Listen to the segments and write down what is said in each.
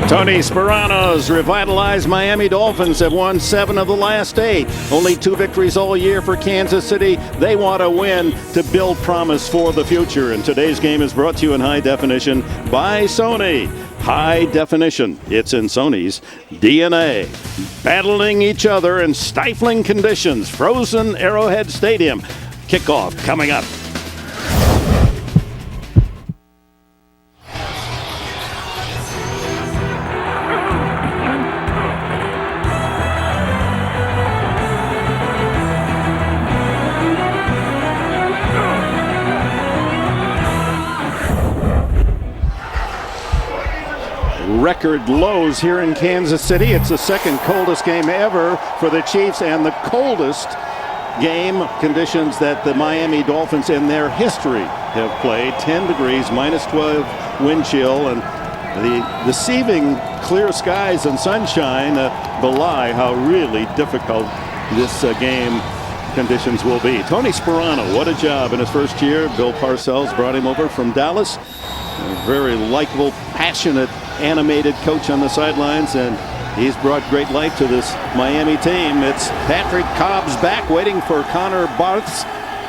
Tony Sparano's revitalized Miami Dolphins have won 7 of the last 8. Only 2 victories all year for Kansas City. They want to win to build promise for the future. And today's game is brought to you in high definition by Sony. High definition. It's in Sony's DNA. Battling each other in stifling conditions. Frozen Arrowhead Stadium. Kickoff coming up. Record lows here in Kansas City. It's the second coldest game ever for the Chiefs and the coldest game conditions that the Miami Dolphins in their history have played. 10 degrees, minus 12 wind chill, and the deceiving clear skies and sunshine belie how really difficult this game conditions will be. Tony Sparano, what a job in his first year. Bill Parcells brought him over from Dallas. A very likable, passionate, animated coach on the sidelines, and he's brought great life to this Miami team. It's Patrick Cobb's back, waiting for Connor Barth's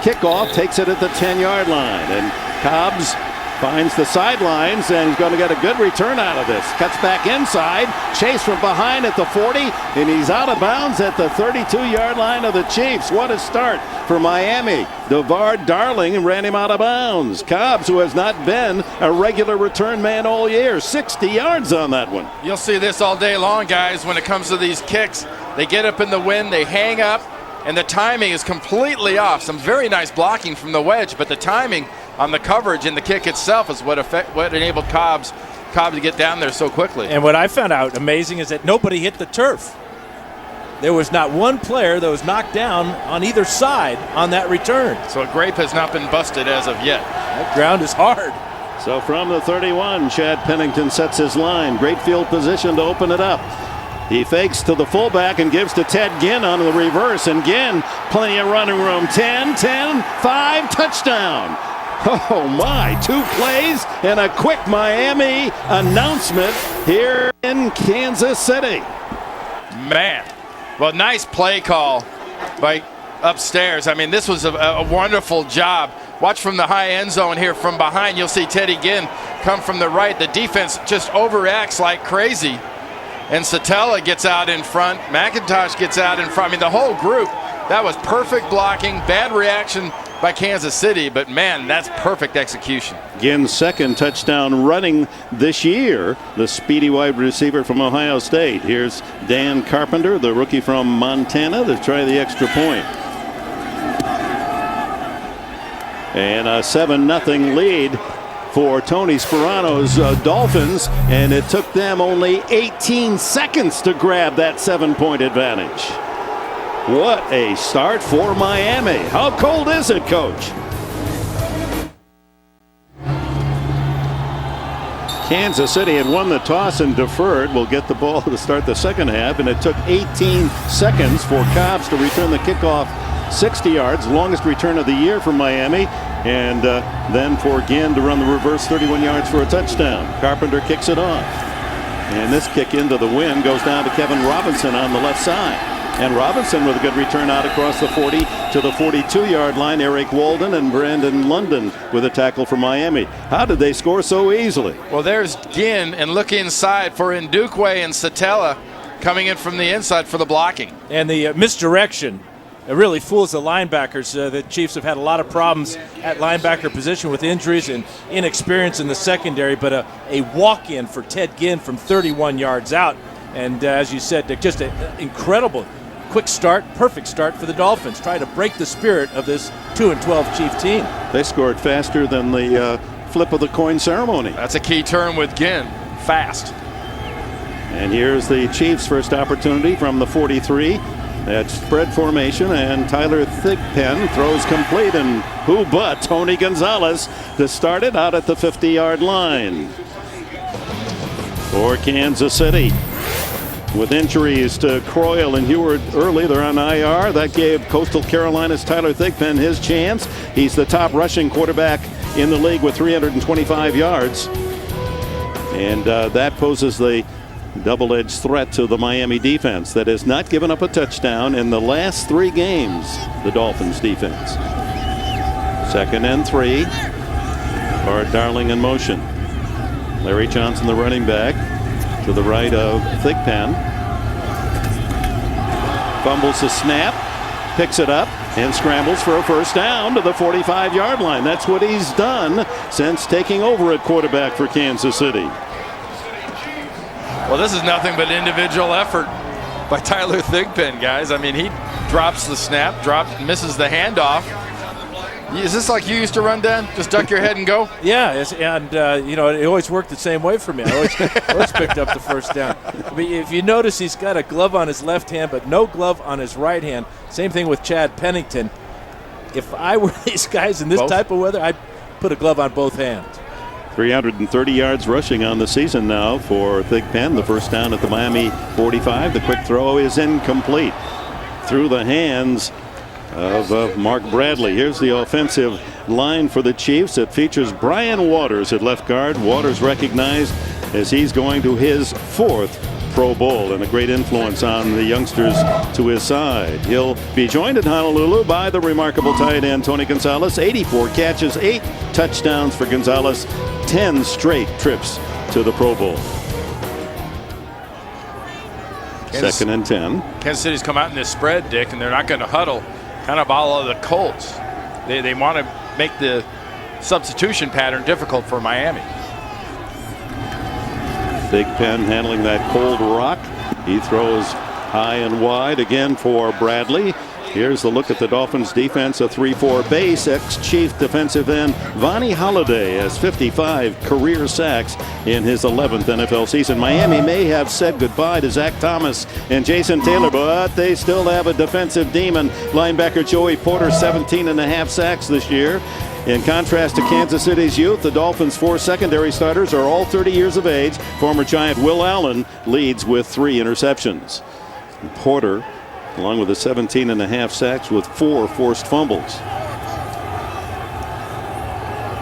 kickoff. Takes it at the 10-yard line, and Cobb's finds the sidelines, and he's going to get a good return out of this. Cuts back inside, chase from behind at the 40, and he's out of bounds at the 32-yard line of the Chiefs. What a start for Miami. DeVar Darling ran him out of bounds. Cobbs, who has not been a regular return man all year, 60 yards on that one. You'll see this all day long, guys, when it comes to these kicks. They get up in the wind, they hang up, and the timing is completely off. Some very nice blocking from the wedge, but the timing on the coverage and the kick itself is what enabled Cobb to get down there so quickly. And what I found out amazing is that nobody hit the turf. There was not one player that was knocked down on either side on that return. So a grape has not been busted as of yet. That ground is hard. So from the 31, Chad Pennington sets his line. Great field position to open it up. He fakes to the fullback and gives to Ted Ginn on the reverse. And Ginn, plenty of running room. 10, 5, touchdown. Oh my, 2 plays and a quick Miami announcement here in Kansas City. Man, well, nice play call by upstairs. I mean, this was a wonderful job. Watch from the high end zone here from behind. You'll see Teddy Ginn come from the right. The defense just overacts like crazy. And Satella gets out in front. McIntosh gets out in front. I mean, the whole group, that was perfect blocking, bad reaction by Kansas City, but man, that's perfect execution. Ginn's second touchdown running this year, the speedy wide receiver from Ohio State. Here's Dan Carpenter, the rookie from Montana, to try the extra point. And a 7-0 lead for Tony Sparano's Dolphins, and it took them only 18 seconds to grab that 7-point advantage. What a start for Miami. How cold is it, Coach? Kansas City had won the toss and deferred. Will get the ball to start the second half, and it took 18 seconds for Cobbs to return the kickoff 60 yards, longest return of the year for Miami, and then for Ginn to run the reverse 31 yards for a touchdown. Carpenter kicks it off, and this kick into the wind goes down to Kevin Robinson on the left side. And Robinson with a good return out across the 40 to the 42-yard line. Eric Walden and Brandon London with a tackle for Miami. How did they score so easily? Well, there's Ginn, and look inside for Ndukwe and Satella coming in from the inside for the blocking. And the misdirection, it really fools the linebackers. The Chiefs have had a lot of problems at linebacker position with injuries and inexperience in the secondary, but a walk-in for Ted Ginn from 31 yards out. And as you said, just an incredible quick start, perfect start for the Dolphins, trying to break the spirit of this 2-12 Chief team. They scored faster than the flip of the coin ceremony. That's a key term with Ginn, fast. And here's the Chiefs' first opportunity from the 43. That spread formation, and Tyler Thigpen throws complete, and who but Tony Gonzalez to start it out at the 50-yard line. For Kansas City, with injuries to Croyle and Heward early, they're on IR. That gave Coastal Carolina's Tyler Thigpen his chance. He's the top rushing quarterback in the league with 325 yards. And that poses the double-edged threat to the Miami defense that has not given up a touchdown in the last 3 games, the Dolphins defense. 2nd and 3. Bart Darling in motion. Larry Johnson, the running back, to the right of Thigpen. Fumbles the snap, picks it up, and scrambles for a first down to the 45-yard line. That's what he's done since taking over at quarterback for Kansas City. Well, this is nothing but individual effort by Tyler Thigpen, guys. I mean, he drops the snap, misses the handoff. Is this like you used to run, Dan? Just duck your head and go? Yeah, and you know, it always worked the same way for me. I always picked up the first down. I mean, if you notice, he's got a glove on his left hand, but no glove on his right hand. Same thing with Chad Pennington. If I were these guys in this type of weather, I'd put a glove on both hands. 330 yards rushing on the season now for Thigpen. The first down at the Miami 45. The quick throw is incomplete. Through the hands of Mark Bradley. Here's the offensive line for the Chiefs. It features Brian Waters at left guard. Waters recognized as he's going to his 4th Pro Bowl and a great influence on the youngsters to his side. He'll be joined in Honolulu by the remarkable tight end Tony Gonzalez. 84 catches, 8 touchdowns for Gonzalez, 10 straight trips to the Pro Bowl. 2nd and 10. Kansas City's come out in this spread, Dick, and they're not going to huddle. Kind of all of the Colts. They want to make the substitution pattern difficult for Miami. Thigpen handling that cold rock. He throws high and wide again for Bradley. Here's the look at the Dolphins defense. A 3-4 base. Ex-Chief defensive end Vonnie Holliday has 55 career sacks in his 11th NFL season. Miami may have said goodbye to Zach Thomas and Jason Taylor, but they still have a defensive demon. Linebacker Joey Porter, 17.5 sacks this year. In contrast to Kansas City's youth, the Dolphins' 4 secondary starters are all 30 years of age. Former Giant Will Allen leads with 3 interceptions. Porter, along with the 17.5 sacks, with 4 forced fumbles.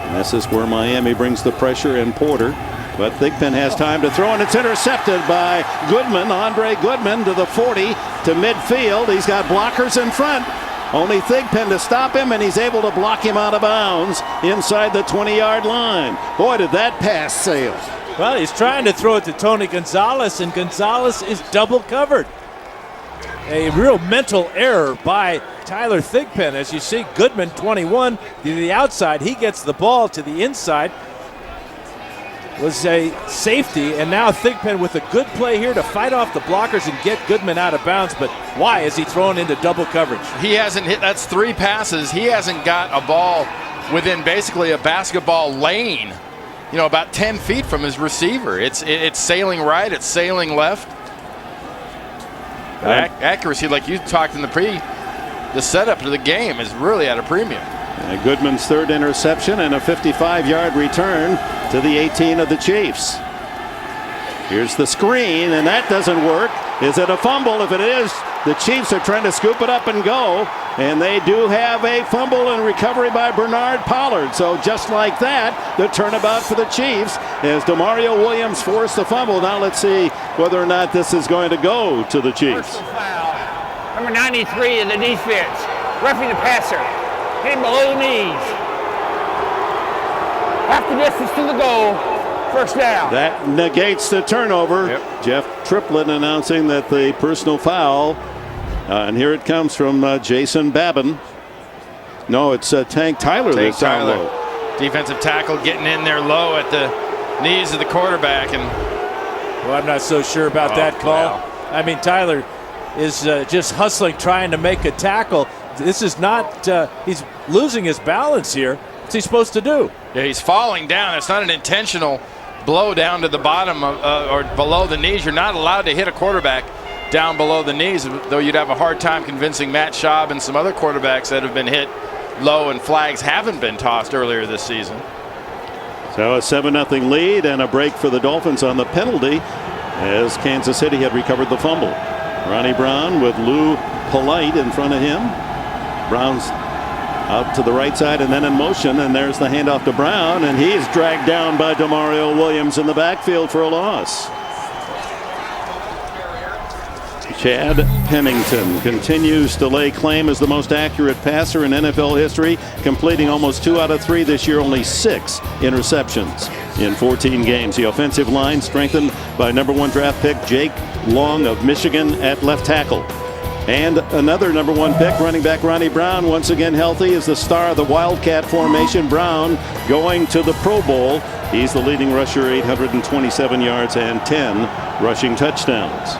And this is where Miami brings the pressure in Porter. But Thigpen has time to throw, and it's intercepted by Goodman. Andre Goodman to the 40 to midfield. He's got blockers in front. Only Thigpen to stop him, and he's able to block him out of bounds inside the 20-yard line. Boy, did that pass sail. Well, he's trying to throw it to Tony Gonzalez, and Gonzalez is double covered. A real mental error by Tyler Thigpen. As you see, Goodman, 21, to the outside. He gets the ball to the inside. Was a safety, and now Thigpen with a good play here to fight off the blockers and get Goodman out of bounds. But why is he thrown into double coverage? He hasn't hit. That's 3 passes. He hasn't got a ball within basically a basketball lane, you know, about 10 feet from his receiver. It's sailing right, it's sailing left. Accuracy, like you talked in the setup to the game is really at a premium. Goodman's 3rd interception and a 55-yard return to the 18 of the Chiefs. Here's the screen, and that doesn't work. Is it a fumble? If it is, the Chiefs are trying to scoop it up and go, and they do have a fumble and recovery by Bernard Pollard. So just like that, the turnabout for the Chiefs as DeMario Williams forced the fumble. Now let's see whether or not this is going to go to the Chiefs. Personal foul. Number 93 in the defense, roughing the passer. Hit him below the knees. Half the distance to the goal. First down. That negates the turnover. Yep. Jeff Triplett announcing that the personal foul. And here it comes from Jason Babin. No, it's Tank Tyler that's down low. Defensive tackle getting in there low at the knees of the quarterback. And well, I'm not so sure about that call. Well. I mean, Tyler is just hustling, trying to make a tackle. This is not, he's losing his balance here. What's he supposed to do? Yeah, he's falling down. It's not an intentional blow down to the bottom or below the knees. You're not allowed to hit a quarterback down below the knees, though you'd have a hard time convincing Matt Schaub and some other quarterbacks that have been hit low and flags haven't been tossed earlier this season. So a 7-0 lead and a break for the Dolphins on the penalty as Kansas City had recovered the fumble. Ronnie Brown with Lou Polite in front of him. Brown's Out to the right side and then in motion, and there's the handoff to Brown, and he is dragged down by Demario Williams in the backfield for a loss. Chad Pennington continues to lay claim as the most accurate passer in NFL history, completing almost 2 out of 3 this year, only 6 interceptions in 14 games. The offensive line strengthened by #1 draft pick Jake Long of Michigan at left tackle. And another #1 pick, running back Ronnie Brown, once again healthy, is the star of the Wildcat formation. Brown going to the Pro Bowl. He's the leading rusher, 827 yards and 10 rushing touchdowns.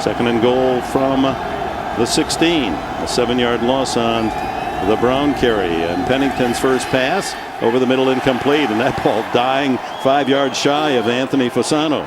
Second and goal from the 16. A 7-yard loss on the Brown carry. And Pennington's first pass over the middle, incomplete. And that ball dying 5 yards shy of Anthony Fasano.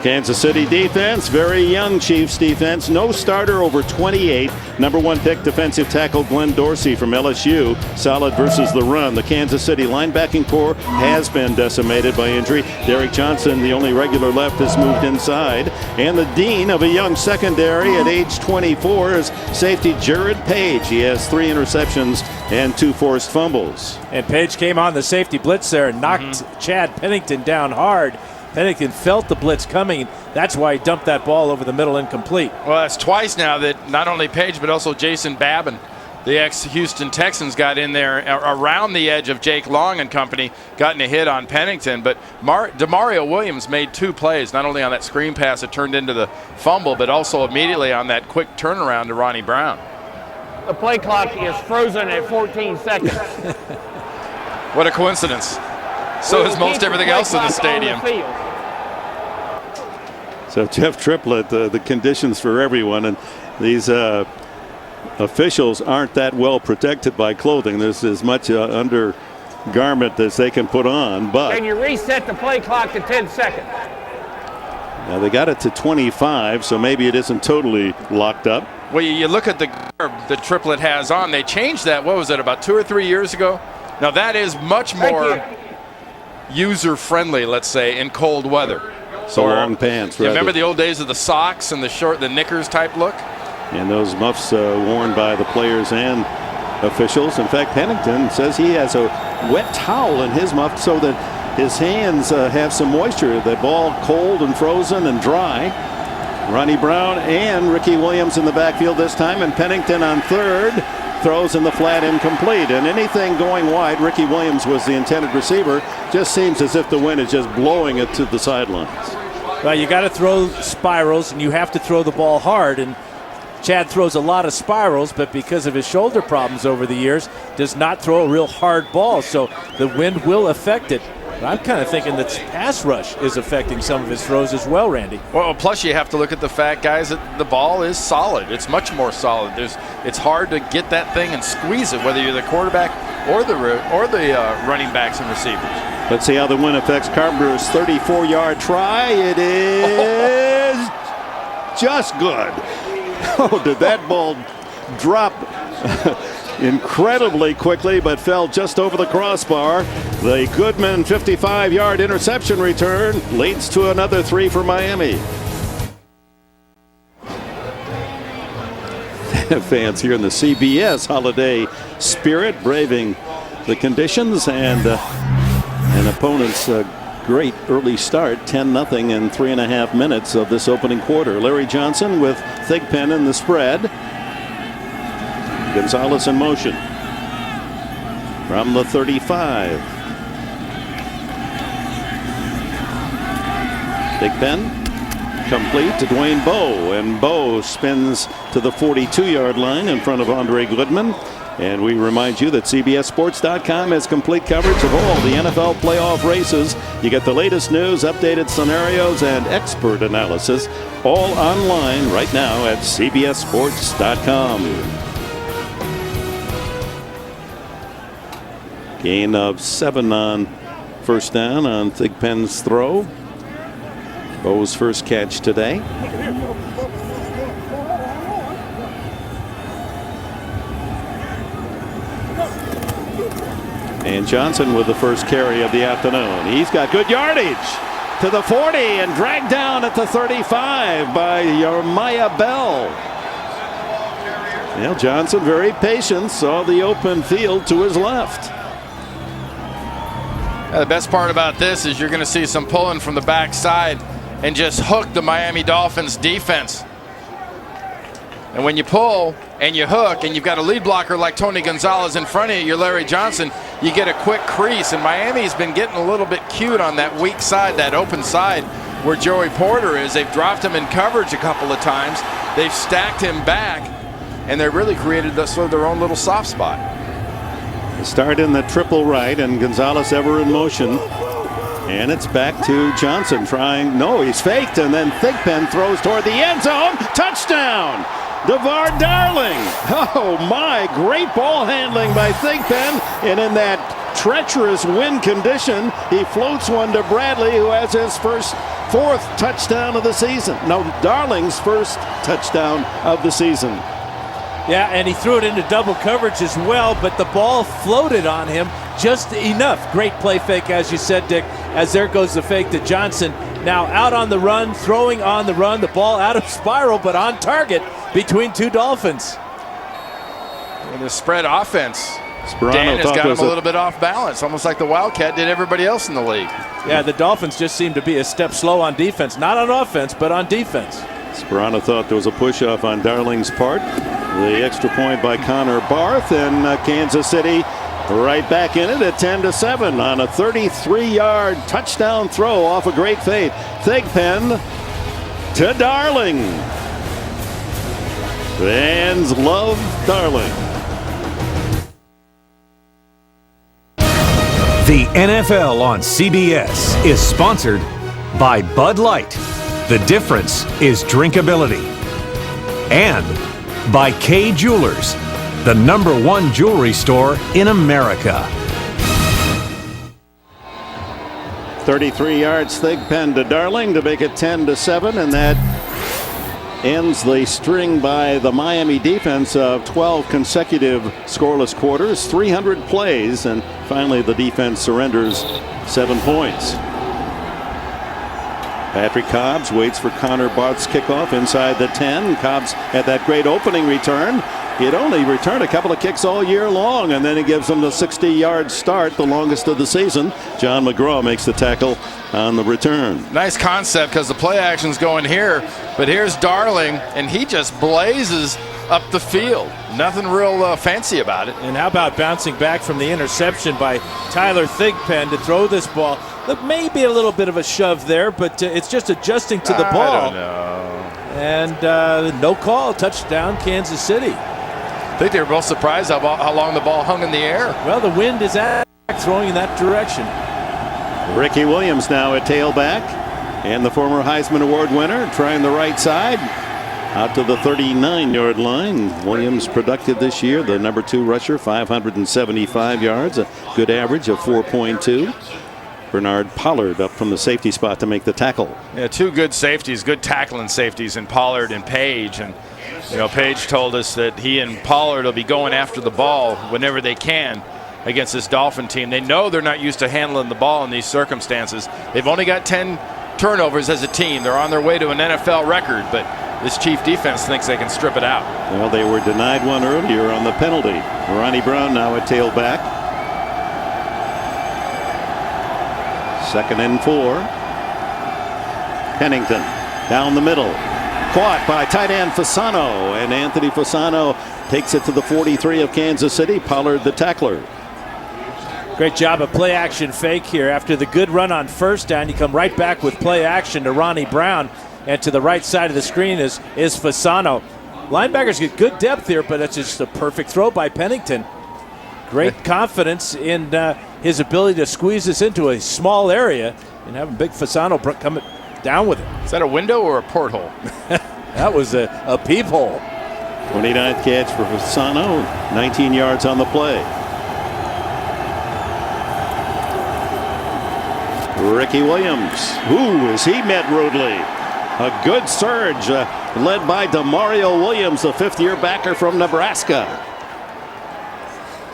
Kansas City defense, very young Chiefs defense. No starter over 28. #1 pick defensive tackle Glenn Dorsey from LSU. Solid versus the run. The Kansas City linebacking core has been decimated by injury. Derek Johnson, the only regular left, has moved inside. And the dean of a young secondary at age 24 is safety Jared Page. He has 3 interceptions and 2 forced fumbles. And Page came on the safety blitz there and knocked Chad Pennington down hard. Pennington felt the blitz coming. That's why he dumped that ball over the middle, incomplete. Well, that's twice now that not only Page but also Jason Babin, the ex-Houston Texans, got in there around the edge of Jake Long and company, gotten a hit on Pennington. But Demario Williams made 2 plays, not only on that screen pass that turned into the fumble, but also immediately on that quick turnaround to Ronnie Brown. The play clock is frozen at 14 seconds. What a coincidence. So is most everything else in the stadium. So Jeff Triplett, the conditions for everyone, and these officials aren't that well protected by clothing. There's as much undergarment as they can put on, but Can you reset the play clock to 10 seconds? now they got it to 25, so maybe it isn't totally locked up. Well, you look at the garb that Triplett has on. They changed that, what was it, about 2 or 3 years ago? Now that is much more user-friendly, let's say, in cold weather. So long pants. You remember the old days of the socks and the knickers type look? And those muffs worn by the players and officials. In fact, Pennington says he has a wet towel in his muff so that his hands have some moisture. The ball cold and frozen and dry. Ronnie Brown and Ricky Williams in the backfield this time, and Pennington on third. Throws in the flat, incomplete. And anything going wide, Ricky Williams was the intended receiver. Just seems as if the wind is just blowing it to the sidelines. Well, you got to throw spirals, and you have to throw the ball hard. And Chad throws a lot of spirals, but because of his shoulder problems over the years, does not throw a real hard ball. So the wind will affect it. But I'm kind of thinking that pass rush is affecting some of his throws as well, Randy. Well, plus you have to look at the fact, guys, that the ball is solid. It's much more solid. It's hard to get that thing and squeeze it, whether you're the quarterback or the running backs and receivers. Let's see how the wind affects Carpenter's 34-yard try. It is just good. Oh, did that ball drop incredibly quickly, but fell just over the crossbar. The Goodman 55-yard interception return leads to another 3 for Miami. Fans here in the CBS holiday spirit, braving the conditions and an opponent's great early start, 10-0 in 3.5 minutes of this opening quarter. Larry Johnson with Thigpen in the spread. Gonzalez in motion from the 35. Thigpen complete to Dwayne Bowe, and Bowe spins to the 42-yard line in front of Andre Goodman. And we remind you that CBSSports.com has complete coverage of all the NFL playoff races. You get the latest news, updated scenarios, and expert analysis all online right now at CBSSports.com. Gain of 7 on first down on Thigpen's throw. Bowe's first catch today. And Johnson with the first carry of the afternoon. He's got good yardage to the 40 and dragged down at the 35 by Jeremiah Bell. Well, Johnson, very patient, saw the open field to his left. The best part about this is you're going to see some pulling from the backside and just hook the Miami Dolphins defense. And when you pull and you hook and you've got a lead blocker like Tony Gonzalez in front of you, you're Larry Johnson, you get a quick crease. And Miami's been getting a little bit cute on that weak side, that open side where Joey Porter is. They've dropped him in coverage a couple of times. They've stacked him back, and they've really created sort of their own little soft spot. They start in the triple right, and Gonzalez ever in motion. And it's back to Johnson trying. No, he's faked, and then Thigpen throws toward the end zone. Touchdown! DeVar Darling. Oh my, great ball handling by Thigpen. And in that treacherous wind condition, he floats one to Bradley, who has his fourth touchdown of the season. No, Darling's first touchdown of the season. Yeah, and he threw it into double coverage as well, but the ball floated on him just enough. Great play fake, as you said, Dick, as there goes the fake to Johnson. Now out on the run, throwing on the run, the ball out of spiral, but on target between two Dolphins. And the spread offense, Sperano Dan has got him a a little bit off balance, almost like the Wildcat did everybody else in the league. Yeah, the Dolphins just seem to be a step slow on defense. Not on offense, but on defense. Sperano thought there was a push-off on Darling's part. The extra point by Connor Barth, and Kansas City right back in it at 10-7 on a 33-yard touchdown throw off a great fade. Thigpen to Darling. Fans love Darling. The NFL on CBS is sponsored by Bud Light. The difference is drinkability. And by Kay Jewelers, the #1 jewelry store in America. 33 yards, Thigpen to Darling to make it 10-7, and that ends the string by the Miami defense of 12 consecutive scoreless quarters, 300 plays, and finally the defense surrenders 7 points. Patrick Cobbs waits for Connor Barth's kickoff inside the 10. Cobbs had that great opening return. He had only returned a couple of kicks all year long, and then he gives them the 60-yard start, the longest of the season. John McGraw makes the tackle on the return. Nice concept because the play action's going here, but here's Darling, and he just blazes up the field. Nothing real fancy about it. And how about bouncing back from the interception by Tyler Thigpen to throw this ball? Look, maybe a little bit of a shove there, but it's just adjusting to the ball. I don't know. And no call. Touchdown, Kansas City. I think they were both surprised how long the ball hung in the air. Well, the wind is throwing in that direction. Ricky Williams now at tailback, and the former Heisman Award winner trying the right side out to the 39-yard line. Williams productive this year, the #2 rusher, 575 yards, a good average of 4.2. Bernard Pollard up from the safety spot to make the tackle. Yeah, 2 good safeties, good tackling safeties in Pollard and Page. And you know, Page told us that he and Pollard will be going after the ball whenever they can against this Dolphin team. They know they're not used to handling the ball in these circumstances. They've only got 10 turnovers as a team. They're on their way to an NFL record, but this Chief defense thinks they can strip it out. Well, they were denied one earlier on the penalty. Ronnie Brown now at tailback. 2nd and 4. Pennington down the middle. Caught by tight end Fasano, and Anthony Fasano takes it to the 43 of Kansas City. Pollard the tackler. Great job of play action fake here. After the good run on first down, you come right back with play action to Ronnie Brown. And to the right side of the screen is Fasano. Linebackers get good depth here, but it's just a perfect throw by Pennington. Great confidence in his ability to squeeze this into a small area and having big Fasano come down with it. Is that a window or a porthole? That was a peephole. 29th catch for Fasano, 19 yards on the play. Ricky Williams, as he met rudely. A good surge led by Demario Williams, the 5th-year backer from Nebraska.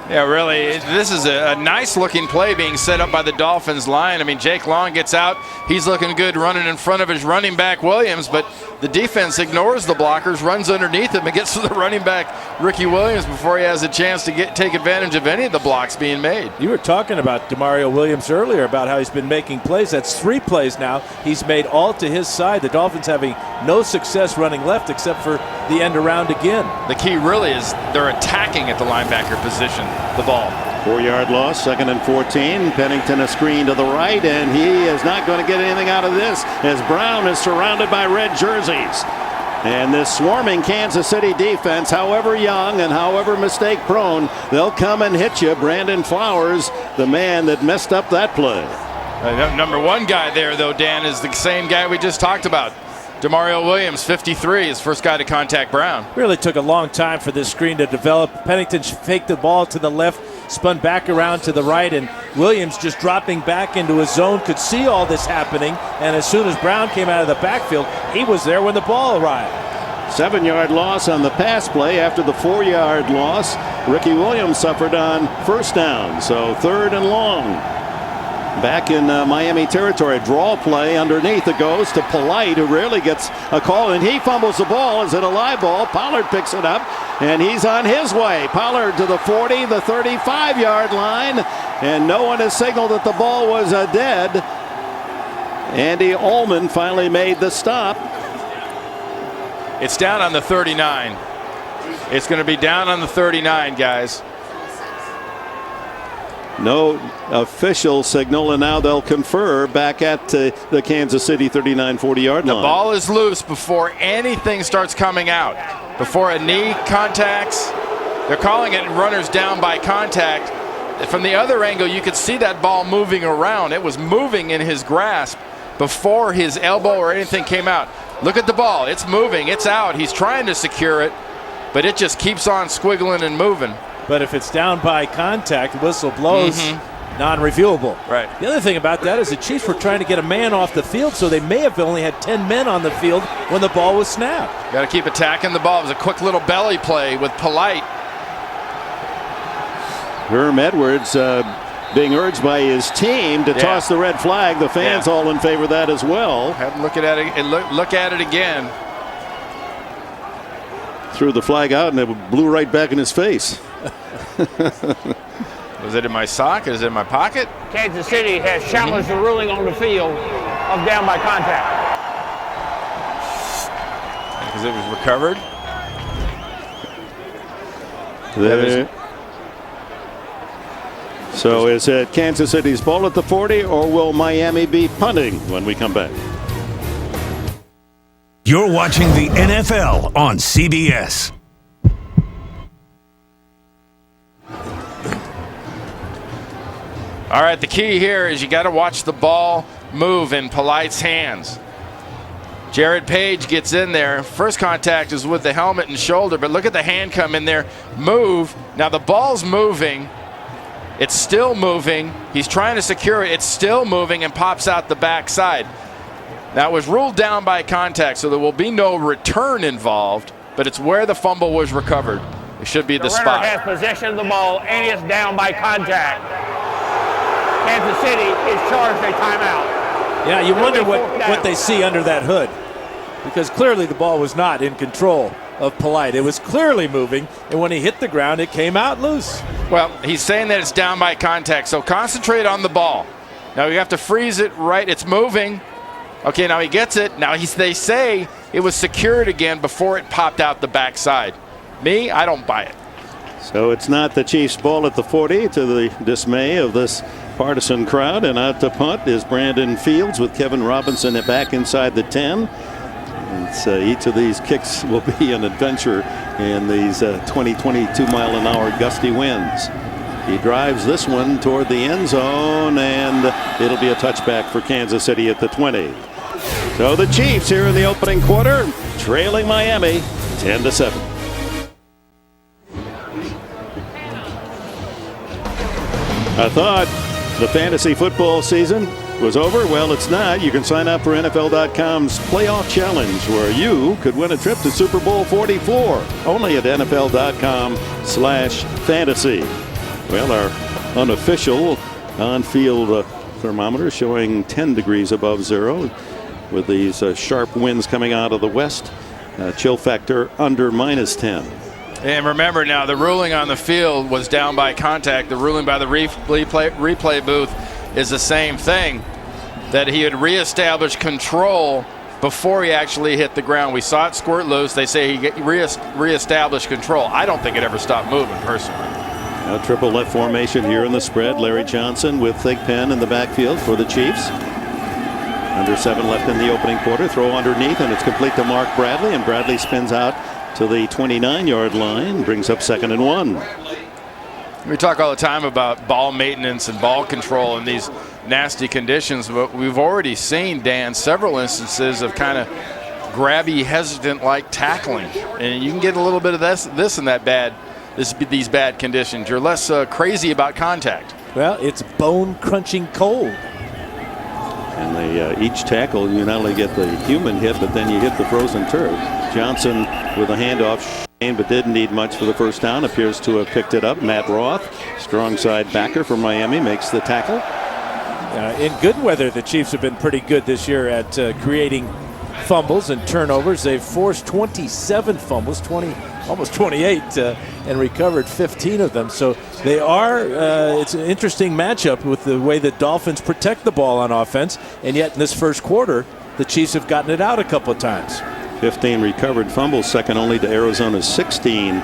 Yeah, really, this is a nice-looking play being set up by the Dolphins line. I mean, Jake Long gets out. He's looking good running in front of his running back, Williams, but the defense ignores the blockers, runs underneath him, and gets to the running back, Ricky Williams, before he has a chance to take advantage of any of the blocks being made. You were talking about Demario Williams earlier, about how he's been making plays. That's 3 plays now he's made all to his side. The Dolphins having no success running left except for the end around again. The key really is they're attacking at the linebacker position, the ball. 4-yard loss, 2nd and 14. Pennington a screen to the right, and he is not going to get anything out of this as Brown is surrounded by red jerseys. And this swarming Kansas City defense, however young and however mistake prone, they'll come and hit you. Brandon Flowers, the man that messed up that play. Number 1 guy there, though, Dan, is the same guy we just talked about. Demario Williams, 53, is first guy to contact Brown. Really took a long time for this screen to develop. Pennington faked the ball to the left, spun back around to the right, and Williams just dropping back into his zone could see all this happening, and as soon as Brown came out of the backfield, he was there when the ball arrived. 7-yard loss on the pass play after the 4-yard loss. Ricky Williams suffered on first down, so 3rd and long. Back in Miami territory, draw play underneath. It goes to Polite, who rarely gets a call, and he fumbles the ball. Is it a live ball? Pollard picks it up, and he's on his way. Pollard to the 40, the 35-yard line, and no one has signaled that the ball was dead. Andy Ullman finally made the stop. It's down on the 39. It's going to be down on the 39, guys. No official signal, and now they'll confer back at the Kansas City 39-40-yard line. The ball is loose before anything starts coming out. Before a knee contacts, they're calling it runners down by contact. From the other angle, you could see that ball moving around. It was moving in his grasp before his elbow or anything came out. Look at the ball. It's moving. It's out. He's trying to secure it, but it just keeps on squiggling and moving. But if it's down by contact, the whistle blows, non-reviewable. Right. The other thing about that is the Chiefs were trying to get a man off the field, so they may have only had 10 men on the field when the ball was snapped. Got to keep attacking the ball. It was a quick little belly play with Polite. Herm Edwards being urged by his team to toss the red flag. The fans all in favor of that as well. Have a look at it and look at it again. Threw the flag out and it blew right back in his face. Was it in my sock? Is it in my pocket? Kansas City has challenged the ruling on the field of down by contact. Because it was recovered. So is it Kansas City's ball at the 40, or will Miami be punting when we come back? You're watching the NFL on CBS. All right, the key here is you got to watch the ball move in Polite's hands. Jared Page gets in there. First contact is with the helmet and shoulder, but look at the hand come in there, move. Now the ball's moving. It's still moving. He's trying to secure it. It's still moving and pops out the backside. Now it was ruled down by contact, so there will be no return involved, but it's where the fumble was recovered. It should be the spot. The runner has possession of the ball and it's down by contact. Kansas City is charged a timeout. Yeah, you wonder what they see under that hood, because clearly the ball was not in control of Polite. It was clearly moving, and when he hit the ground, it came out loose. Well, he's saying that it's down by contact, so concentrate on the ball. Now you have to freeze it right. It's moving. Okay, now he gets it. Now they say it was secured again before it popped out the backside. Me, I don't buy it. So it's not the Chiefs' ball at the 40, to the dismay of this partisan crowd. And out to punt is Brandon Fields with Kevin Robinson back inside the 10. Each of these kicks will be an adventure in these 22 mile an hour gusty winds. He drives this one toward the end zone, and it'll be a touchback for Kansas City at the 20. So the Chiefs here in the opening quarter, trailing Miami 10-7. I thought the fantasy football season was over. Well, it's not. You can sign up for NFL.com's Playoff Challenge, where you could win a trip to Super Bowl 44. Only at NFL.com/fantasy. Well, our unofficial on-field thermometer showing 10 degrees above zero with these sharp winds coming out of the west. Chill factor under -10. And remember now, the ruling on the field was down by contact. The ruling by the replay booth is the same thing, that he had reestablished control before he actually hit the ground. We saw it squirt loose. They say he reestablished control. I don't think it ever stopped moving, personally. A triple left formation here in the spread. Larry Johnson with Thigpen in the backfield for the Chiefs. Under 7 left in the opening quarter. Throw underneath, and it's complete to Mark Bradley, and Bradley spins out to the 29-yard line, brings up 2nd and 1. We talk all the time about ball maintenance and ball control in these nasty conditions, but we've already seen, Dan, several instances of kind of grabby, hesitant-like tackling, and you can get a little bit of this in these bad conditions. You're less crazy about contact. Well, it's bone-crunching cold. And each tackle, you not only get the human hit, but then you hit the frozen turf. Johnson with a handoff, but didn't need much for the first down. Appears to have picked it up. Matt Roth, strong side backer for Miami, makes the tackle. In good weather, the Chiefs have been pretty good this year at creating fumbles and turnovers. They've forced 27 fumbles, almost 28, and recovered 15 of them. So they are, it's an interesting matchup with the way the Dolphins protect the ball on offense, and yet in this first quarter, the Chiefs have gotten it out a couple of times. 15 recovered fumbles, second only to Arizona's 16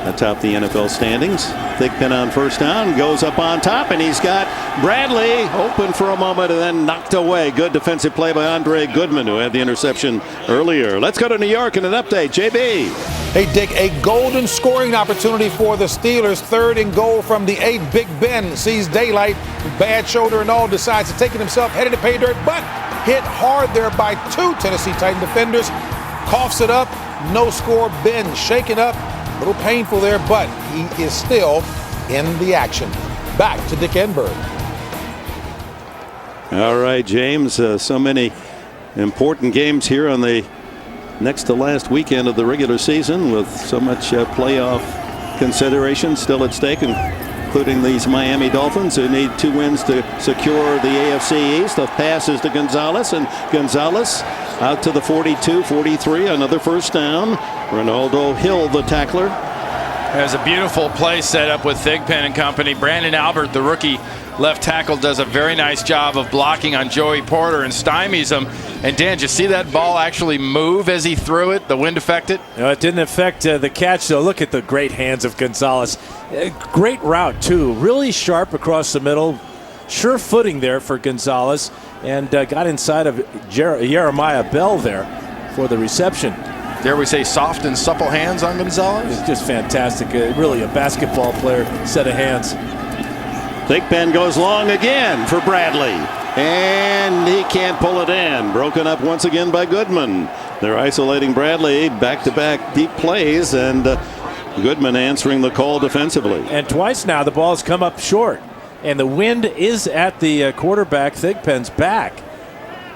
atop the NFL standings. Thigpen on first down, goes up on top, and he's got Bradley open for a moment and then knocked away. Good defensive play by Andre Goodman, who had the interception earlier. Let's go to New York and an update. JB. Hey, Dick, a golden scoring opportunity for the Steelers. 3rd and goal from the 8. Big Ben sees daylight, bad shoulder and all, decides to take it himself, headed to pay dirt, but hit hard there by 2 Tennessee Titan defenders. Coughs it up, no score. Ben shaken up, a little painful there, but he is still in the action. Back to Dick Enberg. All right, James, so many important games here on the next to last weekend of the regular season, with so much playoff consideration still at stake, including these Miami Dolphins, who need 2 wins to secure the AFC East. The pass is to Gonzalez, and Gonzalez out to the 42-43, another first down. Ronaldo Hill, the tackler. There's a beautiful play set up with Thigpen and company. Brandon Albert, the rookie left tackle, does a very nice job of blocking on Joey Porter and stymies him. And Dan, did you see that ball actually move as he threw it? The wind affected? No, it didn't affect the catch, though. Look at the great hands of Gonzalez. Great route, too. Really sharp across the middle. Sure footing there for Gonzalez. And got inside of Jeremiah Bell there for the reception. Dare we say soft and supple hands on Gonzalez? It's just fantastic. Really a basketball player set of hands. Thigpen goes long again for Bradley, and he can't pull it in. Broken up once again by Goodman. They're isolating Bradley, back-to-back deep plays, and Goodman answering the call defensively. And twice now the ball's come up short, and the wind is at the quarterback Thigpen's back.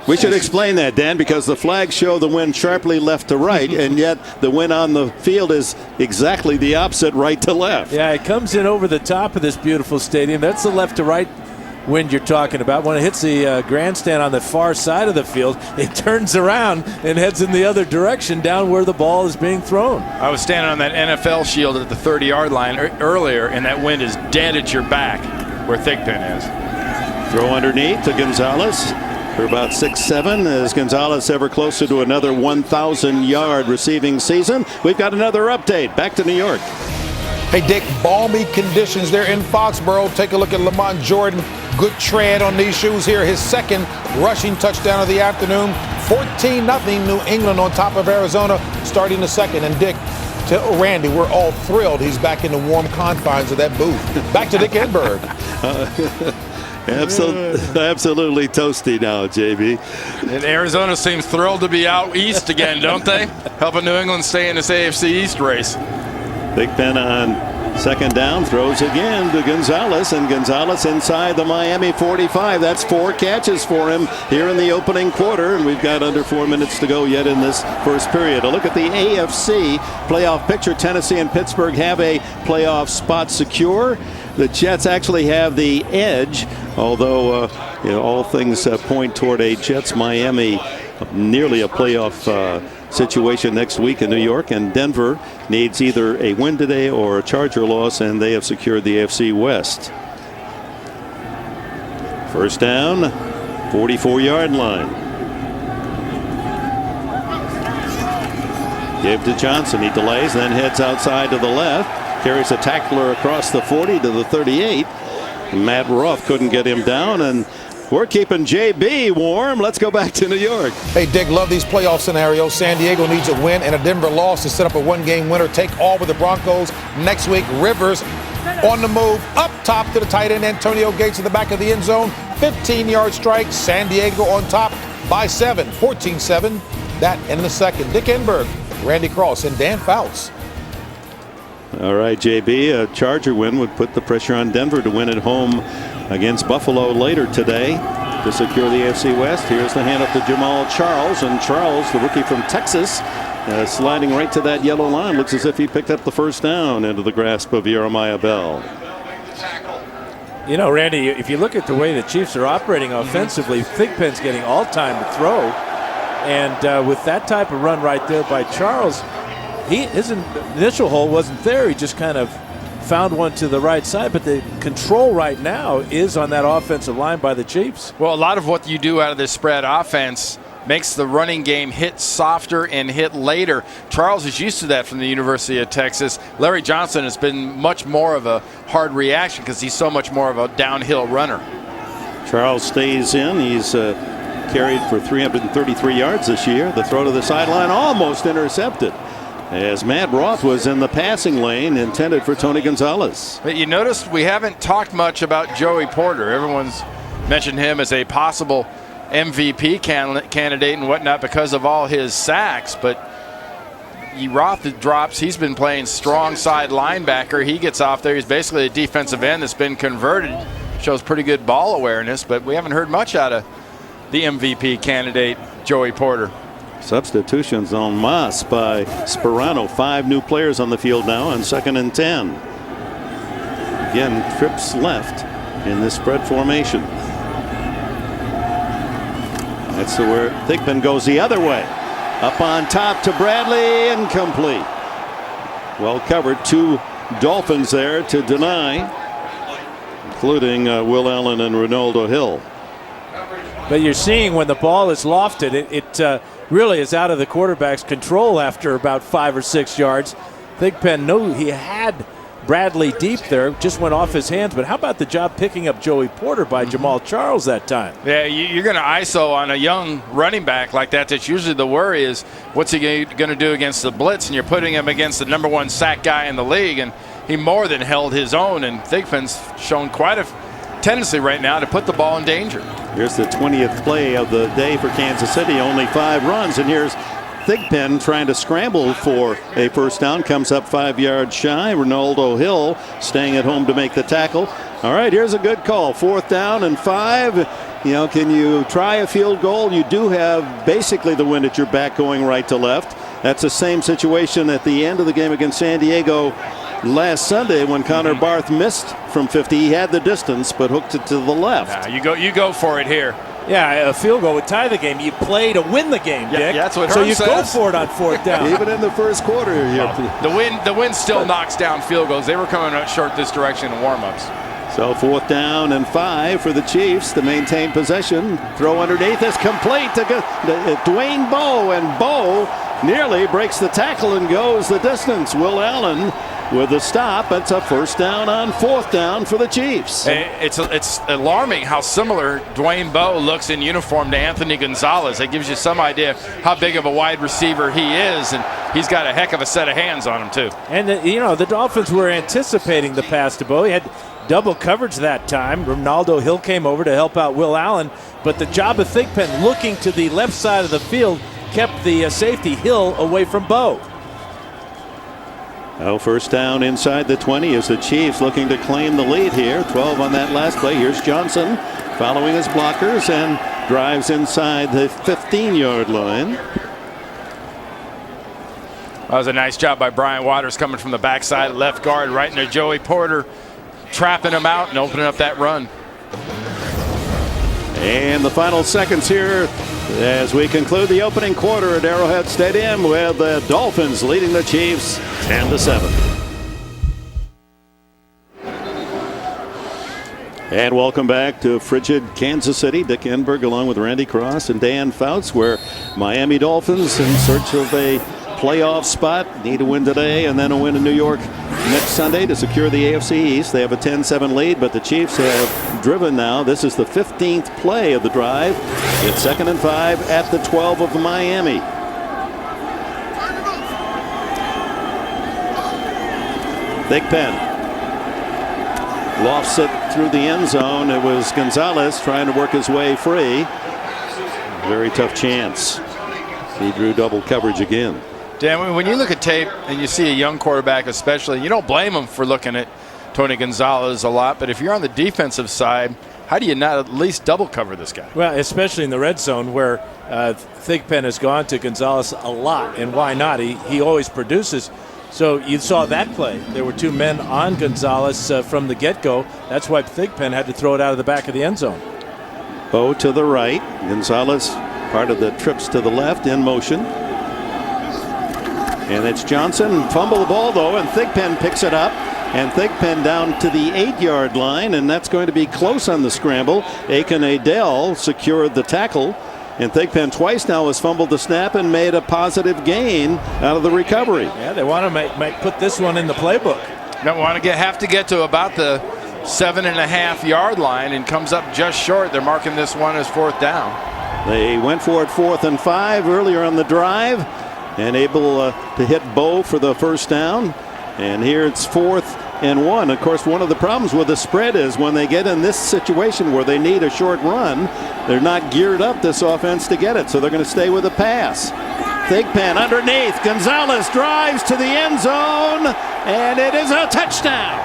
We should explain that, Dan, because the flags show the wind sharply left to right, and yet the wind on the field is exactly the opposite, right to left. Yeah, it comes in over the top of this beautiful stadium. That's the left to right wind you're talking about. When it hits the grandstand on the far side of the field, it turns around and heads in the other direction down where the ball is being thrown. I was standing on that NFL shield at the 30-yard line earlier, and that wind is dead at your back where Thigpen is. Throw underneath to Gonzalez. For about 6-7, is Gonzalez ever closer to another 1,000-yard receiving season? We've got another update. Back to New York. Hey, Dick, balmy conditions there in Foxborough. Take a look at Lamont Jordan. Good tread on these shoes here. His 2nd rushing touchdown of the afternoon. 14-0 New England on top of Arizona starting the 2nd. And Dick, to Randy, we're all thrilled he's back in the warm confines of that booth. Back to Dick Enberg. Absolutely toasty now, JB. And Arizona seems thrilled to be out east again, don't they? Helping New England stay in this AFC East race. Thigpen on 2nd down, throws again to Gonzalez, and Gonzalez inside the Miami 45. That's 4 catches for him here in the opening quarter, and we've got under 4 minutes to go yet in this first period. A look at the AFC playoff picture. Tennessee and Pittsburgh have a playoff spot secure. the Jets actually have the edge, although all things point toward a Jets-Miami, nearly a playoff situation next week in New York. And Denver needs either a win today or a Charger loss, and they have secured the AFC West. First down, 44-yard line. Give to Johnson. He delays, then heads outside to the left. Carries a tackler across the 40 to the 38. Matt Roth couldn't get him down, and we're keeping JB warm. Let's go back to New York. Hey, Dick, love these playoff scenarios. San Diego needs a win and a Denver loss to set up a one-game winner. Take all with the Broncos next week. Rivers on the move, up top to the tight end. Antonio Gates in the back of the end zone. 15-yard strike. San Diego on top by 7. 14-7. That in the second. Dick Enberg, Randy Cross, and Dan Fouts. All right, JB, a Charger win would put the pressure on Denver to win at home against Buffalo later today to secure the AFC West. Here's the handoff to Jamal Charles, and Charles, the rookie from Texas, sliding right to that yellow line. Looks as if he picked up the first down into the grasp of Jeremiah Bell. You know, Randy, if you look at the way the Chiefs are operating offensively, Thigpen's getting all time to throw. And with that type of run right there by Charles, his initial hole wasn't there. He just kind of found one to the right side. But the control right now is on that offensive line by the Chiefs. Well, a lot of what you do out of this spread offense makes the running game hit softer and hit later. Charles is used to that from the University of Texas. Larry Johnson has been much more of a hard reaction because he's so much more of a downhill runner. Charles stays in. He's carried for 333 yards this year. The throw to the sideline almost intercepted, as Matt Roth was in the passing lane intended for Tony Gonzalez. But you noticed we haven't talked much about Joey Porter. Everyone's mentioned him as a possible MVP candidate and whatnot because of all his sacks. But Roth drops. He's been playing strong side linebacker. He gets off there. He's basically a defensive end that's been converted. Shows pretty good ball awareness, but we haven't heard much out of the MVP candidate, Joey Porter. Substitutions en masse by Sperano. 5 new players on the field now on 2nd and 10. Again, trips left in this spread formation. That's where Thigpen goes the other way. Up on top to Bradley, incomplete. Well covered. 2 Dolphins there to deny, including Will Allen and Ronaldo Hill. But you're seeing when the ball is lofted, it really is out of the quarterback's control after about 5 or 6 yards. Thigpen knew he had Bradley deep there, just went off his hands. But how about the job picking up Joey Porter by Jamal Charles that time? Yeah, you're going to ISO on a young running back like that. That's usually the worry is what's he going to do against the blitz, and you're putting him against the #1 sack guy in the league, and he more than held his own, and Thigpen's shown quite a tendency right now to put the ball in danger. Here's the 20th play of the day for Kansas City. Only 5 runs, and here's Thigpen trying to scramble for a first down. Comes up 5 yards shy. Ronaldo Hill staying at home to make the tackle. All right, here's a good call. 4th down and 5. Can you try a field goal? You do have basically the wind at your back going right to left. That's the same situation at the end of the game against San Diego last Sunday when Connor Barth missed from 50. He had the distance but hooked it to the left. You go for it here. Yeah, a field goal would tie the game. You play to win the game, Dick. Yeah, that's what so Herm you says. go for it on 4th down. Even in the first quarter here. The wind still knocks down field goals. They were coming out short this direction in warm-ups. So 4th down and 5 for the Chiefs to maintain possession. Throw underneath is complete to Dwayne Bowe, and Bowe nearly breaks the tackle and goes the distance. Will Allen with the stop. It's a first down on 4th down for the Chiefs. It's alarming how similar Dwayne Bowe looks in uniform to Anthony Gonzalez. That gives you some idea how big of a wide receiver he is, and he's got a heck of a set of hands on him too. And the Dolphins were anticipating the pass to Bowe. He had double coverage that time. Ronaldo Hill came over to help out Will Allen, but the job of Thigpen looking to the left side of the field kept the safety Hill away from Bowe. Oh, first down inside the 20 as the Chiefs looking to claim the lead here. 12 on that last play. Here's Johnson following his blockers and drives inside the 15-yard line. That was a nice job by Brian Waters coming from the backside, left guard right into Joey Porter. trapping them out and opening up that run. And the final seconds here as we conclude the opening quarter at Arrowhead Stadium with the Dolphins leading the Chiefs 10-7. And welcome back to frigid Kansas City. Dick Enberg along with Randy Cross and Dan Fouts, where Miami Dolphins in search of a playoff spot need a win today and then a win in New York next Sunday to secure the AFC East. They have a 10-7 lead, but the Chiefs have driven now. This is the 15th play of the drive. It's 2nd and 5 at the 12 of Miami. Big Pen lofts it through the end zone. It was Gonzalez trying to work his way free. Very tough chance. He drew double coverage again. Dan, when you look at tape and you see a young quarterback especially, you don't blame him for looking at Tony Gonzalez a lot. But if you're on the defensive side, how do you not at least double cover this guy? Well, especially in the red zone where Thigpen has gone to Gonzalez a lot. And why not? He always produces. So you saw that play. There were two men on Gonzalez from the get-go. That's why Thigpen had to throw it out of the back of the end zone. Bo to the right. Gonzalez, part of the trips to the left, in motion. And it's Johnson. Fumble the ball, though, and Thigpen picks it up. And Thigpen down to the 8-yard line, and that's going to be close on the scramble. Aiken Adele secured the tackle. And Thigpen twice now has fumbled the snap and made a positive gain out of the recovery. Yeah, they want to put this one in the playbook. Don't want to have to get to about the 7.5-yard line and comes up just short. They're marking this one as 4th down. They went for it 4th and 5 earlier on the drive and able to hit Bo for the first down. And here it's 4th and 1. Of course, one of the problems with the spread is when they get in this situation where they need a short run, they're not geared up, this offense, to get it. So they're going to stay with a pass. Thigpen underneath. Gonzalez drives to the end zone, and it is a touchdown.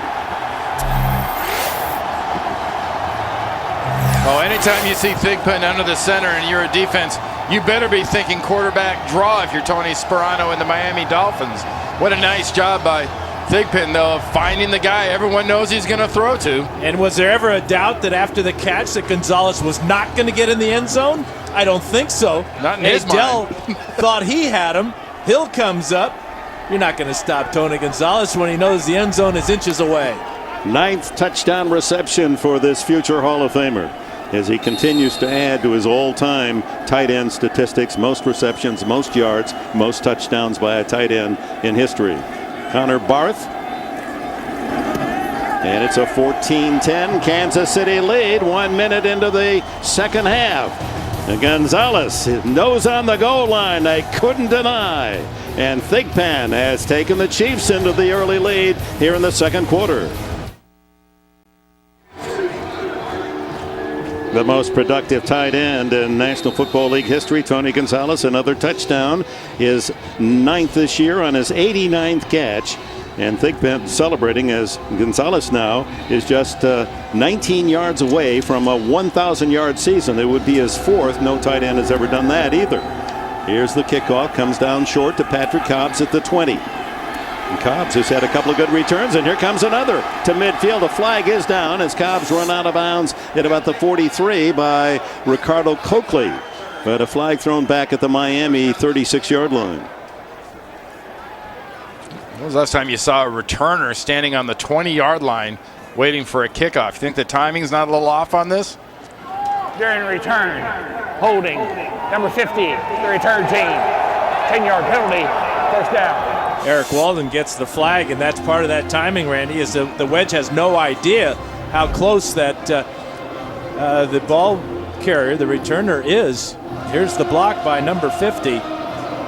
Oh, anytime you see Thigpen under the center and you're a defense, you better be thinking quarterback draw if you're Tony Sparano and the Miami Dolphins. What a nice job by Thigpen, though, of finding the guy everyone knows he's going to throw to. And was there ever a doubt that after the catch that Gonzalez was not going to get in the end zone? I don't think so. Not in his mind. Thought he had him. Hill comes up. You're not going to stop Tony Gonzalez when he knows the end zone is inches away. 9th touchdown reception for this future Hall of Famer as he continues to add to his all-time tight end statistics. Most receptions, most yards, most touchdowns by a tight end in history. Connor Barth. And it's a 14-10 Kansas City lead 1 minute into the second half. And Gonzalez, nose on the goal line, they couldn't deny. And Thigpen has taken the Chiefs into the early lead here in the second quarter. The most productive tight end in National Football League history, Tony Gonzalez, another touchdown, his 9th this year on his 89th catch. And Thigpen celebrating as Gonzalez now is just 19 yards away from a 1,000-yard season. It would be his 4th. No tight end has ever done that either. Here's the kickoff, comes down short to Patrick Cobbs at the 20. And Cobbs has had a couple of good returns, and here comes another to midfield. A flag is down as Cobbs run out of bounds at about the 43 by Ricardo Coakley. But a flag thrown back at the Miami 36-yard line. When was the last time you saw a returner standing on the 20-yard line waiting for a kickoff? You think the timing's not a little off on this? During return, holding, number 50, the return team. 10-yard penalty, 1st down. Eric Walden gets the flag, and that's part of that timing, Randy, is the wedge has no idea how close that the ball carrier, the returner, is. Here's the block by number 50.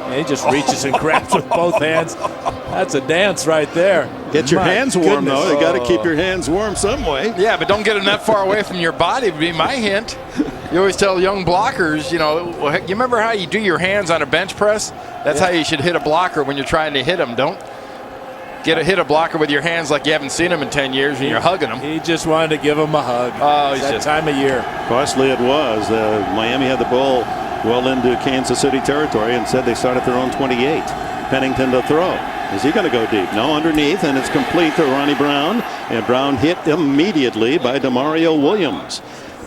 And he just reaches and grabs with both hands. That's a dance right there. Get your hands warm, though. You got to keep your hands warm some way. Yeah, but don't get them that far away from your body would be my hint. You always tell young blockers, you remember how you do your hands on a bench press? That's how you should hit a blocker when you're trying to hit them. Don't hit a blocker with your hands like you haven't seen him in 10 years and you're hugging him. He just wanted to give him a hug. Oh, he's that time of year. Costly it was. Miami had the ball well into Kansas City territory and said they start at their own 28. Pennington to throw. Is he going to go deep? No, underneath, and it's complete to Ronnie Brown. And Brown hit immediately by Demario Williams.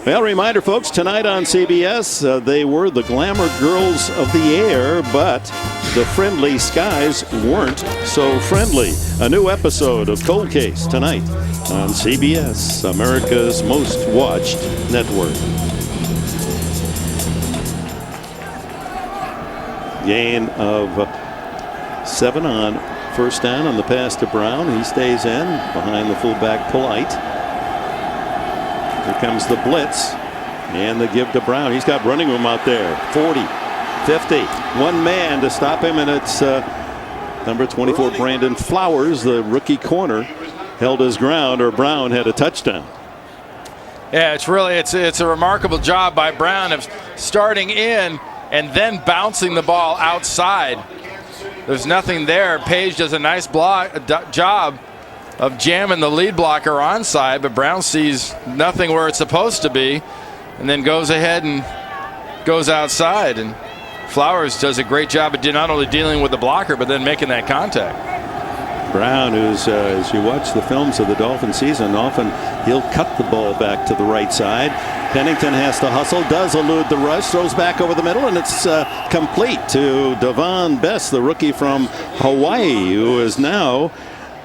Well, reminder, folks, tonight on CBS, they were the glamour girls of the air, but the friendly skies weren't so friendly. A new episode of Cold Case tonight on CBS, America's most watched network. Gain of 7 on first down on the pass to Brown. He stays in behind the fullback Polite. Here comes the blitz and the give to Brown. He's got running room out there. 40, 50, one man to stop him, and it's number 24 Brandon Flowers, the rookie corner, held his ground, or Brown had a touchdown. Yeah, it's a remarkable job by Brown of starting in and then bouncing the ball outside. There's nothing there. Page does a nice job of jamming the lead blocker onside, but Brown sees nothing where it's supposed to be and then goes ahead and goes outside. And Flowers does a great job of not only dealing with the blocker, but then making that contact. Brown, who's, as you watch the films of the Dolphin season, often he'll cut the ball back to the right side. Pennington has to hustle, does elude the rush, throws back over the middle, and it's complete to Devon Best, the rookie from Hawaii, who is now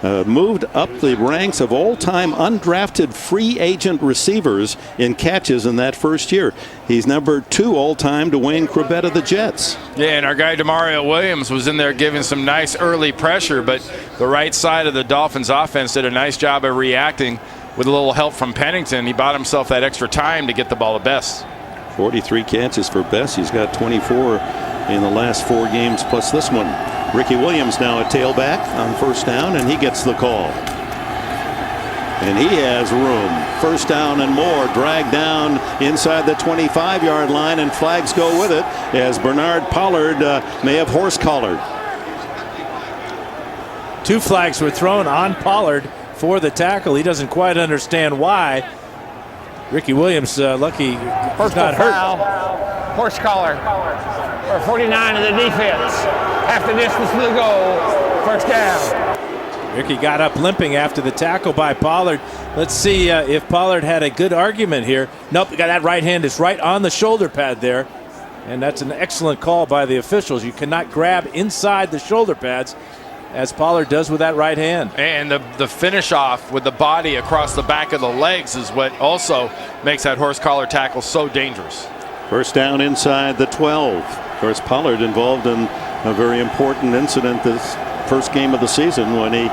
moved up the ranks of all-time undrafted free agent receivers in catches in that first year. He's number 2 all-time to Wayne Crabett of the Jets. Yeah, and our guy Demario Williams was in there giving some nice early pressure, but the right side of the Dolphins offense did a nice job of reacting with a little help from Pennington. He bought himself that extra time to get the ball to Best. 43 catches for Best. He's got 24 in the last 4 games plus this one. Ricky Williams now a tailback on first down, and he gets the call. And he has room. First down and more. Dragged down inside the 25-yard line, and flags go with it as Bernard Pollard may have horse-collared. 2 flags were thrown on Pollard for the tackle. He doesn't quite understand why. Ricky Williams, lucky he's not hurt. Foul. Horse collar. For 49 of the defense. Half the distance to the goal. First down. Ricky got up limping after the tackle by Pollard. Let's see if Pollard had a good argument here. Nope, got that right hand is right on the shoulder pad there. And that's an excellent call by the officials. You cannot grab inside the shoulder pads, as Pollard does with that right hand. And the finish off with the body across the back of the legs is what also makes that horse collar tackle so dangerous. First down inside the 12. Of course, Pollard involved in a very important incident this first game of the season when he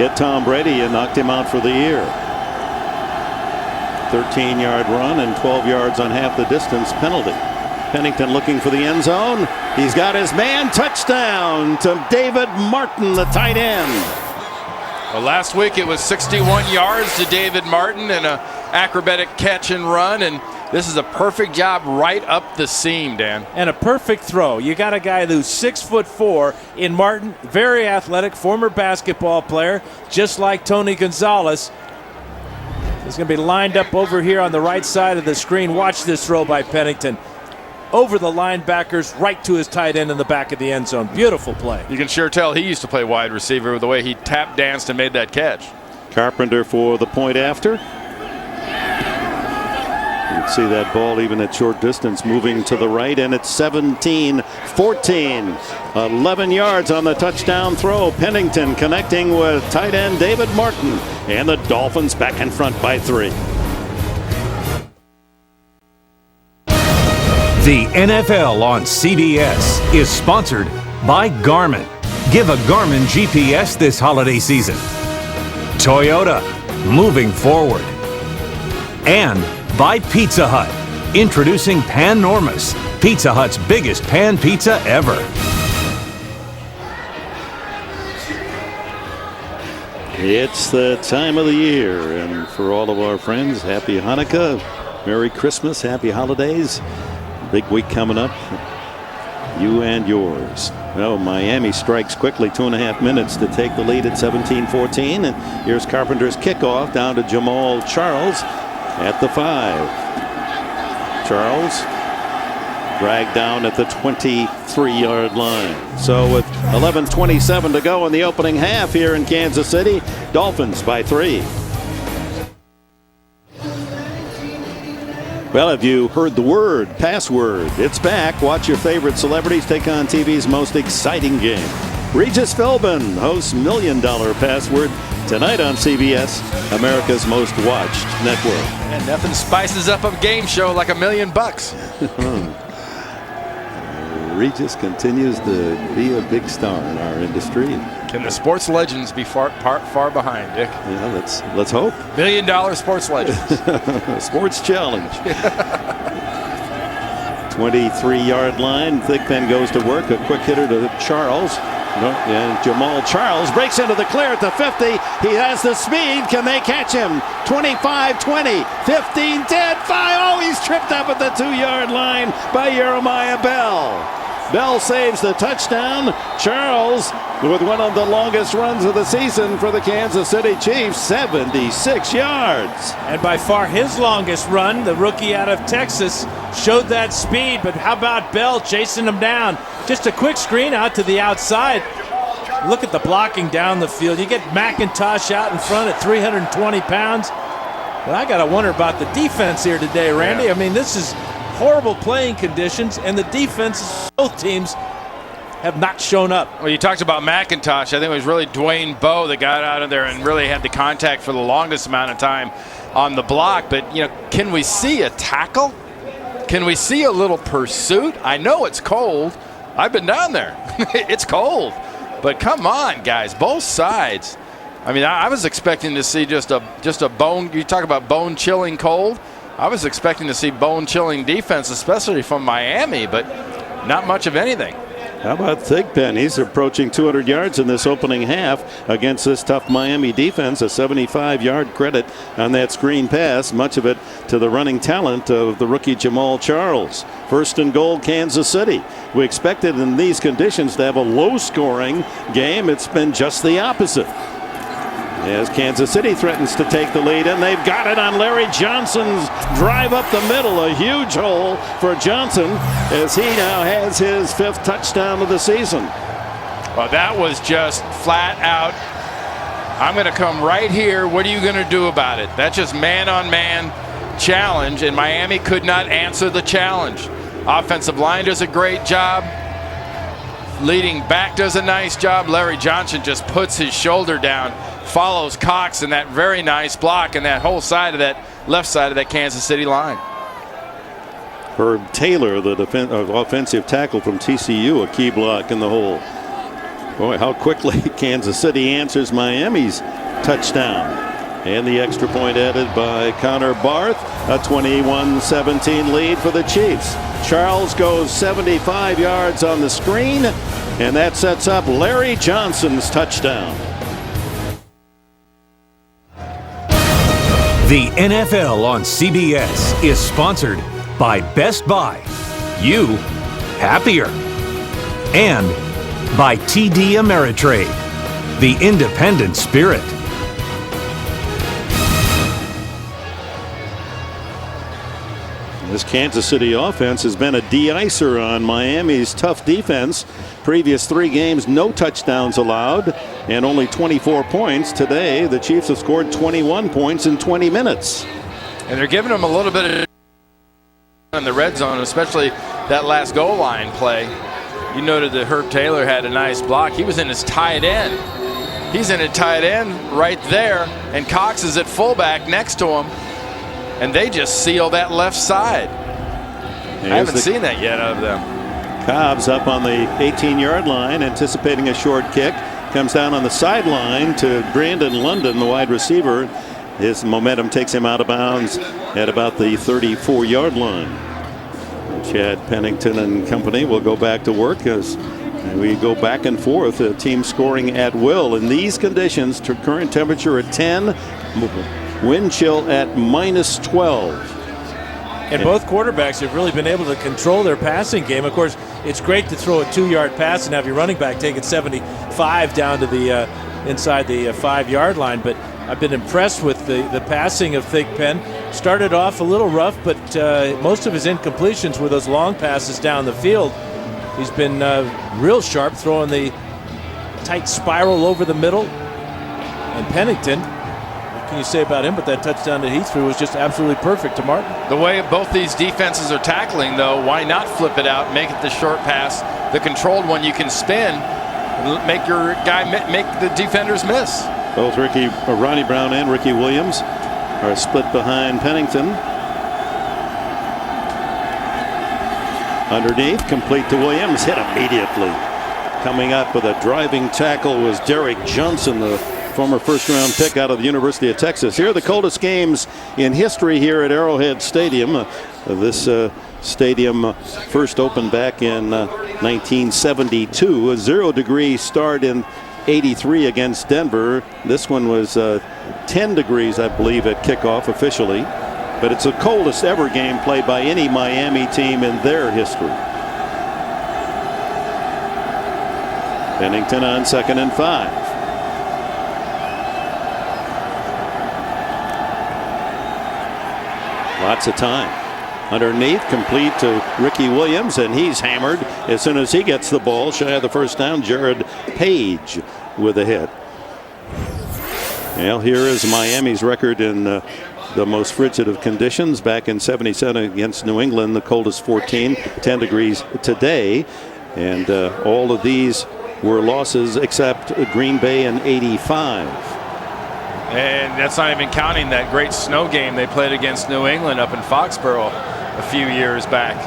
hit Tom Brady and knocked him out for the year. 13-yard run and 12 yards on half the distance penalty. Pennington looking for the end zone. He's got his man. Touchdown to David Martin, the tight end. Well, last week it was 61 yards to David Martin and an acrobatic catch and run, and this is a perfect job right up the seam, Dan. And a perfect throw. You got a guy who's 6'4" in Martin, very athletic, former basketball player, just like Tony Gonzalez. He's going to be lined up over here on the right side of the screen. Watch this throw by Pennington. Over the linebackers, right to his tight end in the back of the end zone. Beautiful play. You can sure tell he used to play wide receiver with the way he tap danced and made that catch. Carpenter for the point after. You can see that ball even at short distance moving to the right, and it's 17-14. 11 yards on the touchdown throw. Pennington connecting with tight end David Martin, and the Dolphins back in front by 3. The NFL on CBS is sponsored by Garmin. Give a Garmin GPS this holiday season. Toyota, moving forward. And by Pizza Hut, introducing Pan-Normus, Pizza Hut's biggest pan pizza ever. It's the time of the year, and for all of our friends, happy Hanukkah, Merry Christmas, happy holidays. Big week coming up. You and yours. Oh, Miami strikes quickly. 2.5 minutes to take the lead at 17-14. And here's Carpenter's kickoff down to Jamal Charles at the 5. Charles dragged down at the 23-yard line. So with 11:27 to go in the opening half here in Kansas City, Dolphins by 3. Well, have you heard the word, password? It's back. Watch your favorite celebrities take on TV's most exciting game. Regis Philbin hosts $1 Million Password tonight on CBS, America's most watched network. And nothing spices up a game show like $1 million. Regis continues to be a big star in our industry. Can the sports legends be far behind, Dick? Yeah, let's hope. $1 million sports legends. Sports challenge. 23-yard line. Thigpen goes to work. A quick hitter to Charles. And Jamal Charles breaks into the clear at the 50. He has the speed. Can they catch him? 25, 20, 15, 10, 5. Oh, he's tripped up at the 2-yard line by Jeremiah Bell. Bell saves the touchdown. Charles with one of the longest runs of the season for the Kansas City Chiefs, 76 yards. And by far his longest run, the rookie out of Texas, showed that speed. But how about Bell chasing him down? Just a quick screen out to the outside. Look at the blocking down the field. You get McIntosh out in front at 320 pounds. But I got to wonder about the defense here today, Randy. Yeah. I mean, this is horrible playing conditions, and the defenses, both teams, have not shown up. Well, you talked about McIntosh. I think it was really Dwayne Bowe that got out of there and really had the contact for the longest amount of time on the block. But, can we see a tackle? Can we see a little pursuit? I know it's cold. I've been down there. It's cold. But come on, guys, both sides. I mean, I was expecting to see just a bone. You talk about bone-chilling cold. I was expecting to see bone-chilling defense, especially from Miami, but not much of anything. How about Thigpen? He's approaching 200 yards in this opening half against this tough Miami defense. A 75-yard credit on that screen pass, much of it to the running talent of the rookie Jamal Charles. First and goal, Kansas City. We expected in these conditions to have a low-scoring game. It's been just the opposite, as Kansas City threatens to take the lead, and they've got it on Larry Johnson's drive up the middle. A huge hole for Johnson as he now has his 5th touchdown of the season. Well, that was just flat out, I'm going to come right here. What are you going to do about it? That's just man-on-man challenge, and Miami could not answer the challenge. Offensive line does a great job. Leading back does a nice job. Larry Johnson just puts his shoulder down, follows Cox in that very nice block and that whole side of that left side of that Kansas City line. Herb Taylor, the offensive tackle from TCU, a key block in the hole. Boy, how quickly Kansas City answers Miami's touchdown. And the extra point added by Connor Barth, a 21-17 lead for the Chiefs. Charles goes 75 yards on the screen, and that sets up Larry Johnson's touchdown. The NFL on CBS is sponsored by Best Buy. You happier. And by TD Ameritrade, the independent spirit. This Kansas City offense has been a de-icer on Miami's tough defense. Previous 3 games, no touchdowns allowed and only 24 points. Today, the Chiefs have scored 21 points in 20 minutes. And they're giving them a little bit of in the red zone, especially that last goal line play. You noted that Herb Taylor had a nice block. He was in his tight end. He's in a tight end right there, and Cox is at fullback next to him. And they just seal that left side. I haven't seen that yet out of them. Cobb's up on the 18-yard line, anticipating a short kick. Comes down on the sideline to Brandon London, the wide receiver. His momentum takes him out of bounds at about the 34-yard line. Chad Pennington and company will go back to work as we go back and forth. A team scoring at will in these conditions. To current temperature at 10. Wind chill at -12. And both quarterbacks have really been able to control their passing game. Of course, it's great to throw a 2-yard pass and have your running back take it 75 down to the inside the 5-yard line. But I've been impressed with the passing of Thigpen. Started off a little rough, but most of his incompletions were those long passes down the field. He's been real sharp, throwing the tight spiral over the middle. And Pennington, what can you say about him? But that touchdown that he threw was just absolutely perfect to Martin. The way both these defenses are tackling, though, why not flip it out, make it the short pass, the controlled one you can spin, make your guy make the defenders miss. Both Ronnie Brown and Ricky Williams are split behind Pennington. Underneath, complete to Williams, hit immediately. Coming up with a driving tackle was Derek Johnson, the former first-round pick out of the University of Texas. Here are the coldest games in history here at Arrowhead Stadium. This stadium first opened back in 1972. A 0-degree start in '83 against Denver. This one was 10 degrees, I believe, at kickoff officially. But it's the coldest ever game played by any Miami team in their history. Pennington on 2nd and 5. Lots of time. Underneath, complete to Ricky Williams, and he's hammered as soon as he gets the ball. Shy of the first down, Jared Page with a hit. Well, here is Miami's record in the most frigid of conditions. Back in '77 against New England, the coldest 10 degrees today. And all of these were losses except Green Bay in '85. And that's not even counting that great snow game they played against New England up in Foxborough a few years back.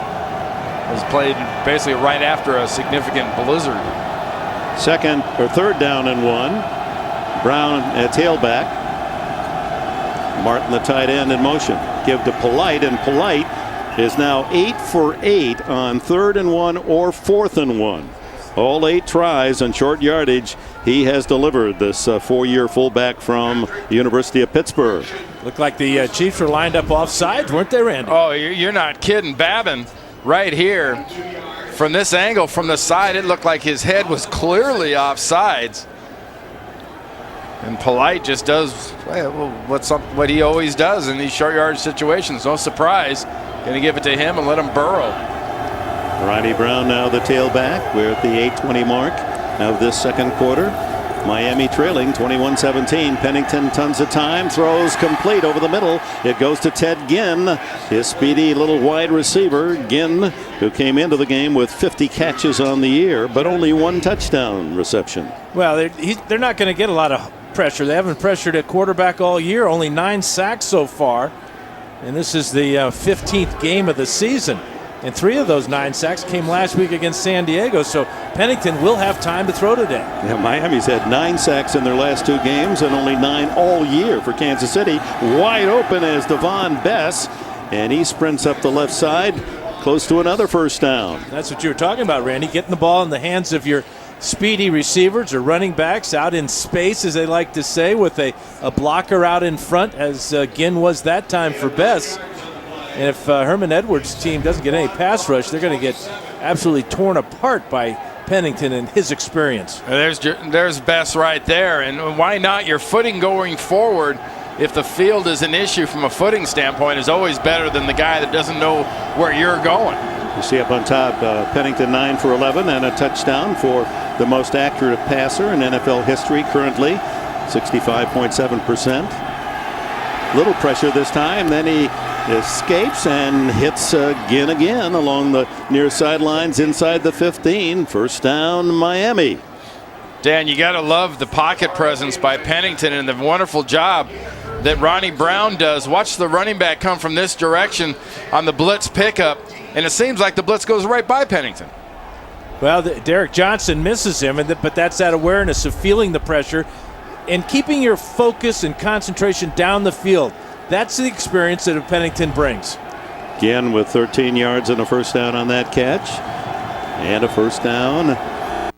It was played basically right after a significant blizzard. Third down and 1. Brown at tailback. Martin, the tight end, in motion. Give to Polite, and Polite is now 8 for 8 on 3rd and 1 or 4th and 1. All 8 tries on short yardage he has delivered, this 4-year fullback from the University of Pittsburgh. Looked like the Chiefs were lined up offside, weren't they, Randy? Oh, you're not kidding. Babin right here from this angle, from the side, it looked like his head was clearly offsides. And Polite just does what he always does in these short yardage situations. No surprise. Going to give it to him and let him burrow. Ronnie Brown now the tailback. We're at the 8:20 mark of this second quarter. Miami trailing 21-17. Pennington, tons of time, throws complete over the middle. It goes to Ted Ginn, his speedy little wide receiver. Ginn, who came into the game with 50 catches on the year, but only 1 touchdown reception. Well, they're not going to get a lot of pressure. They haven't pressured a quarterback all year. Only 9 sacks so far. And this is the 15th game of the season. And 3 of those 9 sacks came last week against San Diego. So Pennington will have time to throw today. Yeah, Miami's had 9 sacks in their last 2 games and only 9 all year for Kansas City. Wide open is Devon Bess, and he sprints up the left side, close to another first down. That's what you were talking about, Randy. Getting the ball in the hands of your speedy receivers or running backs out in space, as they like to say, with a blocker out in front, as Ginn was that time for Bess. And if Herman Edwards' team doesn't get any pass rush, they're going to get absolutely torn apart by Pennington and his experience. There's Bess right there. And why not? Your footing going forward, if the field is an issue from a footing standpoint, is always better than the guy that doesn't know where you're going. You see up on top, Pennington 9 for 11 and a touchdown for the most accurate passer in NFL history currently, 65.7%. Little pressure this time, then he escapes and hits Ginn again along the near sidelines inside the 15. First down, Miami. Dan, you got to love the pocket presence by Pennington and the wonderful job that Ronnie Brown does. Watch the running back come from this direction on the blitz pickup, and it seems like the blitz goes right by Pennington. Well, Derek Johnson misses him, but that's that awareness of feeling the pressure and keeping your focus and concentration down the field. That's the experience that Pennington brings. Again with 13 yards and a first down on that catch. And a first down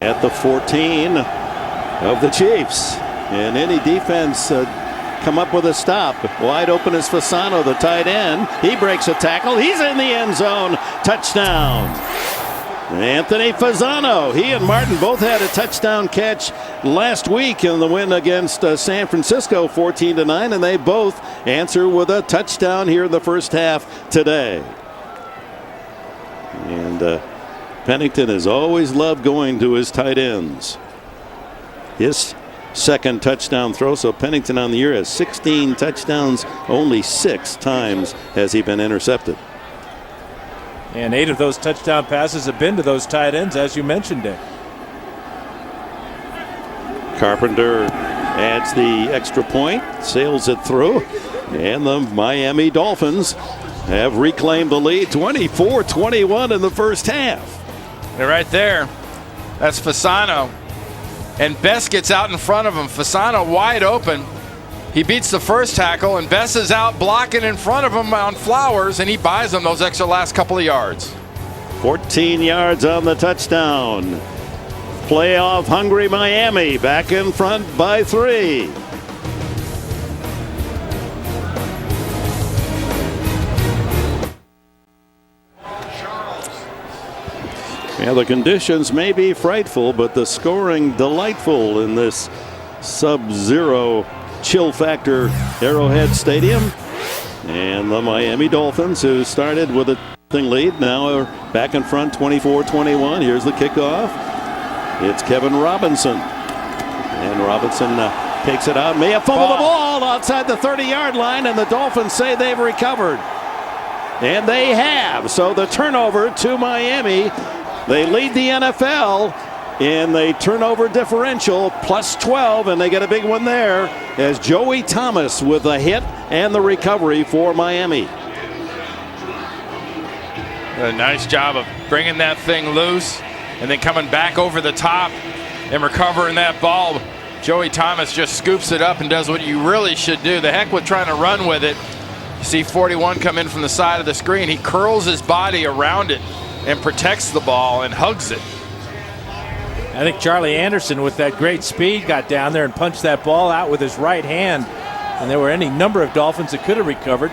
at the 14 of the Chiefs. And any defense come up with a stop. Wide open is Fasano, the tight end. He breaks a tackle. He's in the end zone. Touchdown. Anthony Fasano. He and Martin both had a touchdown catch last week in the win against San Francisco 14-9, and they both answer with a touchdown here in the first half today. And Pennington has always loved going to his tight ends. His second touchdown throw, so Pennington on the year has 16 touchdowns. Only 6 times has he been intercepted. And 8 of those touchdown passes have been to those tight ends, as you mentioned, Dick. Carpenter adds the extra point, sails it through, and the Miami Dolphins have reclaimed the lead 24-21 in the first half. They're right there. That's Fasano. And Best gets out in front of him. Fasano wide open. He beats the first tackle, and Best is out blocking in front of him on Flowers, and he buys him those extra last couple of yards. 14 yards on the touchdown. Playoff hungry Miami back in front by 3. Yeah, the conditions may be frightful, but the scoring delightful in this sub-zero chill factor Arrowhead Stadium. And the Miami Dolphins, who started with a lead, now are back in front 24-21. Here's the kickoff. It's Kevin Robinson. And Robinson takes it out. May have fumbled the ball outside the 30-yard line, and the Dolphins say they've recovered. And they have. So the turnover to Miami. They lead the NFL in the turnover differential, plus 12, and they get a big one there as Joey Thomas with the hit and the recovery for Miami. A nice job of bringing that thing loose and then coming back over the top and recovering that ball. Joey Thomas just scoops it up and does what you really should do. The heck with trying to run with it. You see 41 come in from the side of the screen. He curls his body around it and protects the ball and hugs it. I think Charlie Anderson, with that great speed, got down there and punched that ball out with his right hand. And there were any number of Dolphins that could have recovered.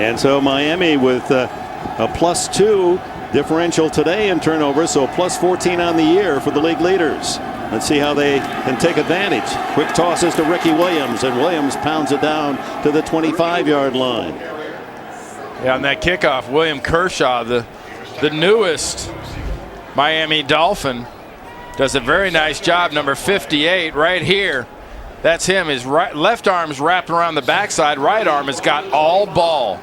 And so Miami with a +2 differential today in turnovers, so plus 14 on the year for the league leaders. Let's see how they can take advantage. Quick tosses to Ricky Williams, and Williams pounds it down to the 25-yard line. Yeah, on that kickoff, William Kershaw, the newest Miami Dolphin, does a very nice job. Number 58 right here. That's him. His left arm's wrapped around the backside. Right arm has got all ball.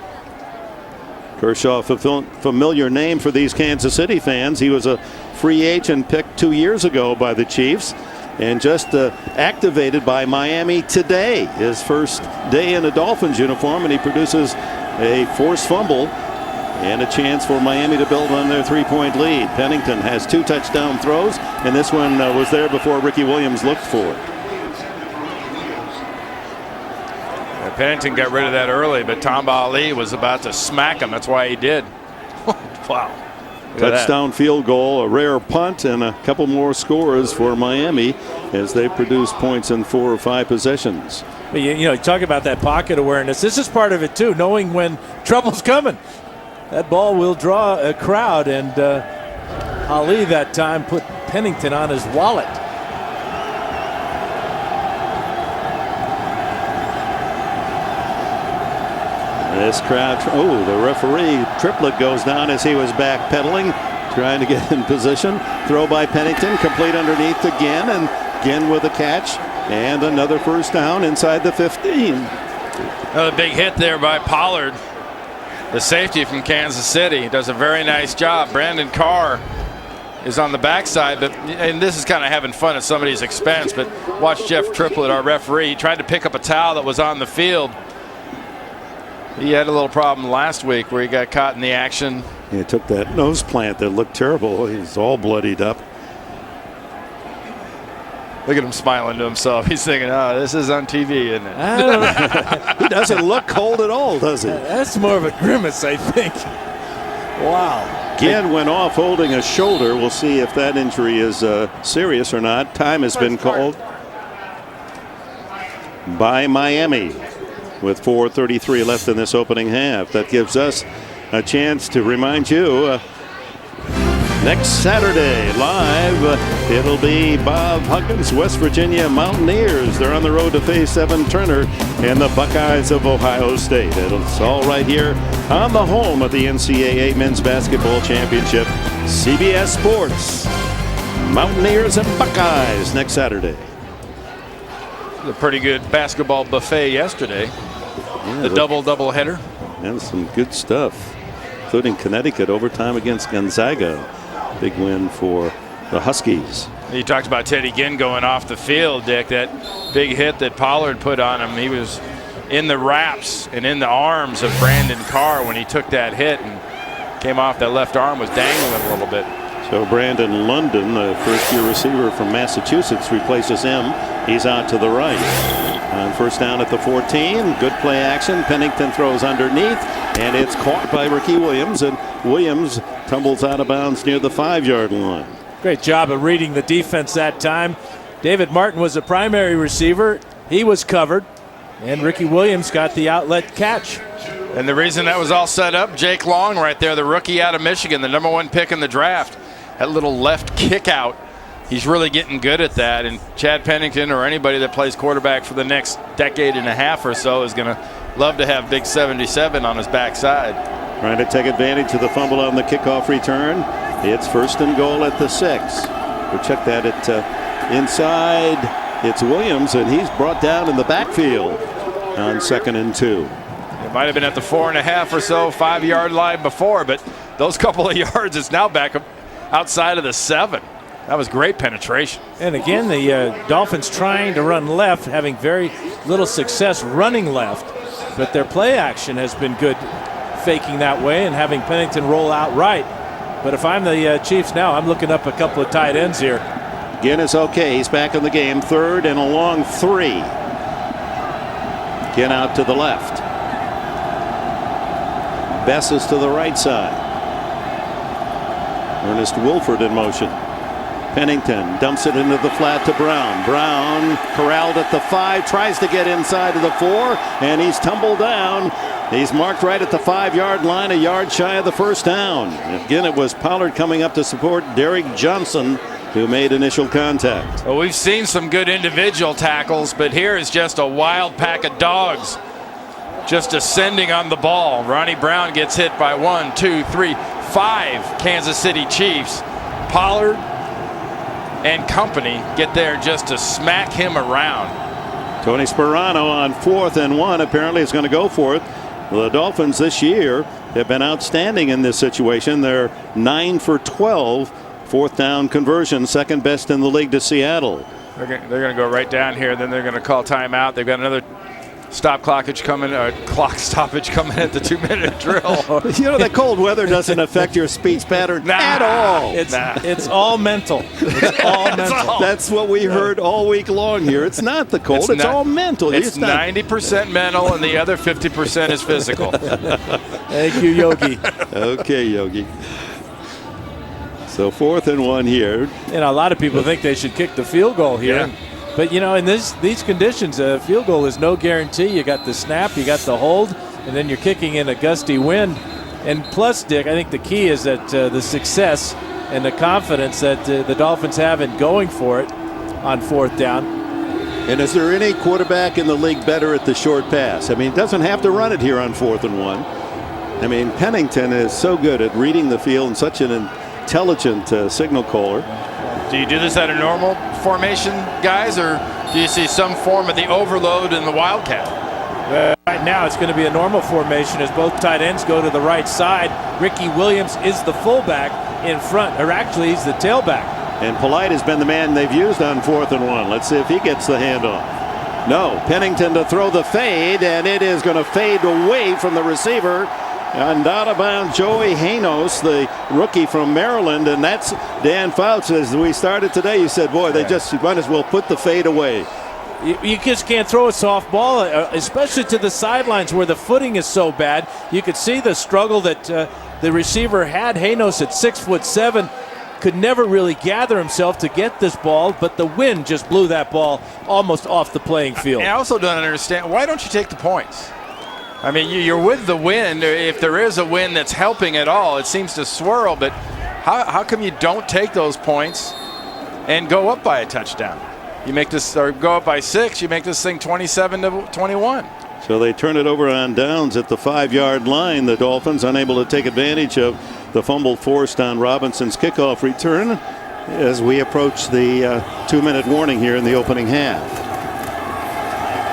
Kershaw, familiar name for these Kansas City fans. He was a free agent picked 2 years ago by the Chiefs and just activated by Miami today. His first day in a Dolphins uniform, and he produces a forced fumble and a chance for Miami to build on their 3-point lead. Pennington has 2 touchdown throws, and this one was there before Ricky Williams looked for it. Pennington got rid of that early, but Tamba Ali was about to smack him. That's why he did. Wow. Touchdown field goal, a rare punt, and a couple more scores for Miami as they produce points in 4 or 5 possessions. You talk about that pocket awareness. This is part of it, too, knowing when trouble's coming. That ball will draw a crowd, and Ali that time put Pennington on his wallet. This crowd, the referee, Triplett goes down as he was backpedaling, trying to get in position. Throw by Pennington, complete underneath again, and again with a catch, and another first down inside the 15. Another big hit there by Pollard, the safety from Kansas City. Does a very nice job. Brandon Carr is on the backside, and this is kind of having fun at somebody's expense, but watch Jeff Triplett, our referee. He tried to pick up a towel that was on the field. He had a little problem last week where he got caught in the action. He took that nose plant that looked terrible. He's all bloodied up. Look at him smiling to himself. He's thinking, this is on TV, isn't it? I don't know. He doesn't look cold at all, does he? That's more of a grimace, I think. Wow. Ginn went off holding a shoulder. We'll see if that injury is serious or not. Time has been called by Miami with 4:33 left in this opening half. That gives us a chance to remind you next Saturday, live, it'll be Bob Huggins, West Virginia Mountaineers. They're on the road to face Evan Turner and the Buckeyes of Ohio State. It's all right here on the home of the NCAA Men's Basketball Championship, CBS Sports. Mountaineers and Buckeyes next Saturday. A pretty good basketball buffet yesterday. Yeah, the double header. And some good stuff, including Connecticut overtime against Gonzaga. Big win for the Huskies. You talked about Teddy Ginn going off the field, Dick. That big hit that Pollard put on him. He was in the wraps and in the arms of Brandon Carr when he took that hit and came off. That left arm was dangling a little bit. So Brandon London, the first-year receiver from Massachusetts, replaces him. He's out to the right. On first down at the 14, good play action. Pennington throws underneath, and it's caught by Ricky Williams, and Williams tumbles out of bounds near the 5-yard line. Great job of reading the defense that time. David Martin was the primary receiver. He was covered, and Ricky Williams got the outlet catch. And the reason that was all set up, Jake Long right there, the rookie out of Michigan, the #1 pick in the draft. That little left kick out. He's really getting good at that, and Chad Pennington or anybody that plays quarterback for the next decade and a half or so is going to love to have big 77 on his backside. Trying to take advantage of the fumble on the kickoff return. It's first and goal at the 6. We'll check that at inside. It's Williams, and he's brought down in the backfield on 2nd and 2. It might have been at the 4.5 or so, 5-yard line before, but those couple of yards is now back up outside of the 7. That was great penetration. And again, the Dolphins trying to run left, having very little success running left. But their play action has been good, faking that way and having Pennington roll out right. But if I'm the Chiefs now, I'm looking up a couple of tight ends here. Ginn is okay. He's back in the game. 3rd and a long 3. Ginn out to the left. Bess is to the right side. Ernest Wilford in motion. Pennington dumps it into the flat to Brown. Brown corralled at the 5, tries to get inside of the 4, and he's tumbled down. He's marked right at the 5-yard line, a yard shy of the first down. Again, it was Pollard coming up to support Derek Johnson, who made initial contact. Well, we've seen some good individual tackles, but here is just a wild pack of dogs just ascending on the ball. Ronnie Brown gets hit by 1, 2, 3, 5 Kansas City Chiefs. Pollard and company get there just to smack him around. Tony Sperano on 4th and 1 apparently is going to go for it. The Dolphins this year have been outstanding in this situation. They're 9 for 12 4th down conversion, 2nd best in the league to Seattle. They're going to go right down here. Then they're going to call timeout. They've got another clock stoppage coming at the 2-minute drill. You know, the cold weather doesn't affect your speech pattern at all. It's all mental. It's all mental. That's what we heard all week long here. It's not the cold. It's all mental. It's 90% mental, and the other 50% is physical. Thank you, Yogi. Okay, Yogi. So 4th and 1 here. You know, a lot of people think they should kick the field goal here. Yeah. But, you know, in these conditions, a field goal is no guarantee. You got the snap, you got the hold, and then you're kicking in a gusty wind. And plus, Dick, I think the key is that the success and the confidence that the Dolphins have in going for it on 4th down. And is there any quarterback in the league better at the short pass? I mean, doesn't have to run it here on 4th and 1. I mean, Pennington is so good at reading the field and such an intelligent signal caller. Do you do this at a normal formation, guys, or do you see some form of the overload in the Wildcat? Right now it's going to be a normal formation as both tight ends go to the right side. Ricky Williams is the fullback in front, or actually he's the tailback. And Polite has been the man they've used on 4th and 1. Let's see if he gets the handoff. No, Pennington to throw the fade, and it is going to fade away from the receiver. And out of bounds, Joey Hanos, the rookie from Maryland, and that's Dan Fouts. As we started today, you said, boy, they just might as well put the fade away. You just can't throw a soft ball, especially to the sidelines where the footing is so bad. You could see the struggle that the receiver had. Hanos at 6'7" could never really gather himself to get this ball, but the wind just blew that ball almost off the playing field. I also don't understand, why don't you take the points? I mean, you're with the wind. If there is a wind that's helping at all, it seems to swirl. But how come you don't take those points and go up by a touchdown? You make this, or go up by 6. You make this thing 27-21. So they turn it over on downs at the 5-yard line. The Dolphins unable to take advantage of the fumble forced on Robinson's kickoff return as we approach the 2-minute warning here in the opening half.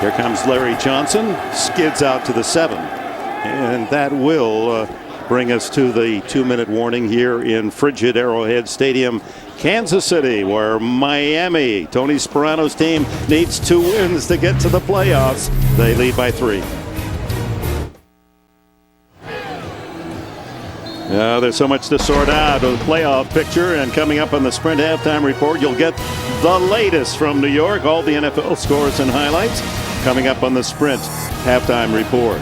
Here comes Larry Johnson, skids out to the 7. And that will bring us to the 2-minute warning here in frigid Arrowhead Stadium, Kansas City, where Miami, Tony Sperano's team, needs 2 wins to get to the playoffs. They lead by 3. There's so much to sort out of the playoff picture, and coming up on the Sprint halftime report, you'll get the latest from New York, all the NFL scores and highlights, coming up on the Sprint halftime report.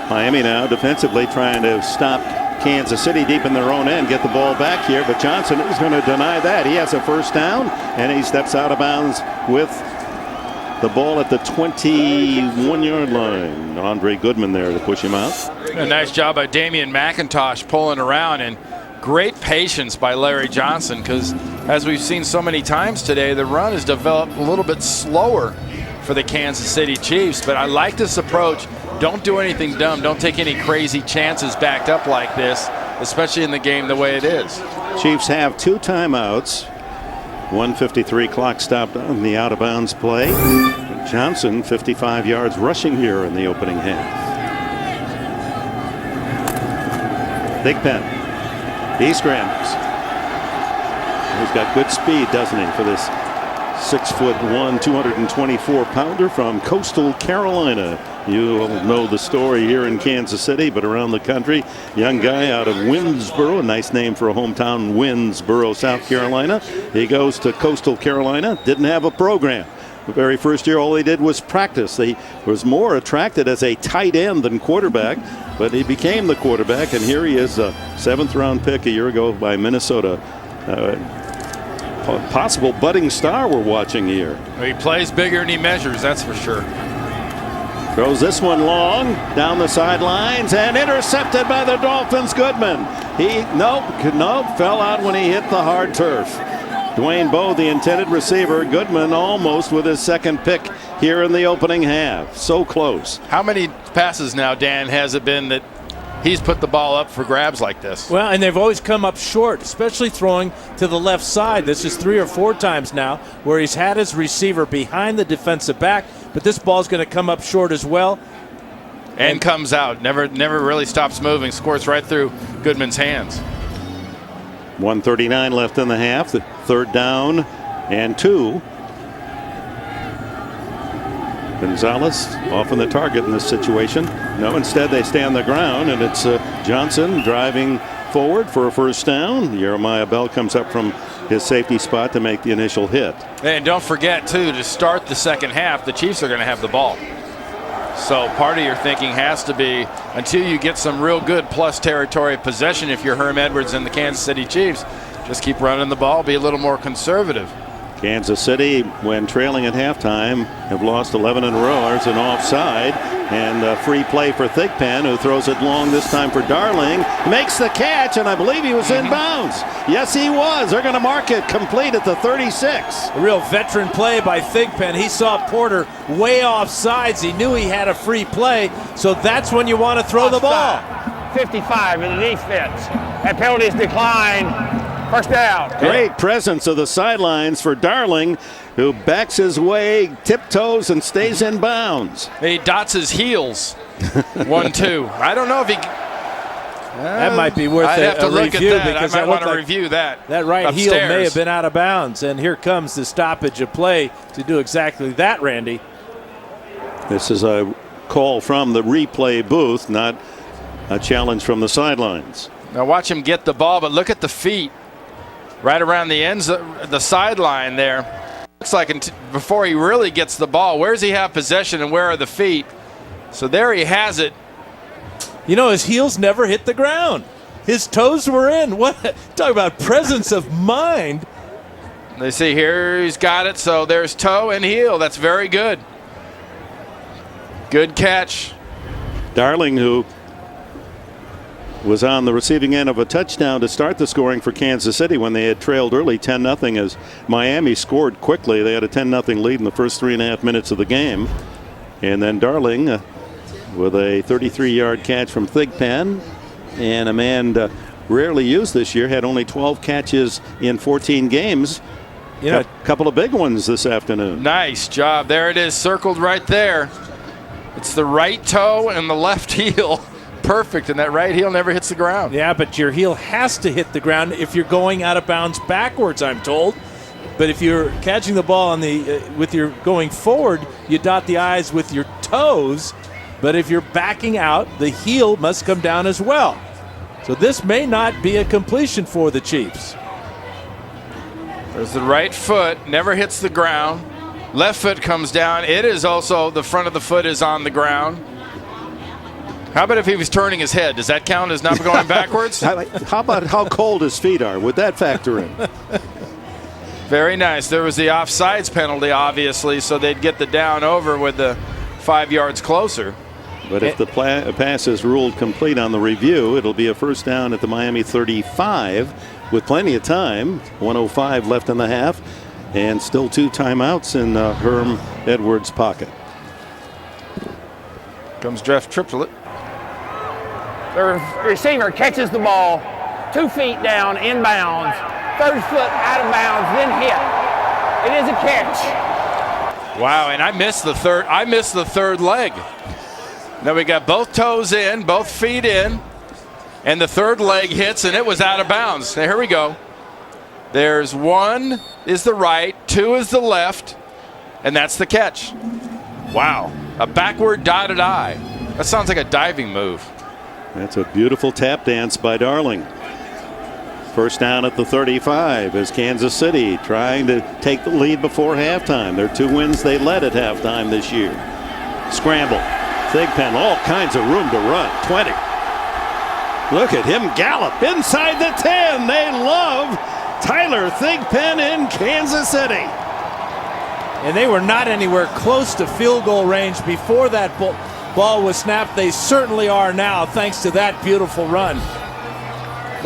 Miami now defensively trying to stop Kansas City deep in their own end, get the ball back here, but Johnson is going to deny that. He has a first down, and he steps out of bounds with the ball at the 21-yard line. Andre Goodman there to push him out. A nice job by Damian McIntosh pulling around, and great patience by Larry Johnson, because as we've seen so many times today, the run has developed a little bit slower for the Kansas City Chiefs. But I like this approach. Don't do anything dumb. Don't take any crazy chances backed up like this, especially in the game the way it is. Chiefs have 2 timeouts. 1:53 clock stopped on the out-of-bounds play. Johnson 55 yards rushing here in the opening half. Big Pen. He scrambles. He's got good speed, doesn't he, for this 6'1", 224-pounder from Coastal Carolina. You'll know the story here in Kansas City, but around the country. Young guy out of Winnsboro, a nice name for a hometown, Winnsboro, South Carolina. He goes to Coastal Carolina, didn't have a program. The very first year, all he did was practice. He was more attracted as a tight end than quarterback, but he became the quarterback, and here he is, a 7th-round pick a year ago by Minnesota. Possible budding star we're watching here. He plays bigger than he measures, that's for sure. Throws this one long down the sidelines and intercepted by the Dolphins. Goodman. Nope, fell out when he hit the hard turf. Dwayne Bowe, the intended receiver. Goodman almost with his second pick here in the opening half. So close. How many passes now, Dan, has it been that he's put the ball up for grabs like this? Well, and they've always come up short, especially throwing to the left side. This is 3 or 4 times now where he's had his receiver behind the defensive back, but this ball's going to come up short as well. And comes out. Never really stops moving. Scores right through Goodman's hands. 1:39 left in the half. The 3rd down and 2. Gonzalez often the target in this situation. No, instead they stay on the ground, and it's Johnson driving forward for a first down. Jeremiah Bell comes up from his safety spot to make the initial hit. And don't forget, too, to start the second half, the Chiefs are going to have the ball. So part of your thinking has to be, until you get some real good plus territory possession, if you're Herm Edwards and the Kansas City Chiefs, just keep running the ball, be a little more conservative. Kansas City, when trailing at halftime, have lost 11 in a row. There's an offside, and a free play for Thigpen, who throws it long this time for Darling. Makes the catch, and I believe he was in bounds. Yes, he was. They're going to mark it complete at the 36. A real veteran play by Thigpen. He saw Porter way off sides. He knew he had a free play, so that's when you want to throw the ball. 55 in the defense. And penalties decline. First down. Great presence of the sidelines for Darling, who backs his way, tiptoes, and stays in bounds. He dots his heels. 1-2. I don't know if he. That might be worth I'd have to look review, at that. because I might that want to looked review that. That right upstairs. heel may have been out of bounds, and here comes the stoppage of play to do exactly that, Randy. This is a call from the replay booth, not a challenge from the sidelines. Now watch him get the ball, but look at the feet. Right around the ends, the sideline there. Looks like before he really gets the ball, where does he have possession and where are the feet? So there he has it. You know, his heels never hit the ground. His toes were in. What? Talk about presence of mind. They see here he's got it, so there's toe and heel. That's very good. Good catch. Darling, who was on the receiving end of a touchdown to start the scoring for Kansas City when they had trailed early 10-0 as Miami scored quickly. They had a 10-0 lead in the first 3.5 minutes of the game. And then Darling with a 33-yard catch from Thigpen, and a man rarely used this year, had only 12 catches in 14 games. A couple of big ones this afternoon. Nice job. There it is, circled right there. It's the right toe and the left heel. Perfect, and that right heel never hits the ground. Yeah, but your heel has to hit the ground if you're going out of bounds backwards, I'm told. But if you're catching the ball on the with your going forward, you dot the I's with your toes. But if you're backing out, the heel must come down as well. So this may not be a completion for the Chiefs. There's the right foot, never hits the ground. Left foot comes down. It is also, the front of the foot is on the ground. How about if he was turning his head? Does that count as not going backwards? How about how cold his feet are? Would that factor in? Very nice. There was the offsides penalty, obviously, so they'd get the down over with the 5 yards closer. But if the pass is ruled complete on the review, it'll be a first down at the Miami 35 with plenty of time. 1:05 left in the half, and still 2 timeouts in Herm Edwards' pocket. Comes Jeff Triplet. The receiver catches the ball 2 feet down, inbounds, third foot out of bounds, then hit. It is a catch. Wow, and I missed the third leg. Now we got both toes in, both feet in, and the third leg hits, and it was out of bounds. Now, here we go. There's 1 is the right, 2 is the left, and that's the catch. Wow, a backward dotted I. That sounds like a diving move. That's a beautiful tap dance by Darling. First down at the 35 as Kansas City trying to take the lead before halftime. Their 2 wins they led at halftime this year. Scramble. Thigpen, all kinds of room to run. 20. Look at him gallop inside the 10. They love Tyler Thigpen in Kansas City. And they were not anywhere close to field goal range before that ball was snapped. They certainly are now, thanks to that beautiful run.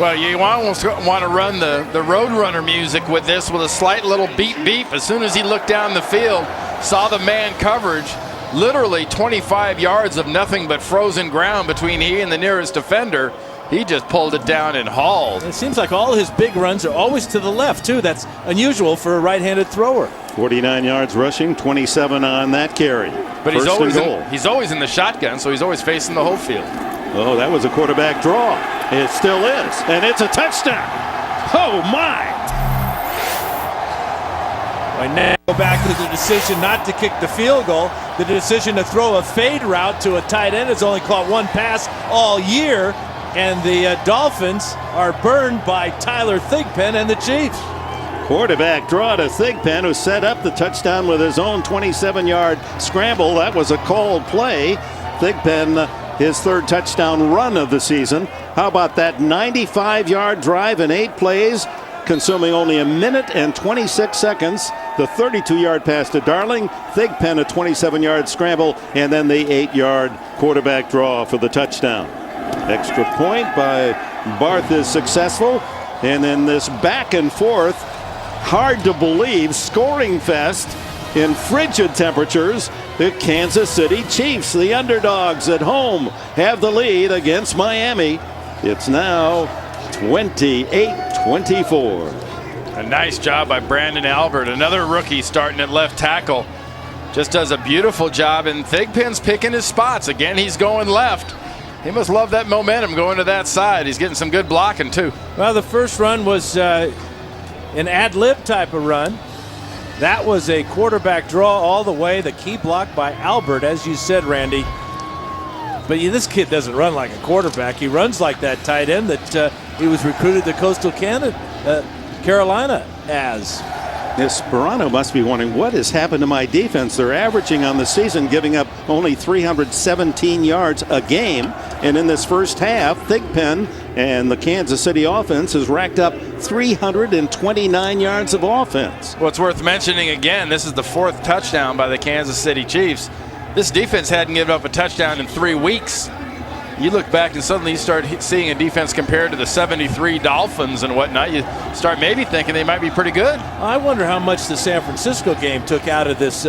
Well, you almost want to run the Roadrunner music with this, with a slight little beep beep. As soon as he looked down the field, saw the man coverage, literally 25 yards of nothing but frozen ground between he and the nearest defender. He just pulled it down and hauled. It seems like all his big runs are always to the left, too. That's unusual for a right-handed thrower. 49 yards rushing, 27 on that carry. But he's always in the shotgun, so he's always facing the whole field. Oh, that was a quarterback draw. It still is, and it's a touchdown. Oh, my. Right now, go back to the decision not to kick the field goal. The decision to throw a fade route to a tight end has only caught 1 pass all year, and the Dolphins are burned by Tyler Thigpen and the Chiefs. Quarterback draw to Thigpen, who set up the touchdown with his own 27-yard scramble. That was a called play. Thigpen, his 3rd touchdown run of the season. How about that 95-yard drive in 8 plays, consuming only 1 minute and 26 seconds. The 32-yard pass to Darling, Thigpen a 27-yard scramble, and then the 8-yard quarterback draw for the touchdown. Extra point by Barth is successful, and then this back and forth, hard to believe, scoring fest in frigid temperatures. The Kansas City Chiefs, the underdogs at home, have the lead against Miami. It's now 28-24. A nice job by Brandon Albert, another rookie starting at left tackle. Just does a beautiful job, and Thigpen's picking his spots. Again, he's going left. He must love that momentum going to that side. He's getting some good blocking, too. Well, the first run was an ad-lib type of run. That was a quarterback draw all the way, the key block by Albert, as you said, Randy. But this kid doesn't run like a quarterback. He runs like that tight end that he was recruited to Coastal Carolina as. Esperano must be wondering, what has happened to my defense? They're averaging on the season, giving up only 317 yards a game. And in this first half, Thigpen and the Kansas City offense has racked up 329 yards of offense. Well, it's worth mentioning again, this is the 4th touchdown by the Kansas City Chiefs. this defense hadn't given up a touchdown in 3 weeks. You look back and suddenly you start seeing a defense compared to the 73 Dolphins and whatnot. You start maybe thinking they might be pretty good. I wonder how much the San Francisco game took out of this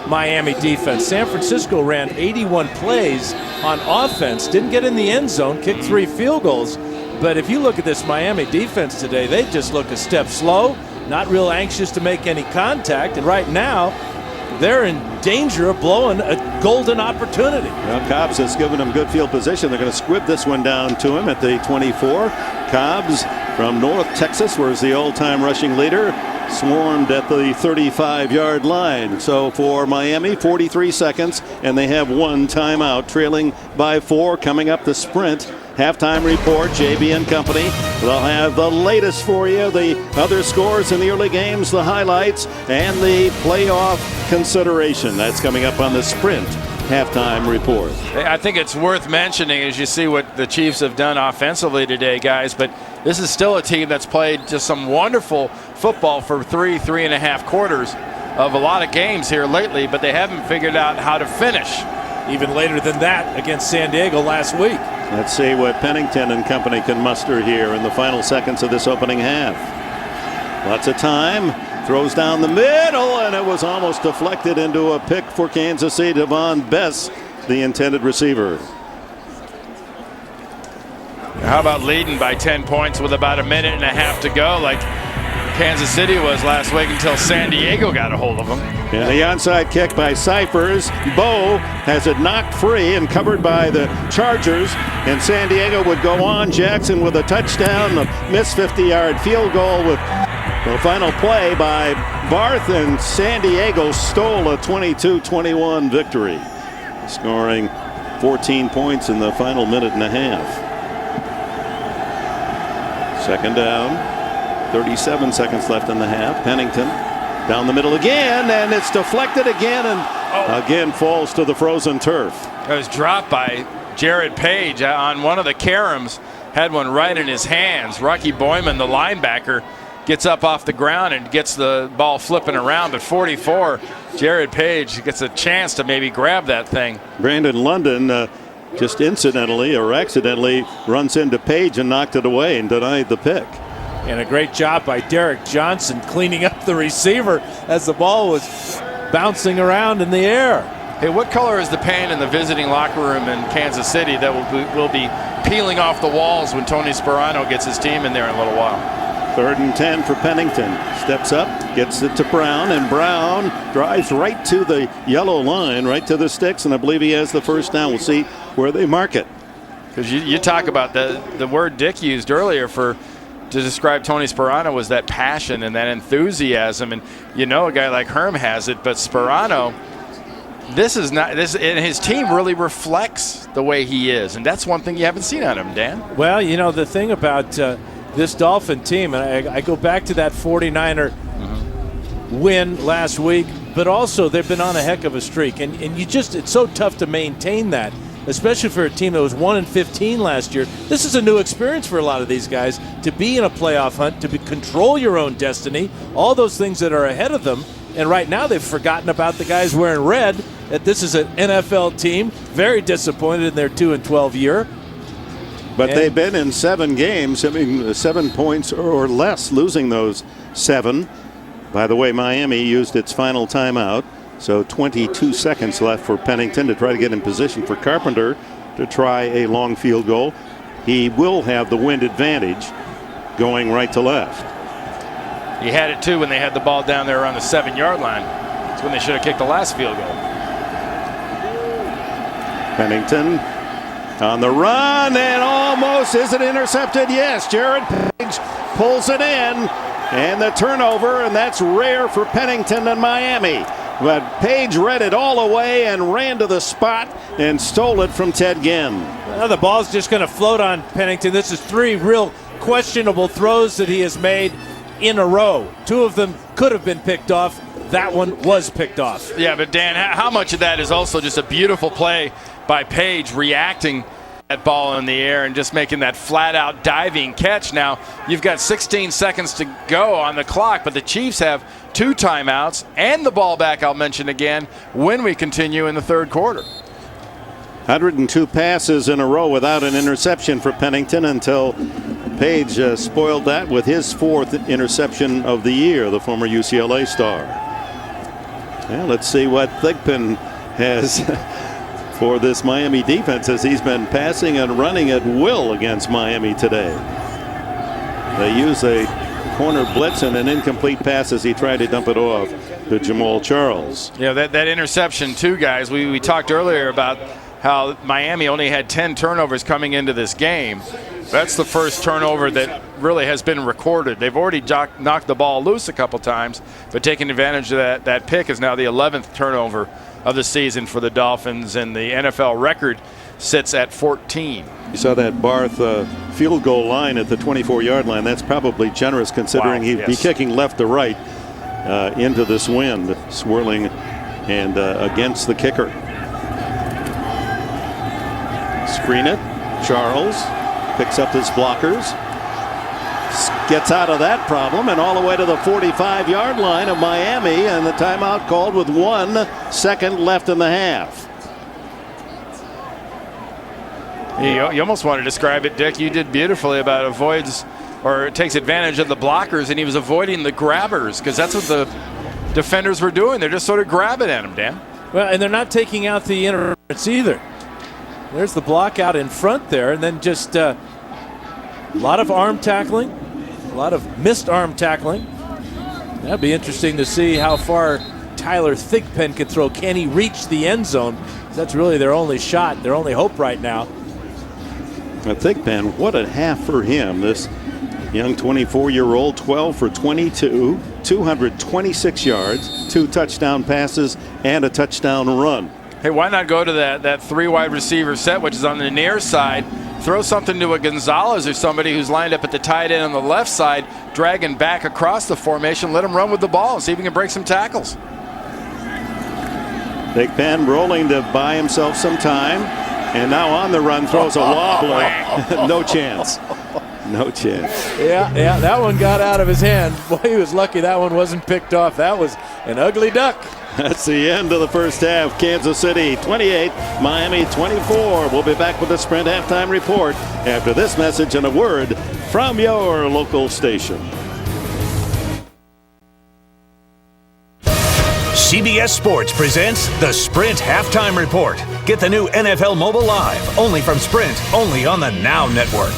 Miami defense. San Francisco ran 81 plays on offense, didn't get in the end zone, kicked 3 field goals. But if you look at this Miami defense today, they just look a step slow, not real anxious to make any contact. And right now, they're in danger of blowing a golden opportunity. Well, Cobbs has given them good field position. They're going to squib this one down to him at the 24. Cobbs from North Texas, where's the all-time rushing leader, swarmed at the 35-yard line. So for Miami, 43 seconds, and they have 1 timeout, trailing by 4. Coming up the sprint. Halftime report, JB and company. They'll have the latest for you, the other scores in the early games, the highlights, and the playoff consideration. That's coming up on the Sprint halftime report. I think it's worth mentioning as you see what the Chiefs have done offensively today, guys, but this is still a team that's played just some wonderful football for 3.5 quarters of a lot of games here lately, but they haven't figured out how to finish. Even later than that against San Diego last week. Let's see what Pennington and company can muster here in the final seconds of this opening half. Lots of time. Throws down the middle, and it was almost deflected into a pick for Kansas City. Devon Bess, the intended receiver. How about leading by 10 points with about 1.5 minutes to go, like Kansas City was last week until San Diego got a hold of them. Yeah, the onside kick by Cyphers. Bo has it knocked free and covered by the Chargers, and San Diego would go on. Jackson with a touchdown, a missed 50-yard field goal with the final play by Barth, and San Diego stole a 22-21 victory, scoring 14 points in the final 1.5 minutes. Second down. 37 seconds left in the half. Pennington down the middle again, and it's deflected again, and again falls to the frozen turf. It was dropped by Jared Page on one of the caroms. Had one right in his hands. Rocky Boyman, the linebacker, gets up off the ground and gets the ball flipping around. But 44, Jared Page gets a chance to maybe grab that thing. Brandon London just incidentally or accidentally runs into Page and knocked it away and denied the pick. And a great job by Derek Johnson cleaning up the receiver as the ball was bouncing around in the air. Hey, what color is the paint in the visiting locker room in Kansas City that will be peeling off the walls when Tony Sparano gets his team in there in a little while? 3rd and 10 for Pennington. Steps up, gets it to Brown, and Brown drives right to the yellow line, right to the sticks, and I believe he has the first down. We'll see where they mark it. Because you talk about the word Dick used earlier to describe Tony Sparano was that passion and that enthusiasm, and a guy like Herm has it, but Sparano, and his team really reflects the way he is, and that's one thing you haven't seen on him, Dan. Well, the thing about this Dolphin team, and I go back to that 49er win last week, but also they've been on a heck of a streak, and it's so tough to maintain that, especially for a team that was 1-15 last year. This is a new experience for a lot of these guys to be in a playoff hunt, to control your own destiny, all those things that are ahead of them. And right now they've forgotten about the guys wearing red, that this is an NFL team, very disappointed in their 2-12 year. But they've been in 7 games, 7 points or less, losing those 7. By the way, Miami used its final timeout. So 22 seconds left for Pennington to try to get in position for Carpenter to try a long field goal. He will have the wind advantage going right to left. He had it too when they had the ball down there around the 7-yard line. That's when they should have kicked the last field goal. Pennington on the run, and almost, is it intercepted? Yes, Jared Page pulls it in, and the turnover, and that's rare for Pennington and Miami. But Page read it all away and ran to the spot and stole it from Ted Ginn. Well, the ball's just going to float on Pennington. This is 3 real questionable throws that he has made in a row. 2 of them could have been picked off. That one was picked off. Yeah, but Dan, how much of that is also just a beautiful play by Page reacting that ball in the air and just making that flat-out diving catch. Now, you've got 16 seconds to go on the clock, but the Chiefs have 2 timeouts and the ball back, I'll mention again, when we continue in the third quarter. 102 passes in a row without an interception for Pennington until Page spoiled that with his 4th interception of the year, the former UCLA star. Well, let's see what Thigpen has for this Miami defense, as he's been passing and running at will against Miami today. They use a corner blitz and an incomplete pass as he tried to dump it off to Jamal Charles. Yeah, that interception too, guys. We talked earlier about how Miami only had 10 turnovers coming into this game. That's the first turnover that really has been recorded. They've already knocked the ball loose a couple times, but taking advantage of that pick is now the 11th turnover of the season for the Dolphins, and the NFL record sits at 14. You saw that Barth field goal line at the 24-yard line. That's probably generous considering he'd be kicking left to right into this wind, swirling and against the kicker. Screen it. Charles picks up his blockers, gets out of that problem, and all the way to the 45-yard line of Miami, and the timeout called with 1 second left in the half. You almost want to describe it, Dick. You did beautifully about avoids or takes advantage of the blockers, and he was avoiding the grabbers, because that's what the defenders were doing. They're just sort of grabbing at him, Dan. Well, and they're not taking out the interference either. There's the block out in front there, and then just a lot of arm tackling, a lot of missed arm tackling. That'd be interesting to see how far Tyler Thigpen can throw. Can he reach the end zone? That's really their only shot, their only hope right now. Thigpen, what a half for him. This young 24-year-old, 12 for 22, 226 yards, 2 touchdown passes, and a touchdown run. Hey, why not go to that 3 wide receiver set, which is on the near side, throw something to a Gonzalez or somebody who's lined up at the tight end on the left side, dragging back across the formation, let him run with the ball and see if he can break some tackles. Thigpen rolling to buy himself some time, and now on the run throws a wobbler. No chance. No chance. Yeah, that one got out of his hand. Boy, he was lucky that one wasn't picked off. That was an ugly duck. That's the end of the first half. Kansas City 28, Miami 24. We'll be back with the Sprint halftime report after this message and a word from your local station. CBS Sports presents the Sprint halftime report. Get the new NFL Mobile Live, only from Sprint, only on the Now Network.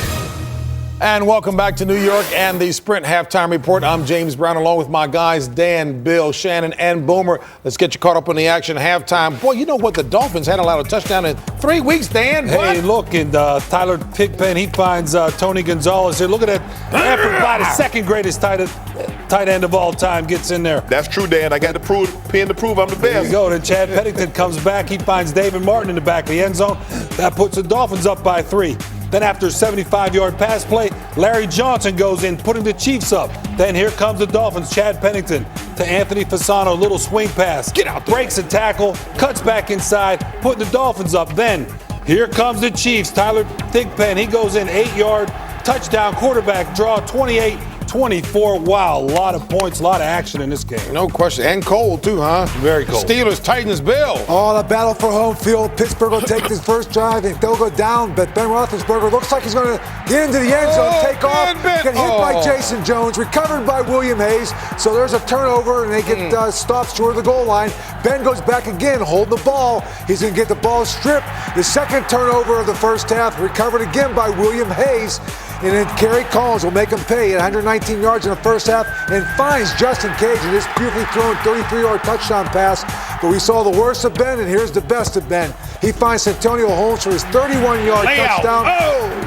And welcome back to New York and the Sprint halftime report. I'm James Brown, along with my guys Dan, Bill, Shannon, and Boomer. Let's get you caught up on the action halftime. Boy, you know what? The Dolphins hadn't allowed a touchdown in 3 weeks, Dan. Hey, look, and Tyler Thigpen, he finds Tony Gonzalez here. Look at that effort by the second greatest tight end of all time gets in there. That's true, Dan. I got to prove I'm the best. There you go. Then Chad Pennington comes back. He finds David Martin in the back of the end zone. That puts the Dolphins up by 3. Then after a 75-yard pass play, Larry Johnson goes in, putting the Chiefs up. Then here comes the Dolphins. Chad Pennington to Anthony Fasano, little swing pass. Get out there. Breaks a tackle, cuts back inside, putting the Dolphins up. Then here comes the Chiefs. Tyler Thigpen, he goes in, 8-yard touchdown, quarterback draw, 28-24. Wow, a lot of points, a lot of action in this game. No question. And cold, too, huh? Very cold. Steelers, Titans, Bill. Oh, the battle for home field. Pittsburgh will take this first drive, and they'll go down, but Ben Roethlisberger looks like he's going to get into the end zone, take off, get hit by Jason Jones, recovered by William Hayes. So there's a turnover, and they get stopped short of the goal line. Ben goes back again, holding the ball. He's going to get the ball stripped. The second turnover of the first half, recovered again by William Hayes. And then Kerry Collins will make him pay at 119 yards in the first half and finds Justin Cage in this beautifully thrown 33-yard touchdown pass. But we saw the worst of Ben, and here's the best of Ben. He finds Santonio Holmes for his 31-yard touchdown,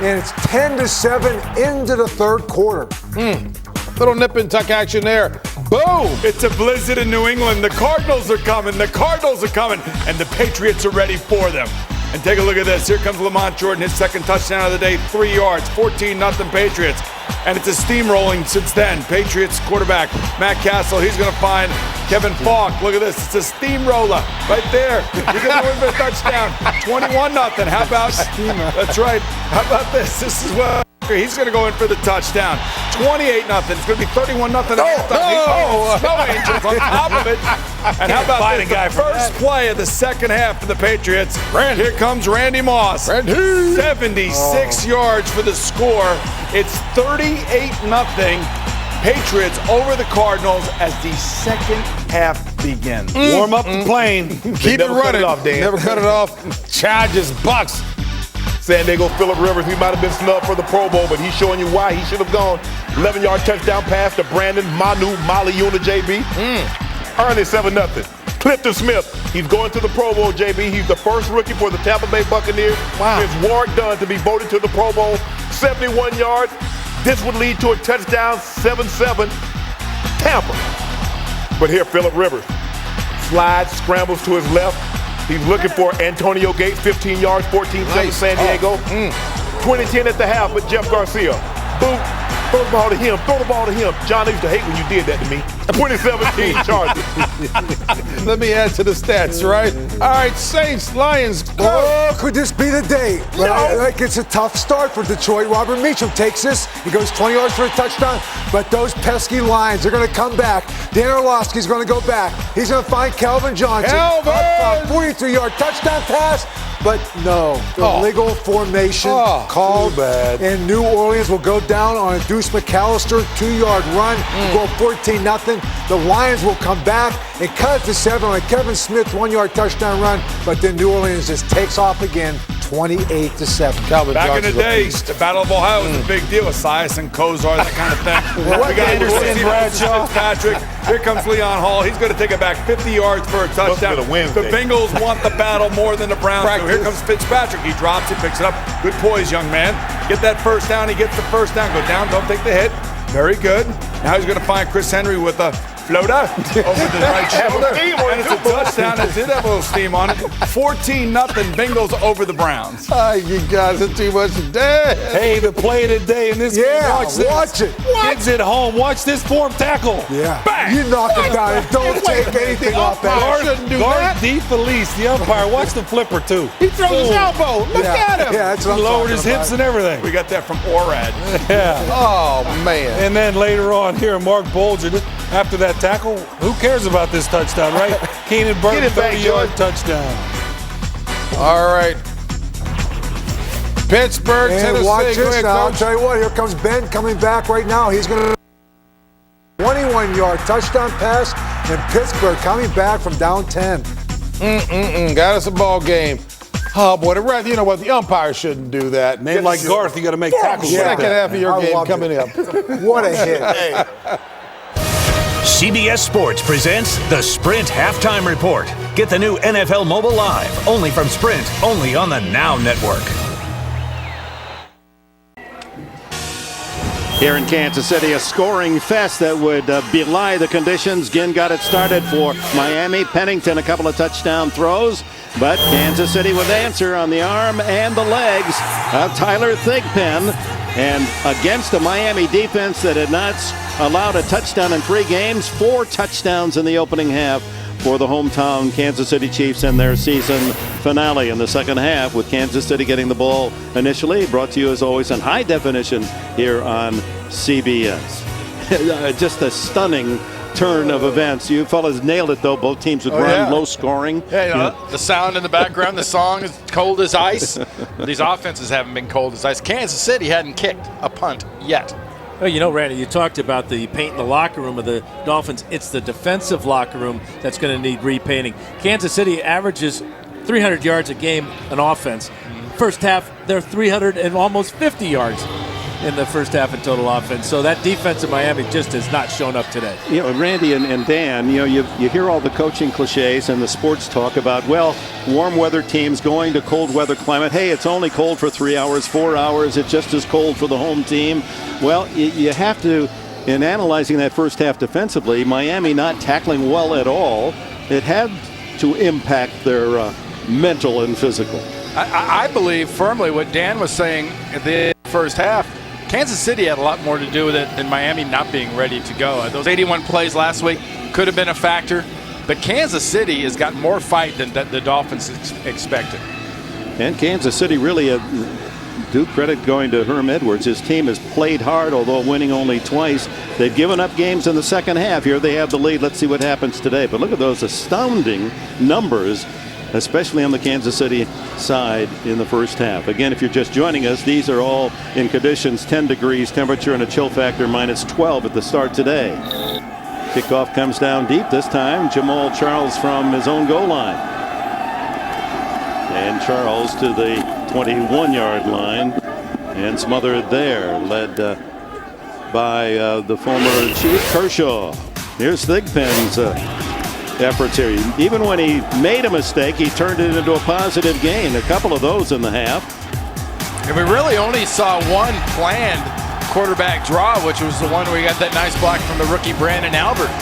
and it's 10-7 into the third quarter. Little nip and tuck action there. Boom! It's a blizzard in New England. The Cardinals are coming. And the Patriots are ready for them. And take a look at this. Here comes Lamont Jordan, his second touchdown of the day, 3 yards, 14-0 Patriots. and it's a steamrolling since then. Patriots quarterback Matt Castle, he's going to find Kevin Falk. Look at this. It's a steamroller right there. You're going to win for a touchdown. 21-0. How about that's right. How about this? This is what he's going to go in for the touchdown. 28-0. It's going to be 31-0 at halftime. Snow Angels on top of it. And how about this? The first play of the second half for the Patriots. Here comes Randy Moss. 76 yards for the score. It's 38-0. Patriots over the Cardinals as the second half begins. Warm up the plane. Keep it running. Never cut it off. Chargers, Bucks. San Diego, Phillip Rivers, he might have been snubbed for the Pro Bowl, but he's showing you why he should have gone. 11-yard touchdown pass to Brandon Maliuna, JB. Earned it 7-0. Clifton Smith, he's going to the Pro Bowl, JB. He's the first rookie for the Tampa Bay Buccaneers. Wow. It's Warwick Dunn to be voted to the Pro Bowl. 71 yards. This would lead to a touchdown, 7-7, Tampa. But here, Phillip Rivers slides, scrambles to his left. He's looking for Antonio Gates, 15 yards, 14-7, San Diego. 20-10 at the half with Jeff Garcia. Boom. Throw the ball to him. Throw the ball to him. John, I used to hate when you did that to me. 2017 Chargers. Let me add to the stats, right? All right, Saints, Lions. Oh, could this be the day? Like it's a tough start for Detroit. Robert Meacham takes this. He goes 20 yards for a touchdown. But those pesky Lions are going to come back. Dan Orlovsky's going to go back. He's going to find Calvin Johnson. 43-yard touchdown pass. But no, the illegal formation called, and New Orleans will go down on a Deuce McAllister 2-yard run, go 14-0. The Lions will come back and cut it to 7 on a Kevin Smith 1-yard touchdown run, but then New Orleans just takes off again, 28-7. Back in the day, the Battle of Ohio was a big deal. Esias and Kozar, that kind of thing. We got Anderson, Bradshaw, Fitzpatrick. Here comes Leon Hall. He's going to take it back 50 yards for a touchdown. The Bengals want the battle more than the Browns. So here comes Fitzpatrick. He drops it, picks it up. Good poise, young man. Get that first down. He gets the first down. Go down. Don't take the hit. Very good. Now he's going to find Chris Henry with a floater over the right shoulder. And it's a touchdown. It did have a little steam on it. 14-0 Bengals over the Browns. You guys are too much today. Hey, the play of the day in this game. Watch it. Kids at home, watch this form tackle. Yeah. Bang. You knock him down and don't take anything off that. Guard DeFelice, the umpire. Watch the flipper, too. He throws his elbow. Look at him. Yeah, that's what he lowered his hips and everything. We got that from Orad. Yeah. Oh, man. And then later on here, Mark Bolger, after that tackle, who cares about this touchdown, right? Keenan Burton, 30-yard touchdown. All right. Pittsburgh, and Tennessee. watch Go this ahead, now. I'll Coach. tell you what, here comes Ben coming back right now. He's going to 21-yard touchdown pass, and Pittsburgh coming back from down 10. Got us a ball game. Oh, boy, you know what? The umpire shouldn't do that. Man like Garth, you got to make tackles. Second half of your game coming up. What a hit. CBS Sports presents the Sprint Halftime Report. Get the new NFL Mobile Live, only from Sprint, only on the Now Network. Here in Kansas City, a scoring fest that would belie the conditions. Ginn got it started for Miami. Pennington, a couple of touchdown throws. But Kansas City with answer on the arm and the legs of Tyler Thigpen. And against a Miami defense that had not allowed a touchdown in 3 games, 4 touchdowns in the opening half for the hometown Kansas City Chiefs in their season finale in the second half, with Kansas City getting the ball initially. Brought to you as always in high definition here on CBS. Just a stunning turn of events. You fellas nailed it, though. Both teams would run low scoring. The sound in the background, the song is cold as ice. These offenses haven't been cold as ice. Kansas City hadn't kicked a punt yet. Well, you know, Randy, you talked about the paint in the locker room of the Dolphins. It's the defensive locker room that's going to need repainting. Kansas City averages 300 yards a game in offense. First half, they're 350 yards in the first half in total offense. So that defense in Miami just has not shown up today. You know, Randy and Dan, you know, you hear all the coaching cliches and the sports talk about, well, warm weather teams going to cold weather climate. Hey, it's only cold for 3 hours, 4 hours. It's just as cold for the home team. Well, you have to, in analyzing that first half defensively, Miami not tackling well at all, it had to impact their mental and physical. I believe firmly what Dan was saying in the first half. Kansas City had a lot more to do with it than Miami not being ready to go. Those 81 plays last week could have been a factor, but Kansas City has got more fight than the Dolphins expected. And Kansas City really due credit going to Herm Edwards. His team has played hard, although winning only twice. They've given up games in the second half. Here they have the lead. Let's see what happens today. But look at those astounding numbers, especially on the Kansas City side in the first half. Again, if you're just joining us, these are all in conditions 10 degrees temperature and a chill factor -12 at the start today. Kickoff comes down deep this time. Jamal Charles from his own goal line. And Charles to the 21-yard line and smothered there, led by the former Chief Kershaw. Here's Thigpen's efforts here. Even when he made a mistake, he turned it into a positive gain. A couple of those in the half. And we really only saw one planned quarterback draw, which was the one where we got that nice block from the rookie Brandon Albert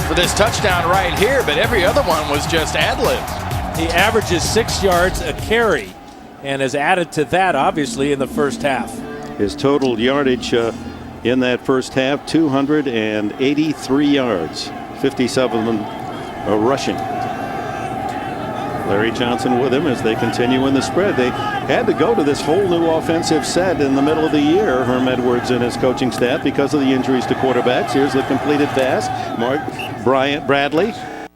for this touchdown right here, but every other one was just ad-lib. He averages 6 yards a carry and has added to that, obviously, in the first half. His total yardage in that first half, 283 yards, 57 rushing. Larry Johnson with him as they continue in the spread. They had to go to this whole new offensive set in the middle of the year, Herm Edwards and his coaching staff, because of the injuries to quarterbacks. Here's the completed pass. Bradley.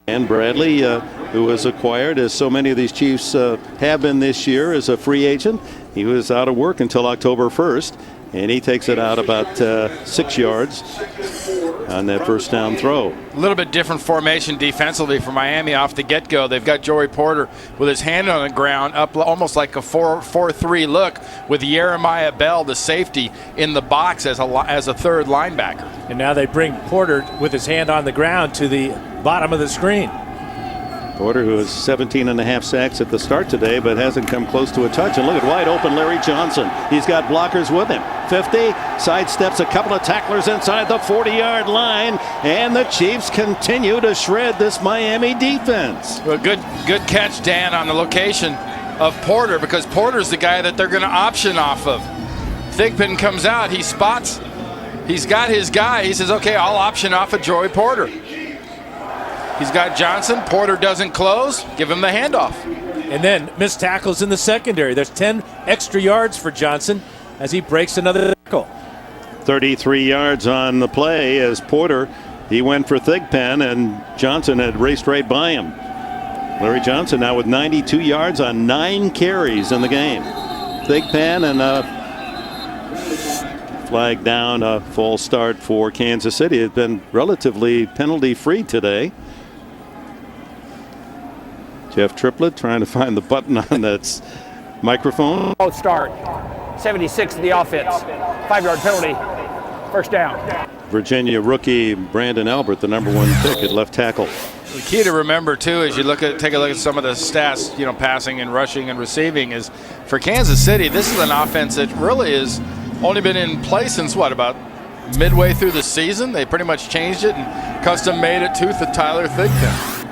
And Bradley, who was acquired, as so many of these Chiefs have been this year, as a free agent. He was out of work until October 1st, and he takes it out about 6 yards on that first down throw. A little bit different formation defensively for Miami off the get-go. They've got Joey Porter with his hand on the ground, up almost like a 4-4-3 look, with Jeremiah Bell, the safety, in the box as a third linebacker. And now they bring Porter with his hand on the ground to the bottom of the screen. Porter, who has 17.5 sacks at the start today, but hasn't come close to a touch. And look at wide open Larry Johnson. He's got blockers with him. 50, sidesteps a couple of tacklers inside the 40-yard line, and the Chiefs continue to shred this Miami defense. Well, good catch, Dan, on the location of Porter, because Porter's the guy that they're going to option off of. Thigpen comes out, he spots, he's got his guy. He says, okay, I'll option off of Joey Porter. He's got Johnson. Porter doesn't close. Give him the handoff. And then missed tackles in the secondary. There's 10 extra yards for Johnson as he breaks another tackle. 33 yards on the play as Porter, he went for Thigpen, and Johnson had raced right by him. Larry Johnson now with 92 yards on 9 carries in the game. Thigpen and flag down, a false start for Kansas City. It's been relatively penalty-free today. Jeff Triplett trying to find the button on that microphone. Both start. 76 to the offense. 5-yard penalty. First down. Virginia rookie Brandon Albert, the #1 pick at left tackle. The key to remember, too, as you take a look at some of the stats, passing and rushing and receiving, is for Kansas City, this is an offense that really has only been in place since, about midway through the season? They pretty much changed it and custom made it to Tyler Thigpen.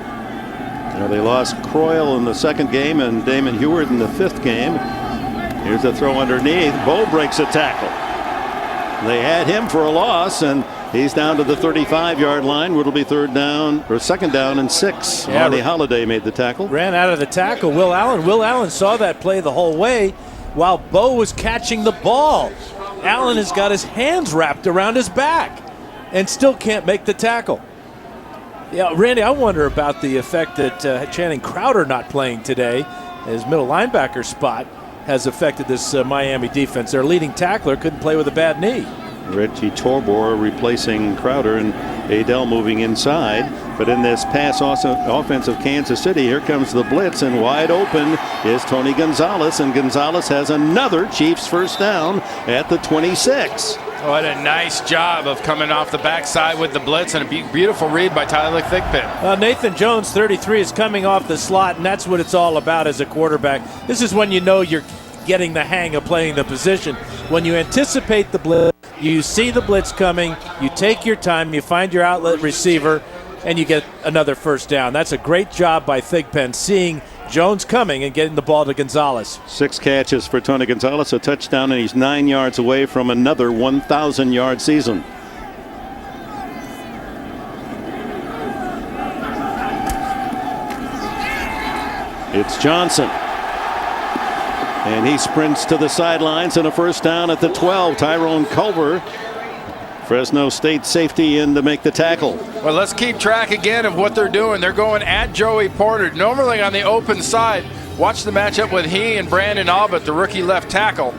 They lost Croyle in the second game and Damon Heward in the 5th game. Here's a throw underneath. Bo breaks a tackle. They had him for a loss, and he's down to the 35-yard line. It'll be second down and 6. Yeah, Marty Holiday made the tackle. Ran out of the tackle. Will Allen saw that play the whole way while Bo was catching the ball. Allen has got his hands wrapped around his back and still can't make the tackle. Yeah, Randy, I wonder about the effect that Channing Crowder not playing today, his middle linebacker spot, has affected this Miami defense. Their leading tackler couldn't play with a bad knee. Reggie Torbor replacing Crowder, and Adele moving inside. But in this pass offense of Kansas City, here comes the blitz, and wide open is Tony Gonzalez, and Gonzalez has another Chiefs first down at the 26. What a nice job of coming off the backside with the blitz, and a beautiful read by Tyler Thigpen. Nathan Jones, 33, is coming off the slot, and that's what it's all about as a quarterback. This is when you know you're getting the hang of playing the position. When you anticipate the blitz, you see the blitz coming, you take your time, you find your outlet receiver, and you get another first down. That's a great job by Thigpen, seeing Jones coming and getting the ball to Gonzalez. 6 catches for Tony Gonzalez, a touchdown, and he's 9 yards away from another 1,000-yard season. It's Johnson. And he sprints to the sidelines, and a first down at the 12. Tyrone Culver, Fresno State safety, in to make the tackle. Well, let's keep track again of what they're doing. They're going at Joey Porter, normally on the open side. Watch the matchup with he and Brandon Albert, the rookie left tackle.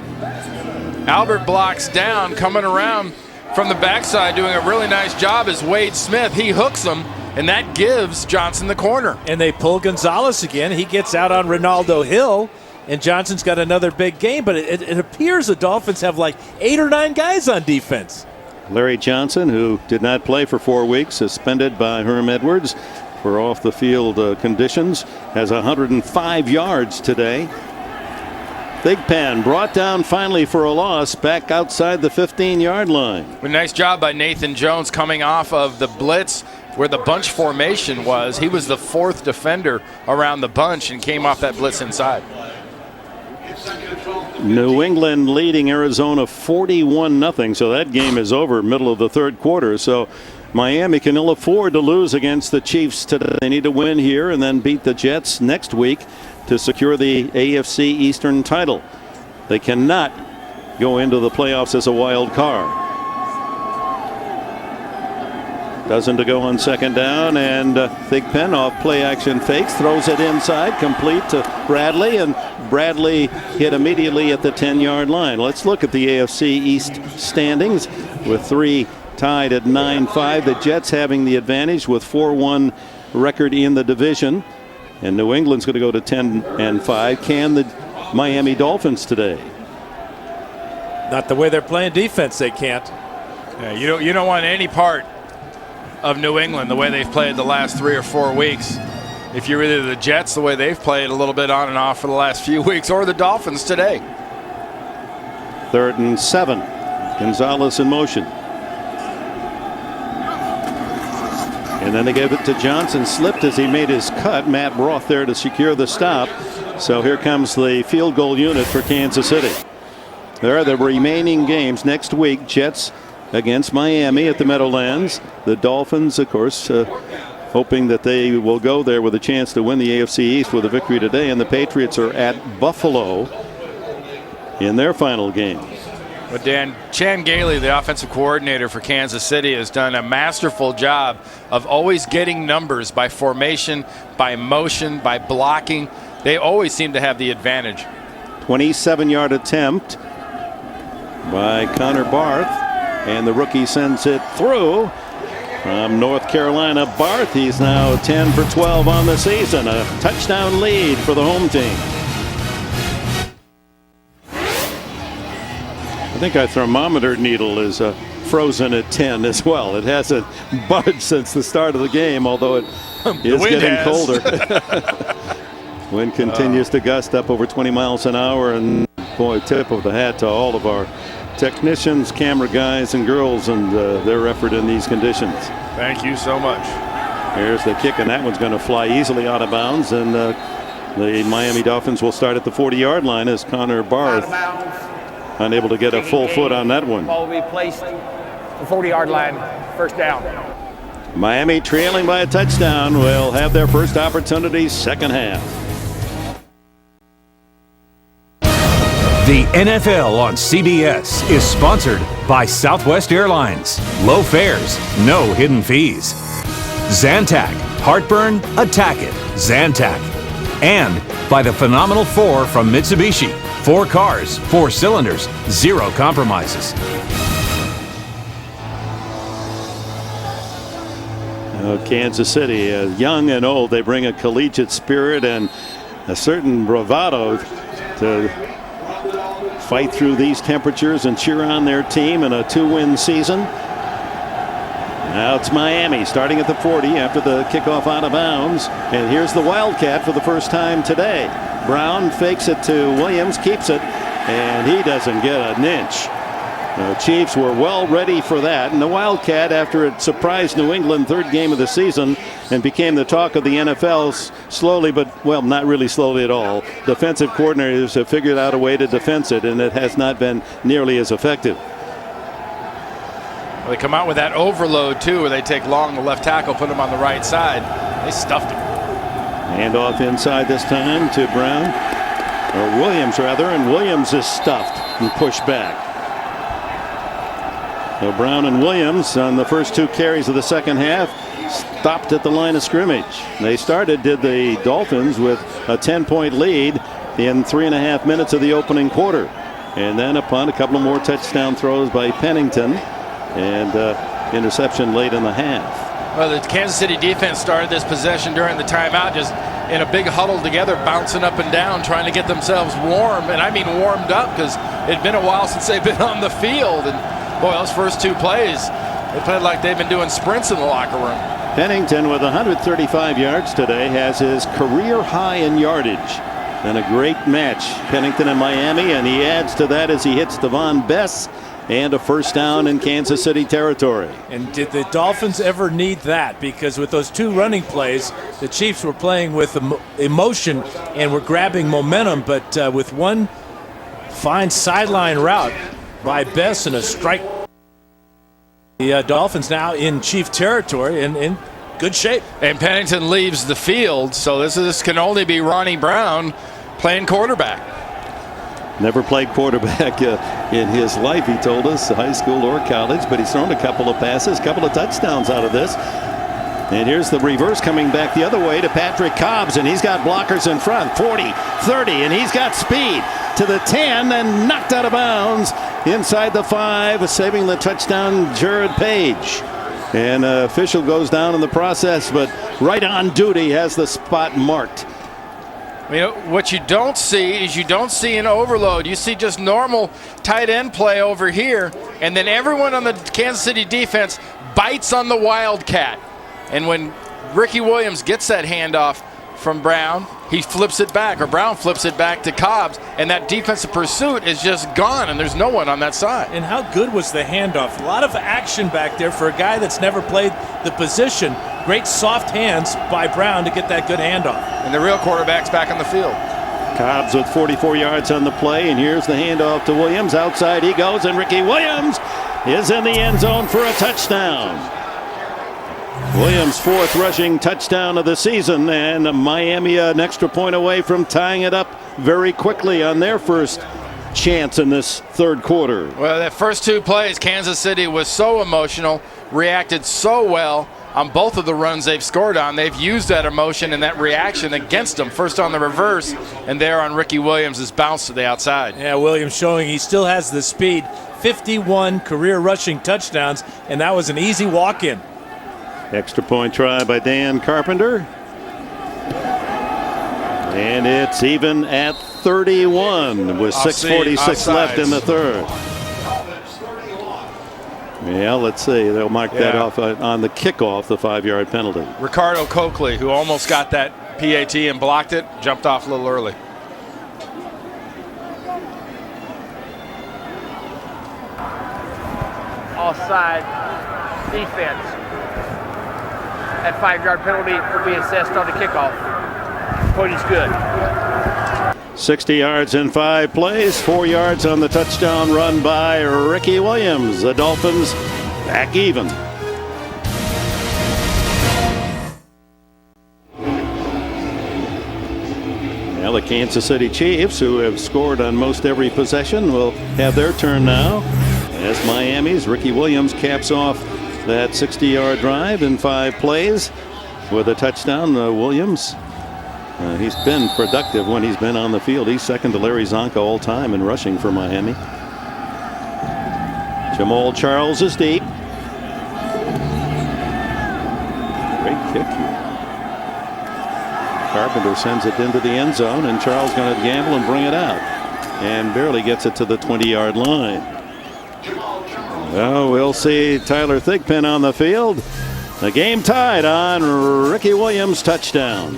Albert blocks down, coming around from the backside, doing a really nice job is Wade Smith. He hooks him, and that gives Johnson the corner. And they pull Gonzalez again. He gets out on Ronaldo Hill, and Johnson's got another big game. But it appears the Dolphins have like 8 or 9 guys on defense. Larry Johnson, who did not play for 4 weeks, suspended by Herm Edwards for off-the-field conditions, has 105 yards today. Big Pen brought down finally for a loss back outside the 15-yard line. A nice job by Nathan Jones coming off of the blitz where the bunch formation was. He was the 4th defender around the bunch and came off that blitz inside. New England leading Arizona 41-0, so that game is over middle of the 3rd quarter. So Miami can ill afford to lose against the Chiefs today. They need to win here and then beat the Jets next week to secure the AFC Eastern title. They cannot go into the playoffs as a wild card. Dozen to go on 2nd down, and Big Pen off play action fakes, throws it inside, complete to Bradley, and Bradley hit immediately at the 10-yard line. Let's look at the AFC East standings with 3 tied at 9-5. The Jets having the advantage with 4-1 record in the division, and New England's going to go to 10-5. Can the Miami Dolphins today? Not the way they're playing defense, they can't. Yeah, you don't want any part of New England the way they've played the last 3 or 4 weeks. If you're either the Jets, the way they've played a little bit on and off for the last few weeks, or the Dolphins today. 3rd and 7. Gonzalez in motion. And then they gave it to Johnson. Slipped as he made his cut. Matt Roth there to secure the stop. So here comes the field goal unit for Kansas City. There are the remaining games next week. Jets against Miami at the Meadowlands. The Dolphins, of course, hoping that they will go there with a chance to win the AFC East with a victory today. And the Patriots are at Buffalo in their final game. But Dan, Chan Gailey, the offensive coordinator for Kansas City, has done a masterful job of always getting numbers by formation, by motion, by blocking. They always seem to have the advantage. 27-yard attempt by Connor Barth, and the rookie sends it through from North Carolina. Barth, he's now 10 for 12 on the season, a touchdown lead for the home team. I think our thermometer needle is frozen at 10 as well. It hasn't budged since the start of the game, although it is getting colder. Wind continues to gust up over 20 miles an hour, and boy, tip of the hat to all of our technicians, camera guys and girls, and their effort in these conditions. Thank you so much. Here's the kick, and that one's going to fly easily out of bounds, and the Miami Dolphins will start at the 40-yard line as Connor Barth unable to get a full foot on that one. Ball will be placed at the 40-yard line, first down. Miami trailing by a touchdown will have their first opportunity second half. The NFL on CBS is sponsored by Southwest Airlines. Low fares, no hidden fees. Zantac, heartburn, attack it. Zantac. And by the Phenomenal 4 from Mitsubishi. 4 cars, 4 cylinders, 0 compromises. Kansas City, young and old, they bring a collegiate spirit and a certain bravado to fight through these temperatures and cheer on their team in a 2-win season. Now it's Miami starting at the 40 after the kickoff out of bounds. And here's the Wildcat for the first time today. Brown fakes it to Williams, keeps it, and he doesn't get an inch. The Chiefs were well ready for that, and the Wildcat, after it surprised New England, third game of the season, and became the talk of the NFL slowly, but, well, not really slowly at all. Defensive coordinators have figured out a way to defense it, and it has not been nearly as effective. Well, they come out with that overload, too, where they take Long, the left tackle, put him on the right side. They stuffed him. Hand off inside this time to Brown, or Williams, rather, and Williams is stuffed and pushed back. So Brown and Williams on the first two carries of the second half stopped at the line of scrimmage. They did the Dolphins, with a 10-point lead in 3.5 minutes of the opening quarter. And then upon a couple of more touchdown throws by Pennington and interception late in the half. Well, the Kansas City defense started this possession during the timeout, just in a big huddle together, bouncing up and down, trying to get themselves warm. And I mean warmed up, because it'd been a while since they've been on the field. And boy, those first two plays, they played like they've been doing sprints in the locker room. Pennington, with 135 yards today, has his career high in yardage. And a great match, Pennington and Miami, and he adds to that as he hits Devon Bess, and a first down in Kansas City territory. And did the Dolphins ever need that? Because with those two running plays, the Chiefs were playing with emotion and were grabbing momentum, but with one fine sideline route by Bess and a strike, the Dolphins now in Chief territory and in good shape. And Pennington leaves the field, so this can only be Ronnie Brown playing quarterback. Never played quarterback in his life, he told us, high school or college, but he's thrown a couple of passes, couple of touchdowns out of this. And here's the reverse coming back the other way to Patrick Cobbs, and he's got blockers in front, 40, 30, and he's got speed to the 10 and knocked out of bounds inside the 5, saving the touchdown, Jared Page. And official goes down in the process, but right on duty has the spot marked. You know, what you don't see is you don't see an overload. You see just normal tight end play over here, and then everyone on the Kansas City defense bites on the Wildcat. And when Ricky Williams gets that handoff from Brown, he flips it back, or Brown flips it back to Cobbs, and that defensive pursuit is just gone, and there's no one on that side. And how good was the handoff? A lot of action back there for a guy that's never played the position. Great soft hands by Brown to get that good handoff. And the real quarterback's back on the field. Cobbs with 44 yards on the play, and here's the handoff to Williams. Outside he goes, and Ricky Williams is in the end zone for a touchdown. Williams' fourth rushing touchdown of the season, and Miami an extra point away from tying it up very quickly on their first chance in this third quarter. Well, that first two plays, Kansas City was so emotional, reacted so well on both of the runs they've scored on. They've used that emotion and that reaction against them. First on the reverse, and there on Ricky Williams' bounce to the outside. Yeah, Williams showing he still has the speed. 51 career rushing touchdowns, and that was an easy walk-in. Extra point try by Dan Carpenter. And it's even at 31 with 6:46 left in the third. Yeah, let's see. They'll mark that off on the kickoff, the 5-yard penalty. Ricardo Coakley, who almost got that PAT and blocked it, jumped off a little early. Offside defense. That 5-yard penalty will be assessed on the kickoff. Point is good. 60 yards in 5 plays, 4 yards on the touchdown run by Ricky Williams. The Dolphins back even. Well, the Kansas City Chiefs, who have scored on most every possession, will have their turn now as Miami's Ricky Williams caps off that 60-yard drive in 5 plays with a touchdown. Williams, he's been productive when he's been on the field. He's second to Larry Zonka all time in rushing for Miami. Jamal Charles is deep. Great kick here. Carpenter sends it into the end zone, and Charles going to gamble and bring it out, and barely gets it to the 20-yard line. Well, we'll see Tyler Thigpen on the field. The game tied on Ricky Williams' touchdown.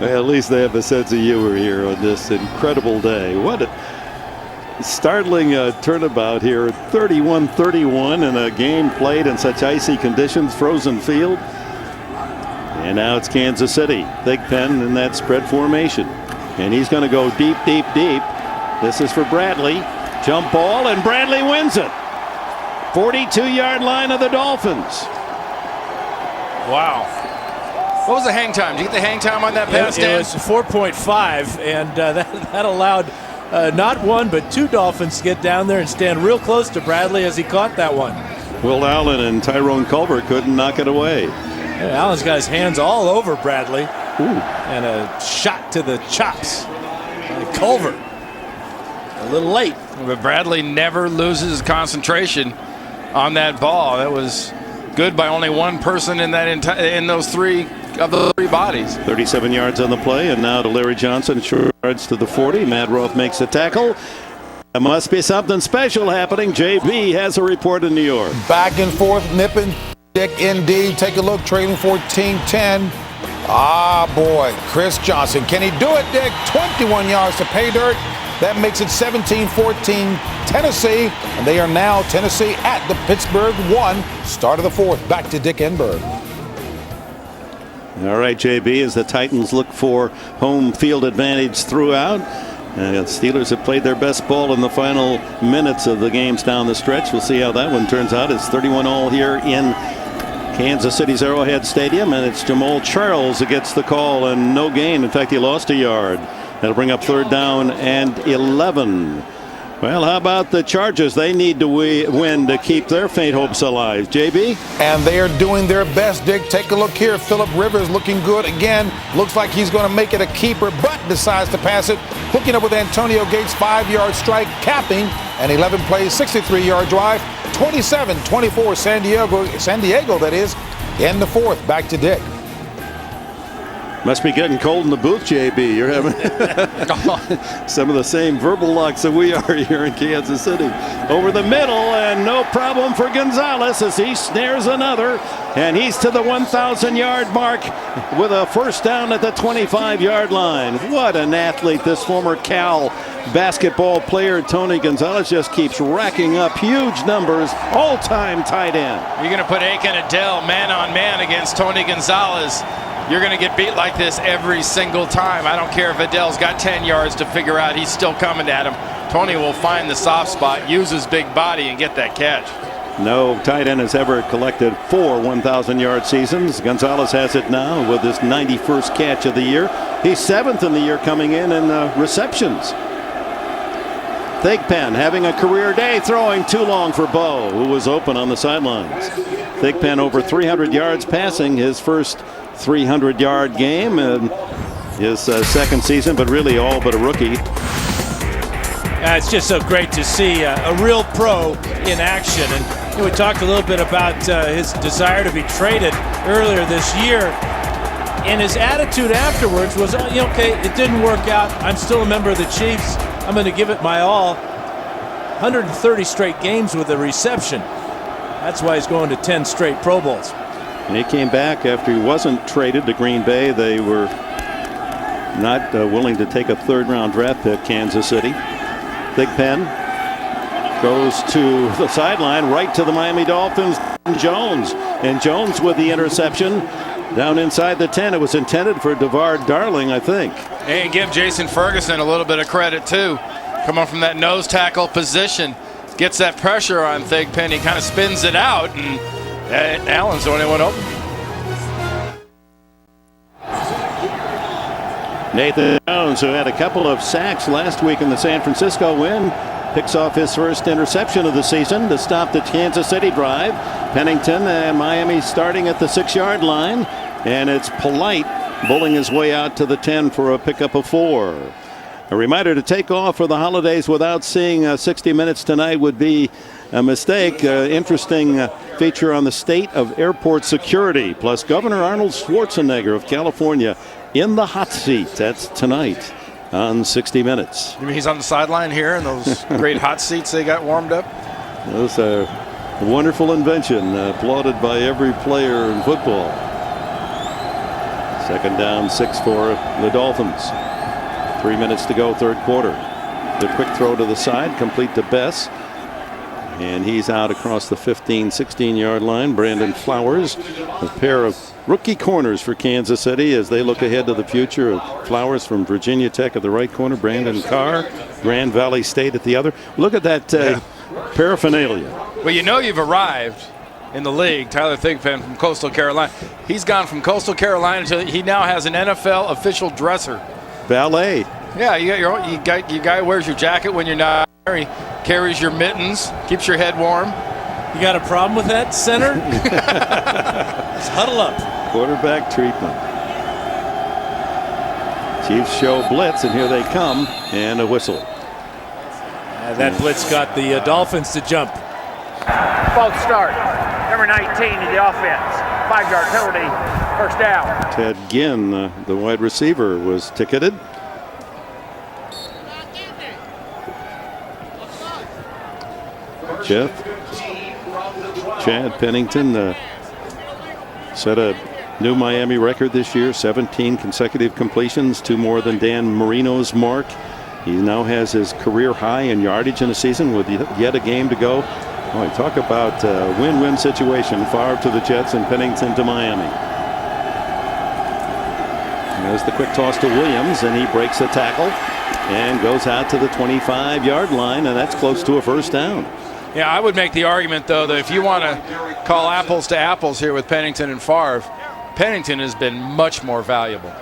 At least they have a sense of humor here on this incredible day. What a startling turnabout here. 31-31 in a game played in such icy conditions, frozen field. And now it's Kansas City. Thigpen in that spread formation. And he's going to go deep, deep, deep. This is for Bradley. Jump ball, and Bradley wins it. 42-yard line of the Dolphins. Wow. What was the hang time? Did you get the hang time on that pass, Dan? It was 4.5, and that allowed not one but two Dolphins to get down there and stand real close to Bradley as he caught that one. Will Allen and Tyrone Culver couldn't knock it away. Yeah, Allen's got his hands all over Bradley. Ooh. And a shot to the chops. Culver. A little late. But Bradley never loses concentration on that ball. That was good by only one person in that in those three of the three bodies. 37 yards on the play, and now to Larry Johnson, short yards to the 40. Madroth makes a tackle. There must be something special happening. JB has a report in New York. Back and forth, nipping. Dick indeed. Take a look, trailing 14-10. Ah, boy, Chris Johnson. Can he do it, Dick? 21 yards to pay dirt. That makes it 17-14 Tennessee. And they are now Tennessee at the Pittsburgh 1. Start of the fourth. Back to Dick Enberg. All right, JB, as the Titans look for home field advantage throughout. Steelers have played their best ball in the final minutes of the games down the stretch. We'll see how that one turns out. It's 31-all here in Kansas City's Arrowhead Stadium, and it's Jamal Charles that gets the call, and no gain. In fact, he lost a yard. That'll bring up 3rd down and 11. Well, how about the Chargers? They need to win to keep their faint hopes alive. JB? And they are doing their best, Dick. Take a look here. Phillip Rivers looking good again. Looks like he's going to make it a keeper, but decides to pass it. Hooking up with Antonio Gates, 5-yard strike, capping an 11-play, 63-yard drive. 27-24 San Diego, that is, in the fourth. Back to Dick. Must be getting cold in the booth, JB. You're having some of the same verbal locks that we are here in Kansas City. Over the middle, and no problem for Gonzalez as he snares another. And he's to the 1,000-yard mark with a first down at the 25-yard line. What an athlete, this former Cal basketball player Tony Gonzalez just keeps racking up huge numbers. All-time tight end. You're going to put Aiken Adele man on man against Tony Gonzalez. You're going to get beat like this every single time. I don't care if Adele's got 10 yards to figure out. He's still coming at him. Tony will find the soft spot, use his big body, and get that catch. No tight end has ever collected 4 1,000-yard seasons. Gonzalez has it now with his 91st catch of the year. He's 7th in the year coming in receptions. Thigpen having a career day, throwing too long for Bo, who was open on the sidelines. Thigpen over 300 yards passing, his first 300-yard game in his second season, but really all but a rookie. It's just so great to see a real pro in action. And we talked a little bit about his desire to be traded earlier this year. And his attitude afterwards was, okay, it didn't work out. I'm still a member of the Chiefs. I'm going to give it my all. 130 straight games with a reception. That's why he's going to 10 straight Pro Bowls. And he came back after he wasn't traded to Green Bay. They were not willing to take a 3rd-round draft pick, Kansas City. Thigpen goes to the sideline, right to the Miami Dolphins. Jones. And Jones with the interception down inside the 10. It was intended for DeVar Darling, I think. And give Jason Ferguson a little bit of credit, too. Coming from that nose tackle position. Gets that pressure on Thigpen. He kind of spins it out, and Allen's the only one open. Nathan Jones, who had a couple of sacks last week in the San Francisco win, picks off his first interception of the season to stop the Kansas City drive. Pennington and Miami starting at the 6-yard line, and it's Polite bowling his way out to the 10 for a pickup of 4. A reminder to take off for the holidays without seeing 60 Minutes tonight would be a mistake. Interesting feature on the state of airport security, plus Governor Arnold Schwarzenegger of California in the hot seat. That's tonight on 60 Minutes. You mean he's on the sideline here in those great hot seats they got warmed up? Those are a wonderful invention, applauded by every player in football. Second down, 6 for the Dolphins. 3 minutes to go, third quarter. The quick throw to the side, complete to Bess. And he's out across the 15, 16-yard line. Brandon Flowers, a pair of rookie corners for Kansas City as they look ahead to the future of Flowers from Virginia Tech at the right corner, Brandon Carr, Grand Valley State at the other. Look at that paraphernalia. Well, you know you've arrived in the league. Tyler Thigpen from Coastal Carolina. He's gone from Coastal Carolina to he now has an NFL official dresser. Valet. Yeah, you got your own. You guy wears your jacket when you're not there. He carries your mittens, keeps your head warm. You got a problem with that, center? Just huddle up. Quarterback treatment. Chiefs show blitz, and here they come, and a whistle. That blitz got the Dolphins to jump. False start. Number 19 to the offense. 5-yard penalty. First down. Ted Ginn, the wide receiver, was ticketed. Chad Pennington set a new Miami record this year, 17 consecutive completions, 2 more than Dan Marino's mark. He now has his career high in yardage in a season with yet a game to go. Boy, talk about a win-win situation. Favre to the Jets and Pennington to Miami. And there's the quick toss to Williams, and he breaks the tackle and goes out to the 25-yard line, and that's close to a first down. Yeah, I would make the argument, though, that if you want to call apples to apples here with Pennington and Favre, Pennington has been much more valuable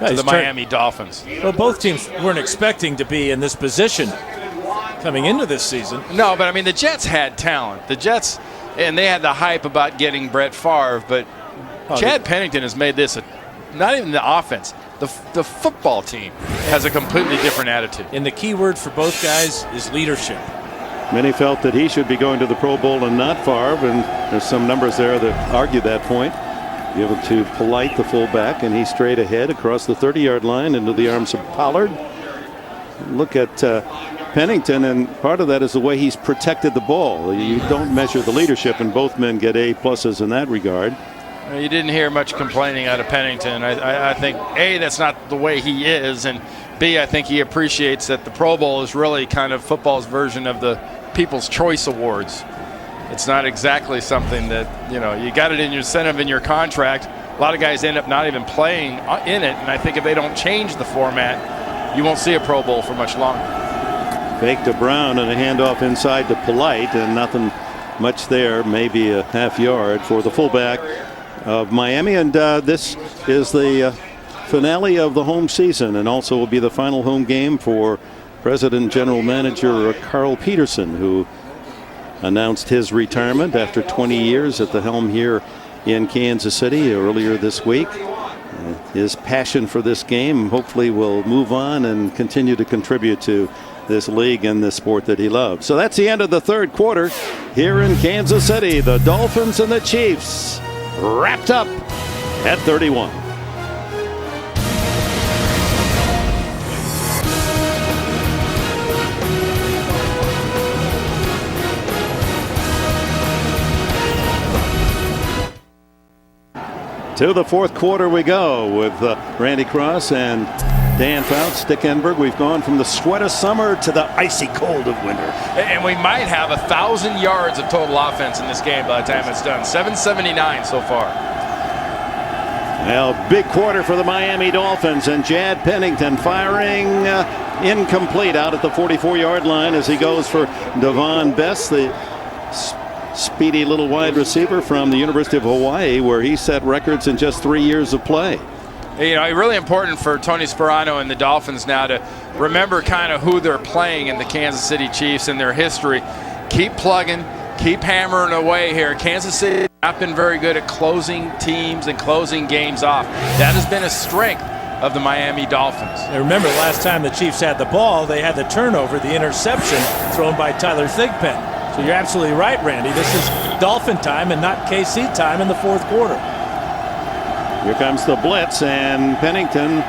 to the Miami Dolphins. Well, both teams weren't expecting to be in this position coming into this season. No, but I mean, the Jets had talent. The Jets, and they had the hype about getting Brett Favre, but Chad Pennington has made this not even the offense. The football team has a completely different attitude. And the key word for both guys is leadership. Many felt that he should be going to the Pro Bowl and not Favre, and there's some numbers there that argue that point. Given to Polite, the fullback, and he's straight ahead across the 30-yard line into the arms of Pollard. Look at Pennington, and part of that is the way he's protected the ball. You don't measure the leadership, and both men get A-pluses in that regard. You didn't hear much complaining out of Pennington. I think, A, that's not the way he is, and B, I think he appreciates that the Pro Bowl is really kind of football's version of the People's Choice Awards. It's not exactly something that, you got it in your incentive in your contract. A lot of guys end up not even playing in it, and I think if they don't change the format, you won't see a Pro Bowl for much longer. Fake to Brown and a handoff inside to Polite, and nothing much there, maybe a half yard for the fullback of Miami. And this is the finale of the home season, and also will be the final home game for President General Manager Carl Peterson, who announced his retirement after 20 years at the helm here in Kansas City earlier this week. His passion for this game hopefully will move on and continue to contribute to this league and this sport that he loves. So that's the end of the third quarter here in Kansas City. The Dolphins and the Chiefs wrapped up at 31. To the fourth quarter we go with Randy Cross and Dan Fouts, Dick Enberg. We've gone from the sweat of summer to the icy cold of winter. And we might have 1,000 yards of total offense in this game by the time it's done. 779 so far. Well, big quarter for the Miami Dolphins, and Chad Pennington firing incomplete out at the 44-yard line as he goes for Devon Bess, the speedy little wide receiver from the University of Hawaii, where he set records in just 3 years of play. Really important for Tony Sperano and the Dolphins now to remember kind of who they're playing in the Kansas City Chiefs and their history. Keep plugging, keep hammering away here. Kansas City has not been very good at closing teams and closing games off. That has been a strength of the Miami Dolphins. And remember, last time the Chiefs had the ball, they had the turnover, the interception thrown by Tyler Thigpen. So you're absolutely right, Randy. This is Dolphin time and not KC time in the fourth quarter. Here comes the blitz, and Pennington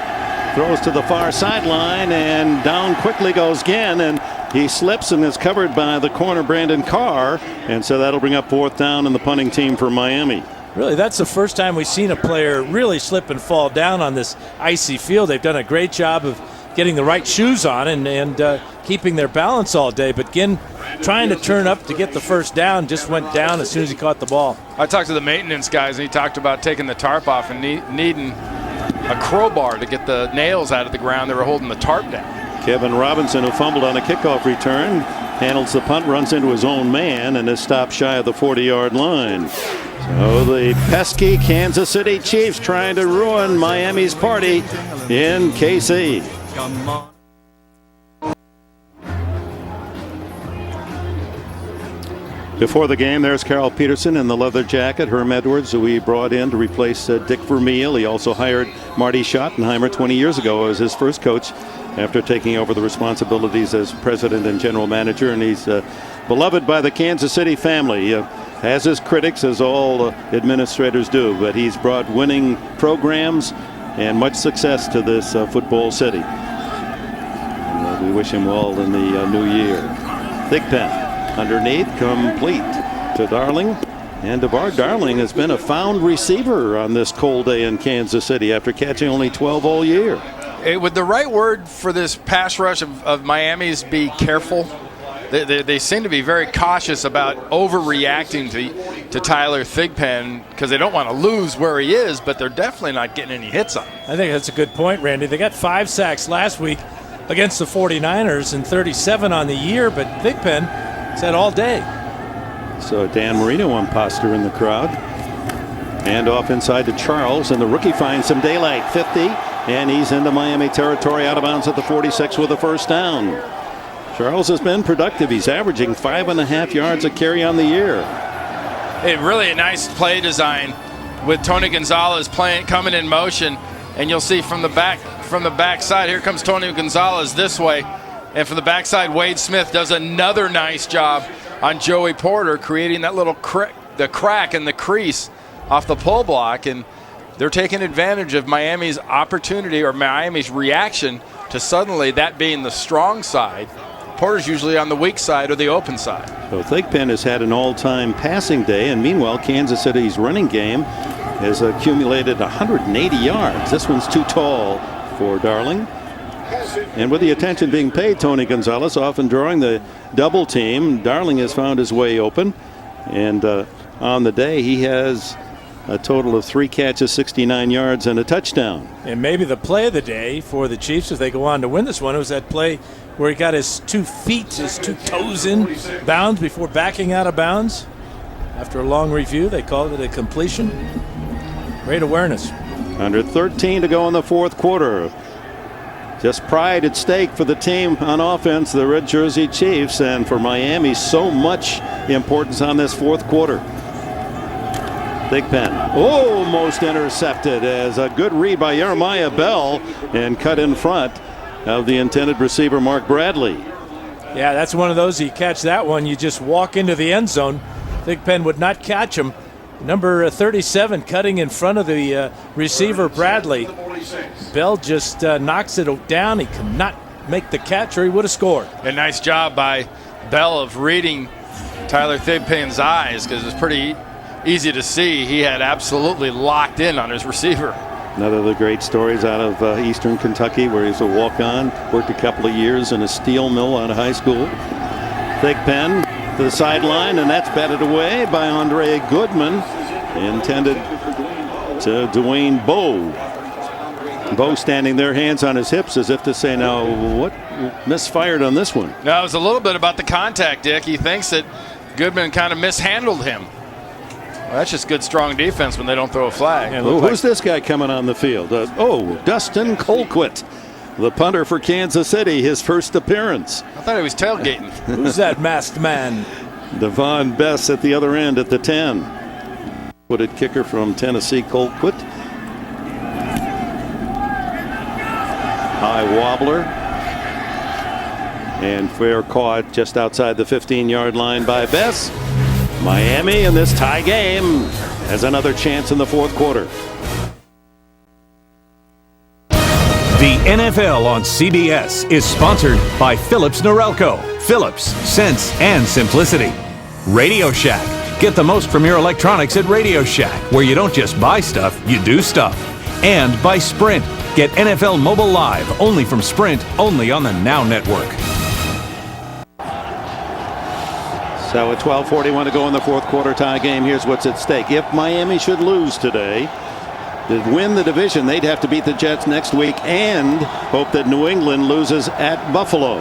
throws to the far sideline, and down quickly goes Ginn, and he slips and is covered by the corner Brandon Carr, and so that'll bring up fourth down in the punting team for Miami. Really, that's the first time we've seen a player really slip and fall down on this icy field. They've done a great job of getting the right shoes on and keeping their balance all day. But Ginn, trying to turn up to get the first down, just went down as soon as he caught the ball. I talked to the maintenance guys, and he talked about taking the tarp off and needing a crowbar to get the nails out of the ground. They were holding the tarp down. Kevin Robinson, who fumbled on a kickoff return, handles the punt, runs into his own man, and is stopped shy of the 40-yard line. So the pesky Kansas City Chiefs trying to ruin Miami's party in KC. Come on. Before the game, there's Carl Peterson in the leather jacket. Herm Edwards, who he brought in to replace Dick Vermeil. He also hired Marty Schottenheimer 20 years ago as his first coach after taking over the responsibilities as president and general manager. And he's beloved by the Kansas City family. Has his critics, as all administrators do, but he's brought winning programs and much success to this football city. And, we wish him well in the new year. Thigpen underneath, complete to Darling. And DeVar Darling has been a found receiver on this cold day in Kansas City after catching only 12 all year. Would the right word for this pass rush of Miami's be careful? They seem to be very cautious about overreacting to Tyler Thigpen because they don't want to lose where he is, but they're definitely not getting any hits on him. I think that's a good point, Randy. They got 5 sacks last week against the 49ers and 37 on the year, but Thigpen said all day. So Dan Marino imposter in the crowd. And off inside to Charles, and the rookie finds some daylight. 50, and he's into Miami territory, out of bounds at the 46 with a first down. Charles has been productive. He's averaging 5.5 yards a carry on the year. Really a nice play design with Tony Gonzalez coming in motion, and you'll see from the back side, here comes Tony Gonzalez this way, and from the backside, Wade Smith does another nice job on Joey Porter, creating that little crack in the crease off the pull block, and they're taking advantage of Miami's opportunity or Miami's reaction to suddenly that being the strong side. Porter's usually on the weak side or the open side. So Thigpen has had an all-time passing day, and meanwhile Kansas City's running game has accumulated 180 yards. This one's too tall for Darling. And with the attention being paid, Tony Gonzalez often drawing the double team, Darling has found his way open, and on the day he has a total of 3 catches, 69 yards, and a touchdown. And maybe the play of the day for the Chiefs, if they go on to win this one, was that play where he got his 2 toes in bounds before backing out of bounds. After a long review, they called it a completion. Great awareness. Under 13 to go in the fourth quarter. Just pride at stake for the team on offense, the Red Jersey Chiefs, and for Miami, so much importance on this fourth quarter. Thigpen almost intercepted as a good read by Jeremiah Bell and cut in front of the intended receiver, Mark Bradley. Yeah, that's one of those, you catch that one, you just walk into the end zone. Thigpen would not catch him. Number 37 cutting in front of the receiver, Bradley. Bell just knocks it down. He cannot make the catch or he would have scored. A nice job by Bell of reading Tyler Thigpen's eyes, because it's pretty easy to see he had absolutely locked in on his receiver. Another of the great stories out of eastern Kentucky, where he's a walk-on, worked a couple of years in a steel mill out of high school. Thigpen to the sideline, and that's batted away by Andre Goodman, intended to Dwayne Bowe. Bowe standing there, hands on his hips, as if to say, now what misfired on this one? No, it was a little bit about the contact, Dick. He thinks that Goodman kind of mishandled him. Well, that's just good, strong defense when they don't throw a flag. Who's this guy coming on the field? Dustin Colquitt, the punter for Kansas City, his first appearance. I thought he was tailgating. Who's that masked man? Devon Bess at the other end at the 10. Footed kicker from Tennessee, Colquitt. High wobbler. And fair caught just outside the 15-yard line by Bess. Miami in this tie game has another chance in the fourth quarter. The NFL on CBS is sponsored by Phillips Norelco. Phillips, sense and simplicity. Radio Shack, Get the most from your electronics at Radio Shack, where you don't just buy stuff, you do stuff. And by Sprint. Get NFL Mobile Live only from Sprint, only on the Now Network. So at 12:41 to go in the fourth quarter tie game, here's what's at stake. If Miami should lose today, to win the division, they'd have to beat the Jets next week and hope that New England loses at Buffalo.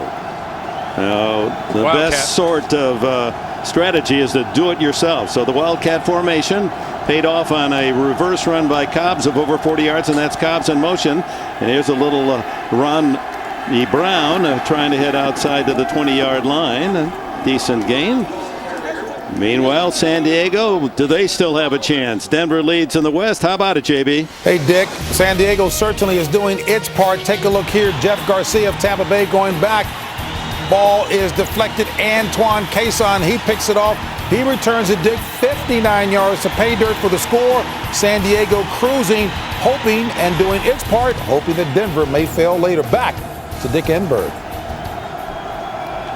The best sort of strategy is to do it yourself. So the Wildcat formation paid off on a reverse run by Cobbs of over 40 yards, and that's Cobbs in motion. And here's a little run. Brown trying to head outside to the 20-yard line. A decent gain. Meanwhile, San Diego, do they still have a chance? Denver leads in the West. How about it, JB? Hey, Dick, San Diego certainly is doing its part. Take a look here. Jeff Garcia of Tampa Bay going back. Ball is deflected. Antoine Cason, he picks it off. He returns it, Dick, 59 yards to pay dirt for the score. San Diego cruising, hoping and doing its part, hoping that Denver may fail later. Back to Dick Enberg.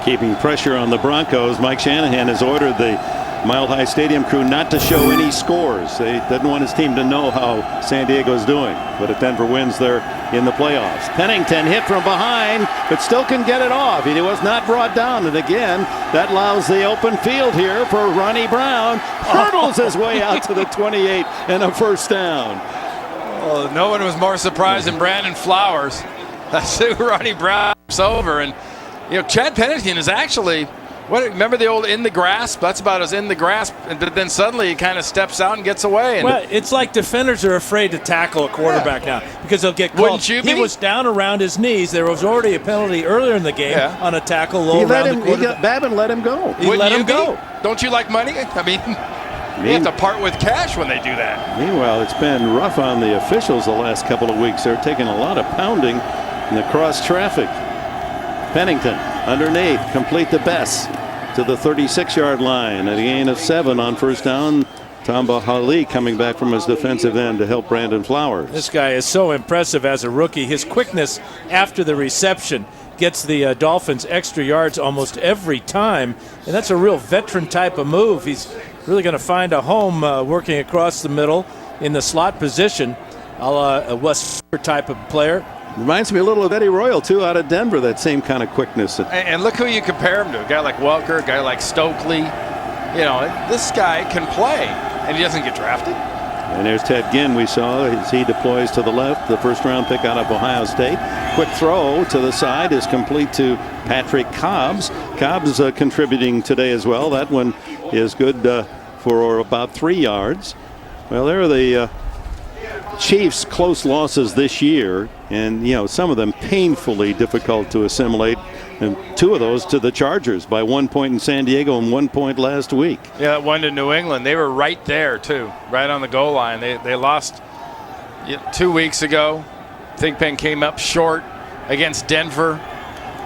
Keeping pressure on the Broncos, Mike Shanahan has ordered the Mile High Stadium crew not to show any scores. He doesn't want his team to know how San Diego's doing. But if Denver wins, they're in the playoffs. Pennington hit from behind, but still can get it off. He was not brought down. And again, that allows the open field here for Ronnie Brown. Hurdles his way out to the 28 and a first down. Well, no one was more surprised than Brandon Flowers. That's who Ronnie Brown's over. And, Chad Pennington is actually, remember the old in the grasp? That's about as in the grasp. But then suddenly he kind of steps out and gets away. And well, it's like defenders are afraid to tackle a quarterback now because they'll get called. Wouldn't you be? He was down around his knees. There was already a penalty earlier in the game on a tackle low around the quarterback. Babin let him go. He let him go. Don't you like money? I mean, you have to part with cash when they do that. Meanwhile, it's been rough on the officials the last couple of weeks. They're taking a lot of pounding in the cross traffic. Pennington underneath, complete the best to the 36-yard line. A gain of 7 on first down. Tamba Hali coming back from his defensive end to help Brandon Flowers. This guy is so impressive as a rookie. His quickness after the reception gets the Dolphins extra yards almost every time, and that's a real veteran type of move. He's really going to find a home working across the middle in the slot position, a Wes type of player. Reminds me a little of Eddie Royal, too, out of Denver, that same kind of quickness. And look who you compare him to. A guy like Welker, a guy like Stokely. This guy can play, and he doesn't get drafted. And there's Ted Ginn we saw as he deploys to the left, the first-round pick out of Ohio State. Quick throw to the side is complete to Patrick Cobbs. Cobbs contributing today as well. That one is good for about 3 yards. Well, there are the Chiefs' close losses this year, and some of them painfully difficult to assimilate, and 2 of those to the Chargers by 1 point in San Diego and 1 point last week. Yeah, that one to New England. They were right there too, right on the goal line. They lost 2 weeks ago. Thigpen came up short against Denver.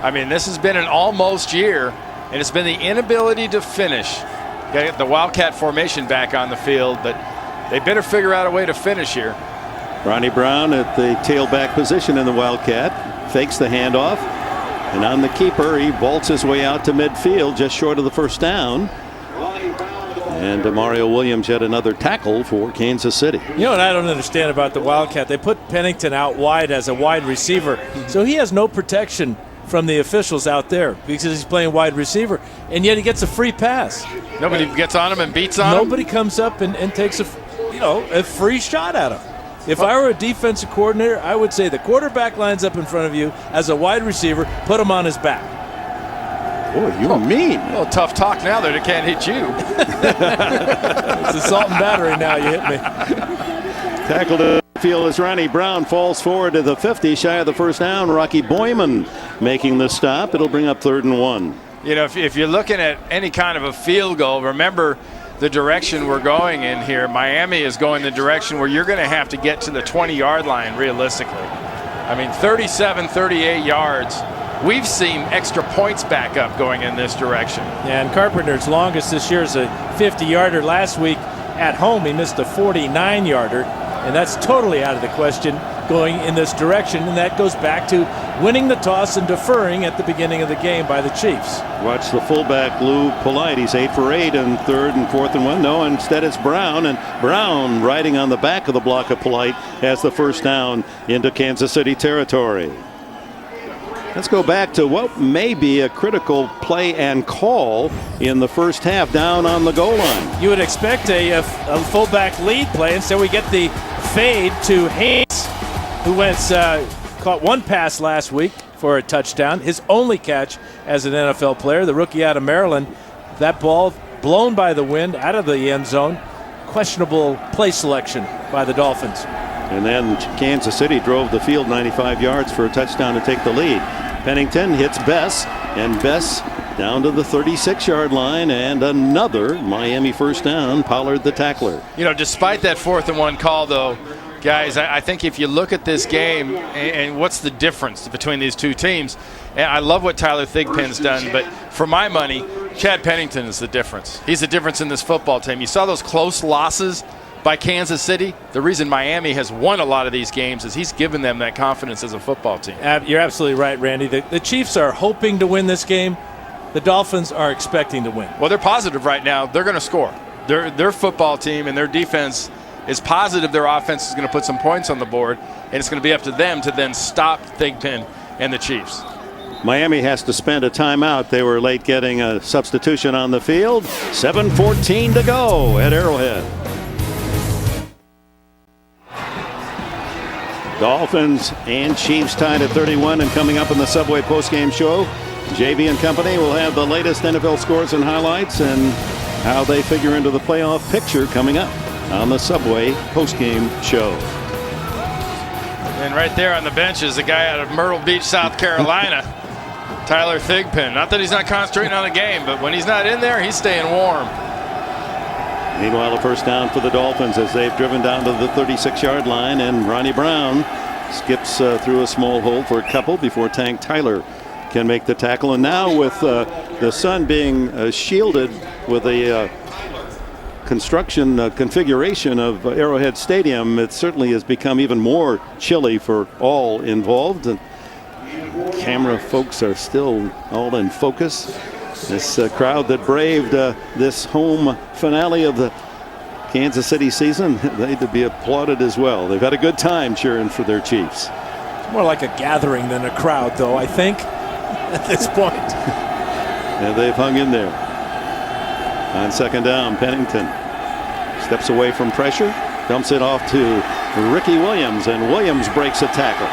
I mean, this has been an almost year, and it's been the inability to finish. Got to get the Wildcat formation back on the field, but they better figure out a way to finish here. Ronnie Brown at the tailback position in the Wildcat, fakes the handoff, and on the keeper, he vaults his way out to midfield, just short of the first down. And Demario Williams yet another tackle for Kansas City. You know what I don't understand about the Wildcat? They put Pennington out wide as a wide receiver, so he has no protection from the officials out there because he's playing wide receiver, and yet he gets a free pass. Nobody gets on him and beats on him? Nobody comes up and takes a free shot at him. If I were a defensive coordinator, I would say the quarterback lines up in front of you as a wide receiver, put him on his back. Boy, you're mean. A little tough talk now that it can't hit you. It's assault and battery now, you hit me. Tackled to the field as Ronnie Brown falls forward to the 50, shy of the first down. Rocky Boyman making the stop. It'll bring up 3rd and 1. If you're looking at any kind of a field goal, remember the direction we're going in here. Miami is going the direction where you're going to have to get to the 20-yard line realistically. I mean, 37, 38 yards. We've seen extra points back up going in this direction. Yeah, and Carpenter's longest this year is a 50-yarder. Last week at home, he missed a 49-yarder, and that's totally out of the question going in this direction. And that goes back to winning the toss and deferring at the beginning of the game by the Chiefs. Watch the fullback, Lou Polite. He's 8 for 8 in 3rd and 4th and 1. No, instead it's Brown. And Brown, riding on the back of the block of Polite, has the first down into Kansas City territory. Let's go back to what may be a critical play and call in the first half down on the goal line. You would expect a fullback lead play. Instead, we get the fade to Haynes, who caught one pass last week for a touchdown. His only catch as an NFL player, the rookie out of Maryland. That ball blown by the wind out of the end zone. Questionable play selection by the Dolphins. And then Kansas City drove the field 95 yards for a touchdown to take the lead. Pennington hits Bess, and Bess down to the 36-yard line, and another Miami first down. Pollard the tackler. You know, despite that 4th and 1 call, though, guys, I think if you look at this game and what's the difference between these two teams, and I love what Tyler Thigpen's done, but for my money, Chad Pennington is the difference. He's the difference in this football team. You saw those close losses by Kansas City. The reason Miami has won a lot of these games is he's given them that confidence as a football team. You're absolutely right, Randy. The Chiefs are hoping to win this game. The Dolphins are expecting to win. Well, they're positive right now. They're going to score. Their football team and their defense is positive their offense is going to put some points on the board, and it's going to be up to them to then stop Thigpen and the Chiefs. Miami has to spend a timeout. They were late getting a substitution on the field. 7:14 to go at Arrowhead. Dolphins and Chiefs tied at 31, and coming up in the Subway postgame show, JB and company will have the latest NFL scores and highlights and how they figure into the playoff picture coming up on the Subway postgame show. And right there on the bench is a guy out of Myrtle Beach, South Carolina, Tyler Thigpen. Not that he's not concentrating on the game, but when he's not in there, he's staying warm. Meanwhile, a first down for the Dolphins as they've driven down to the 36-yard line, and Ronnie Brown skips through a small hole for a couple before Tank Tyler can make the tackle. And now with the sun being shielded with a configuration of Arrowhead Stadium, it certainly has become even more chilly for all involved. And camera folks are still all in focus. This crowd that braved this home finale of the Kansas City season, they to be applauded as well. They've had a good time cheering for their Chiefs. It's more like a gathering than a crowd, though, I think, at this point. And they've hung in there. On second down, Pennington steps away from pressure, dumps it off to Ricky Williams, and Williams breaks a tackle.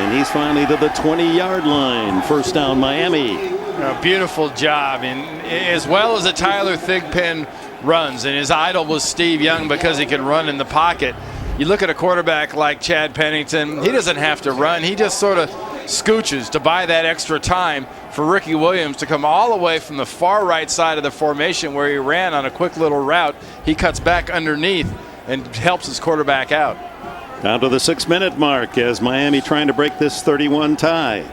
And he's finally to the 20-yard line. First down, Miami. A beautiful job, and as well as a Tyler Thigpen runs, and his idol was Steve Young because he could run in the pocket. You look at a quarterback like Chad Pennington, he doesn't have to run. He just sort of scooches to buy that extra time for Ricky Williams to come all the way from the far right side of the formation where he ran on a quick little route. He cuts back underneath and helps his quarterback out. Down to the 6-minute mark as Miami trying to break this 31 tie.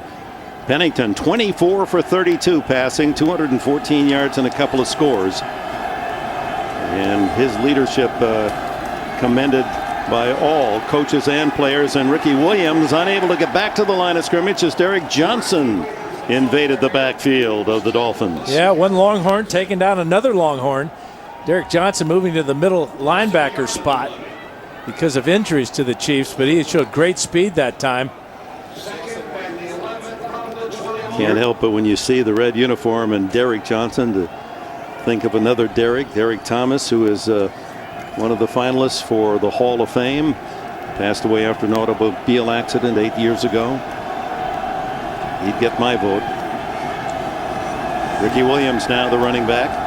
Pennington 24 for 32 passing, 214 yards and a couple of scores. And his leadership commended by all coaches and players. And Ricky Williams unable to get back to the line of scrimmage as Derek Johnson invaded the backfield of the Dolphins. Yeah, one Longhorn taking down another Longhorn. Derek Johnson moving to the middle linebacker spot because of injuries to the Chiefs, but he showed great speed that time. Can't help but when you see the red uniform and Derek Johnson to think of another Derek Thomas, who is one of the finalists for the Hall of Fame. Passed away after an automobile accident 8 years ago. He'd get my vote. Ricky Williams now the running back.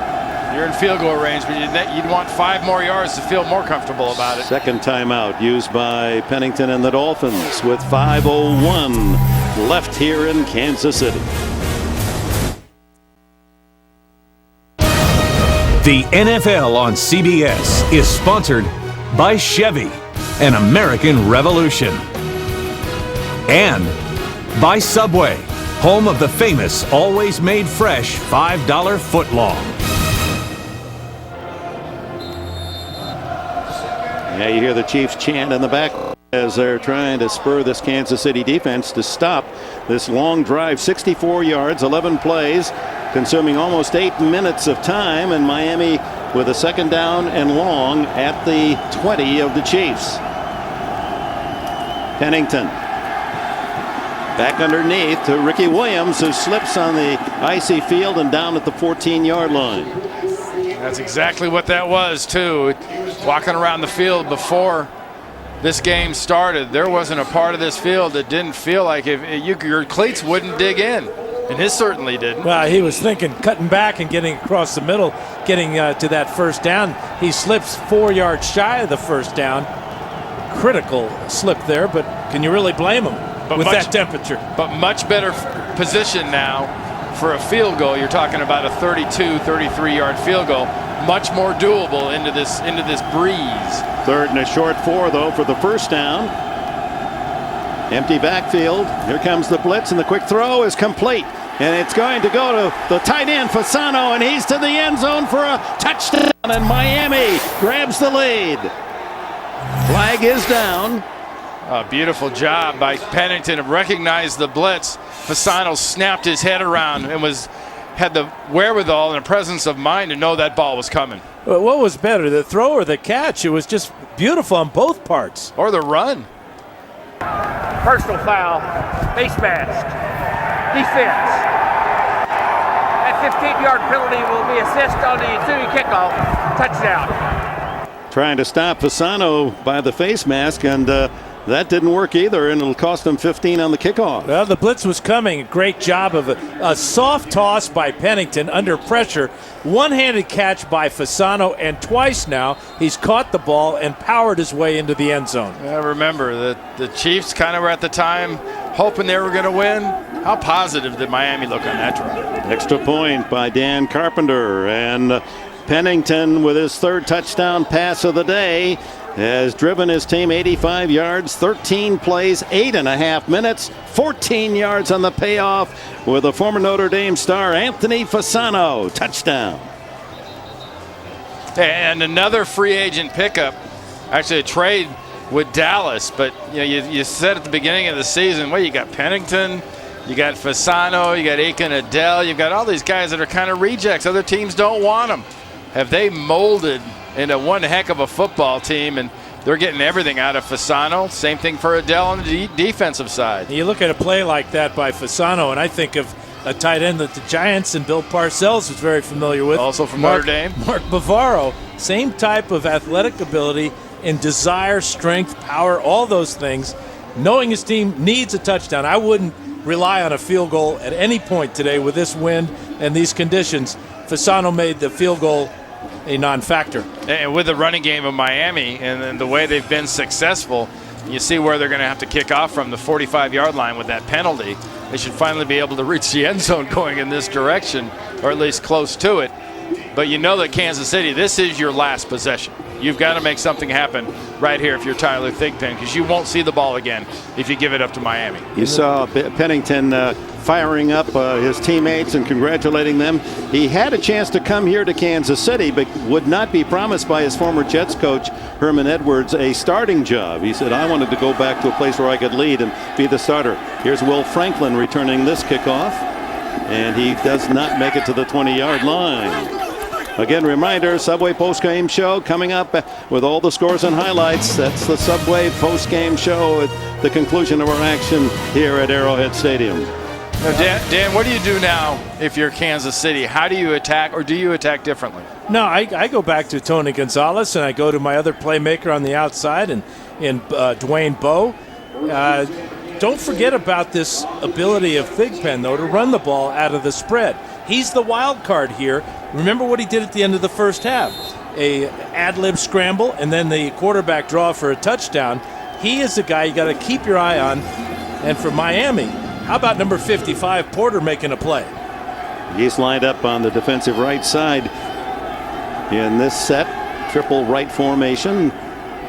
You're in field goal range, but you'd want 5 more yards to feel more comfortable about it. Second timeout used by Pennington and the Dolphins with 5:01 left here in Kansas City. The NFL on CBS is sponsored by Chevy, an American Revolution, and by Subway, home of the famous always made fresh $5 footlong. Yeah, you hear the Chiefs chant in the back. as they're trying to spur this Kansas City defense to stop this long drive. 64 yards, 11 plays, consuming almost 8 minutes of time, and Miami with a second down and long at the 20 of the Chiefs. Pennington back underneath to Ricky Williams, who slips on the icy field and down at the 14-yard line. That's exactly what that was, too. Walking around the field before this game started, there wasn't a part of this field that didn't feel like your cleats wouldn't dig in, and his certainly didn't. Well, he was thinking cutting back and getting across the middle, getting to that first down. He slips 4 yards shy of the first down. Critical slip there, but can you really blame him with that temperature? But much better position now for a field goal. You're talking about a 32, 33-yard field goal. Much more doable into this breeze. Third and a short 4, though, for the first down. Empty backfield. Here comes the blitz, and the quick throw is complete. And it's going to go to the tight end, Fasano, and he's to the end zone for a touchdown. And Miami grabs the lead. Flag is down. A beautiful job by Pennington to recognize the blitz. Fasano snapped his head around and had the wherewithal and the presence of mind to know that ball was coming. Well, what was better, the throw or the catch? It was just beautiful on both parts. Or the run. Personal foul, face mask, defense. That 15-yard penalty will be assessed on the ensuing kickoff. Touchdown. Trying to stop Fasano by the face mask, and that didn't work either, and it'll cost them 15 on the kickoff. Well, the blitz was coming. Great job of a soft toss by Pennington under pressure. One-handed catch by Fasano, and twice now he's caught the ball and powered his way into the end zone. Yeah, remember that the Chiefs kind of were at the time hoping they were going to win. How positive did Miami look on that drive? Extra point by Dan Carpenter, and Pennington with his third touchdown pass of the day has driven his team 85 yards, 13 plays, 8.5 minutes, 14 yards on the payoff with a former Notre Dame star, Anthony Fasano. Touchdown. And another free agent pickup, actually a trade with Dallas. But you said at the beginning of the season, well, you got Pennington, you got Fasano, you got Aiken Adele, you've got all these guys that are kind of rejects. Other teams don't want them. Have they molded into one heck of a football team, and they're getting everything out of Fasano. Same thing for Adele on the defensive side. You look at a play like that by Fasano, and I think of a tight end that the Giants and Bill Parcells was very familiar with. Also from Notre Dame. Mark Bavaro. Same type of athletic ability and desire, strength, power, all those things. Knowing his team needs a touchdown. I wouldn't rely on a field goal at any point today with this wind and these conditions. Fasano made the field goal a non-factor. And with the running game of Miami and the way they've been successful, you see where they're going to have to kick off from the 45-yard line with that penalty. They should finally be able to reach the end zone going in this direction, or at least close to it. But you know that Kansas City, this is your last possession. You've got to make something happen right here if you're Tyler Thigpen, because you won't see the ball again if you give it up to Miami. You saw Pennington firing up his teammates and congratulating them. He had a chance to come here to Kansas City, but would not be promised by his former Jets coach, Herman Edwards, a starting job. He said, I wanted to go back to a place where I could lead and be the starter. Here's Will Franklin returning this kickoff, and he does not make it to the 20-yard line. Again, reminder, Subway postgame show coming up with all the scores and highlights. That's the Subway postgame show at the conclusion of our action here at Arrowhead Stadium. Now, Dan, what do you do now if you're Kansas City? How do you attack, or do you attack differently? No, I go back to Tony Gonzalez, and I go to my other playmaker on the outside, and Dwayne Bowe. Don't forget about this ability of Thigpen, though, to run the ball out of the spread. He's the wild card here. Remember what he did at the end of the first half. A ad-lib scramble and then the quarterback draw for a touchdown. He is the guy you got to keep your eye on. And for Miami, how about number 55, Porter, making a play? He's lined up on the defensive right side in this set. Triple right formation,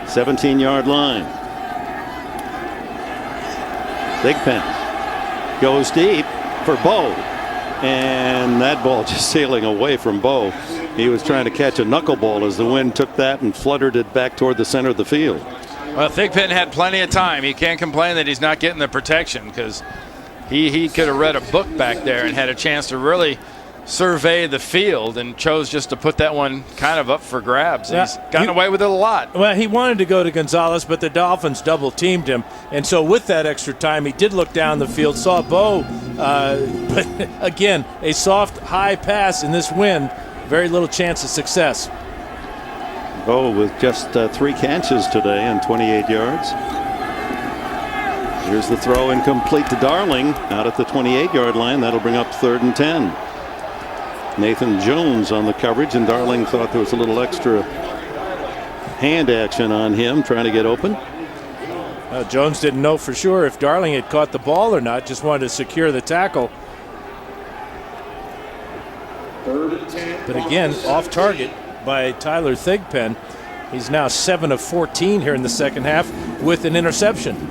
17-yard line. Thigpen goes deep for Bowe. And that ball just sailing away from Bowe. He was trying to catch a knuckleball as the wind took that and fluttered it back toward the center of the field. Well, Thigpen had plenty of time. He can't complain that he's not getting the protection, because he could have read a book back there and had a chance to really survey the field, and chose just to put that one kind of up for grabs. Yeah, he's gotten away with it a lot. Well, he wanted to go to Gonzalez, but the Dolphins double-teamed him. And so with that extra time, he did look down the field, saw Bo. But again, a soft, high pass in this wind, very little chance of success. Bo with just 3 catches today and 28 yards. Here's the throw, incomplete to Darling, out at the 28-yard line. That'll bring up 3rd and 10. Nathan Jones on the coverage, and Darling thought there was a little extra hand action on him, trying to get open. Jones didn't know for sure if Darling had caught the ball or not, just wanted to secure the tackle. But again, off target by Tyler Thigpen. He's now 7 of 14 here in the second half with an interception.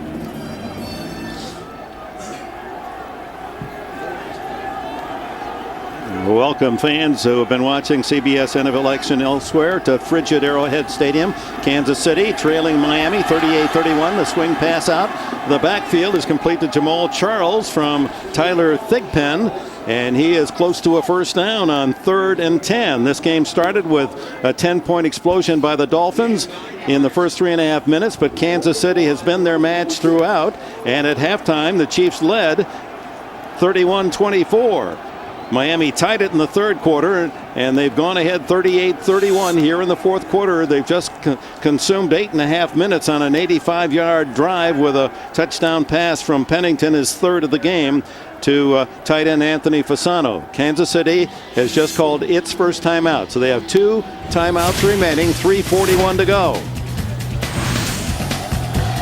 Welcome fans who have been watching CBS NFL action elsewhere to frigid Arrowhead Stadium. Kansas City trailing Miami 38-31. The swing pass out. The backfield is complete to Jamal Charles from Tyler Thigpen, and he is close to a first down on 3rd and 10. This game started with a 10-point explosion by the Dolphins in the first 3.5 minutes, but Kansas City has been their match throughout, and at halftime the Chiefs led 31-24. Miami tied it in the 3rd quarter, and they've gone ahead 38-31 here in the 4th quarter. They've just consumed 8.5 minutes on an 85-yard drive with a touchdown pass from Pennington, his 3rd of the game, to tight end Anthony Fasano. Kansas City has just called its first timeout, so they have 2 timeouts remaining, 3:41 to go.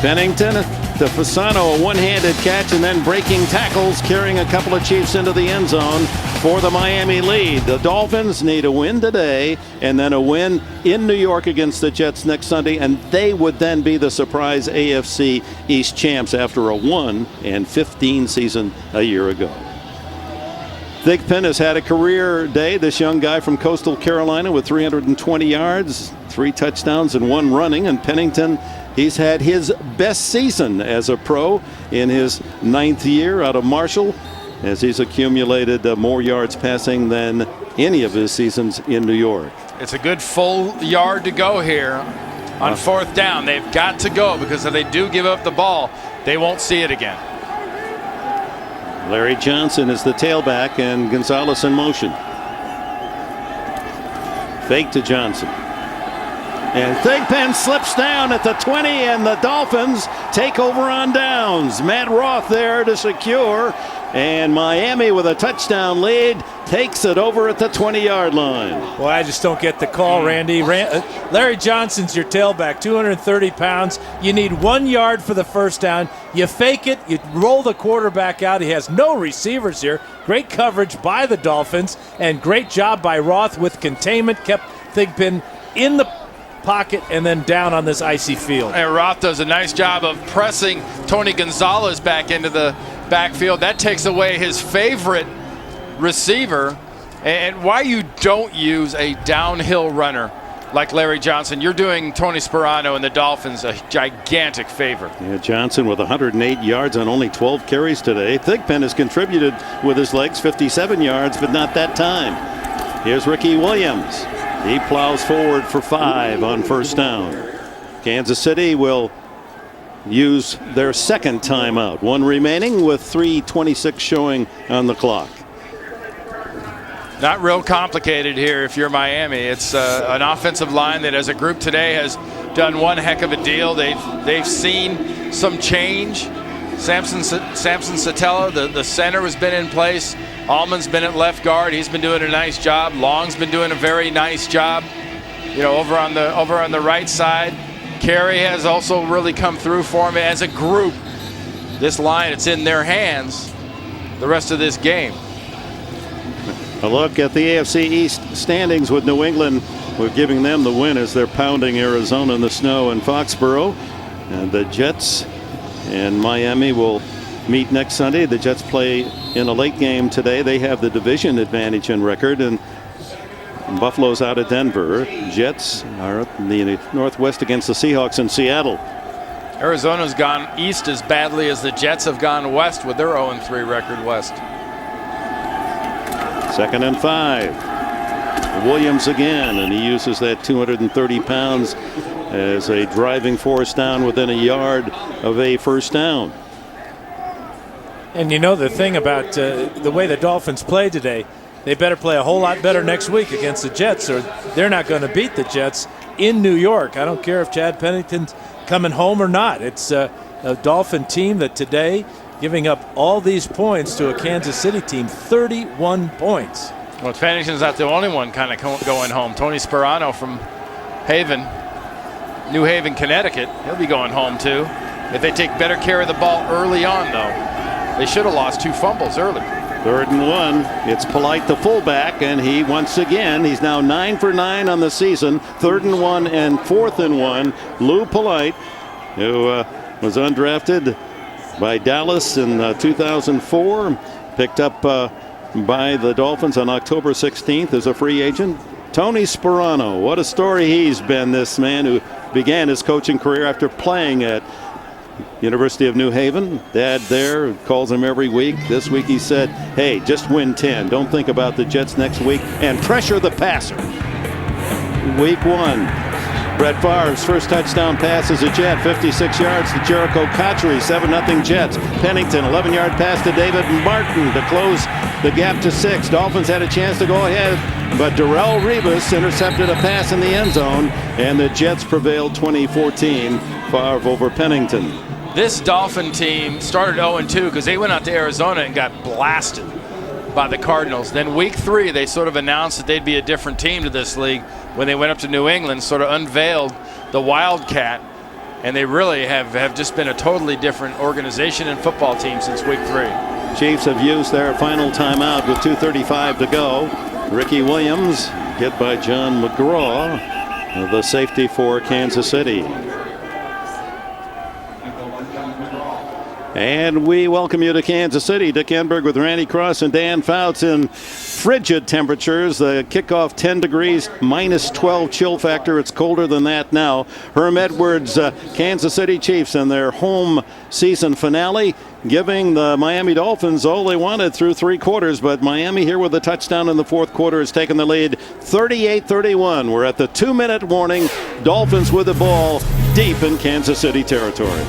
Pennington to Fasano, a one-handed catch, and then breaking tackles, carrying a couple of Chiefs into the end zone for the Miami lead. The Dolphins need a win today and then a win in New York against the Jets next Sunday, and they would then be the surprise AFC East champs after a 1-15 season a year ago. Thigpen has had a career day, this young guy from Coastal Carolina, with 320 yards, 3 touchdowns and 1 running, and Pennington, he's had his best season as a pro in his 9th year out of Marshall, as he's accumulated more yards passing than any of his seasons in New York. It's a good full yard to go here on 4th down. They've got to go, because if they do give up the ball, they won't see it again. Larry Johnson is the tailback, and Gonzalez in motion. Fake to Johnson. And Thigpen slips down at the 20, and the Dolphins take over on downs. Matt Roth there to secure, and Miami with a touchdown lead takes it over at the 20-yard line. Well, I just don't get the call, Randy. Larry Johnson's your tailback, 230 pounds. You need 1 yard for the first down. You fake it, you roll the quarterback out. He has no receivers here. Great coverage by the Dolphins, and great job by Roth with containment. Kept Thigpen in the pocket and then down on this icy field. And Roth does a nice job of pressing Tony Gonzalez back into the backfield. That takes away his favorite receiver. And why you don't use a downhill runner like Larry Johnson, you're doing Tony Sperano and the Dolphins a gigantic favor. Yeah, Johnson with 108 yards on only 12 carries today. Thigpen has contributed with his legs, 57 yards, but not that time. Here's Ricky Williams. He plows forward for 5 on first down. Kansas City will use their second timeout. 1 remaining with 3:26 showing on the clock. Not real complicated here if you're Miami. It's an offensive line that as a group today has done one heck of a deal. They've seen some change. Samson Satella, the center, has been in place. Allman's been at left guard. He's been doing a nice job. Long's been doing a very nice job, over on the right side. Carey has also really come through for him. As a group, this line, it's in their hands the rest of this game. A look at the AFC East standings with New England. We're giving them the win as they're pounding Arizona in the snow in Foxborough. And the Jets and Miami will meet next Sunday. The Jets play in a late game today. They have the division advantage in record, and Buffalo's out of Denver. Jets are up in the Northwest against the Seahawks in Seattle. Arizona's gone east as badly as the Jets have gone west with their 0-3 record west. 2nd and 5. Williams again, and he uses that 230 pounds as a driving force down within a yard of a first down. And you know the thing about the way the Dolphins play today, they better play a whole lot better next week against the Jets, or they're not going to beat the Jets in New York. I don't care if Chad Pennington's coming home or not. It's a Dolphin team that today, giving up all these points to a Kansas City team, 31 points. Well, Pennington's not the only one kind of going home. Tony Sperano from New Haven, Connecticut, he'll be going home too. If they take better care of the ball early on, though, they should have lost 2 fumbles early. 3rd and 1. It's Polite, the fullback, and he once again, he's now 9 for 9 on the season. 3rd and 1 and 4th and 1. Lou Polite, who was undrafted by Dallas in 2004, picked up by the Dolphins on October 16th as a free agent. Tony Sperano, what a story he's been, this man who began his coaching career after playing at University of New Haven. Dad there calls him every week. This week he said, hey, just win 10. Don't think about the Jets next week and pressure the passer. Week 1. Brett Favre's first touchdown pass as a Jet, 56 yards to Jericho Cotchery, 7-0 Jets. Pennington, 11-yard pass to David Martin to close the gap to 6. Dolphins had a chance to go ahead, but Darrelle Revis intercepted a pass in the end zone, and the Jets prevailed 2014. Favre over Pennington. This Dolphin team started 0-2 because they went out to Arizona and got blasted by the Cardinals. Then week 3, they sort of announced that they'd be a different team to this league when they went up to New England, sort of unveiled the Wildcat, and they really have just been a totally different organization and football team since week 3. Chiefs have used their final timeout with 2:35 to go. Ricky Williams hit by John McGraw, the safety for Kansas City. And we welcome you to Kansas City. Dick Enberg with Randy Cross and Dan Fouts in frigid temperatures. The kickoff 10 degrees, minus 12 chill factor. It's colder than that now. Herm Edwards, Kansas City Chiefs in their home season finale, giving the Miami Dolphins all they wanted through 3 quarters. But Miami here with a touchdown in the 4th quarter has taken the lead 38-31. We're at the 2-minute warning. Dolphins with the ball deep in Kansas City territory.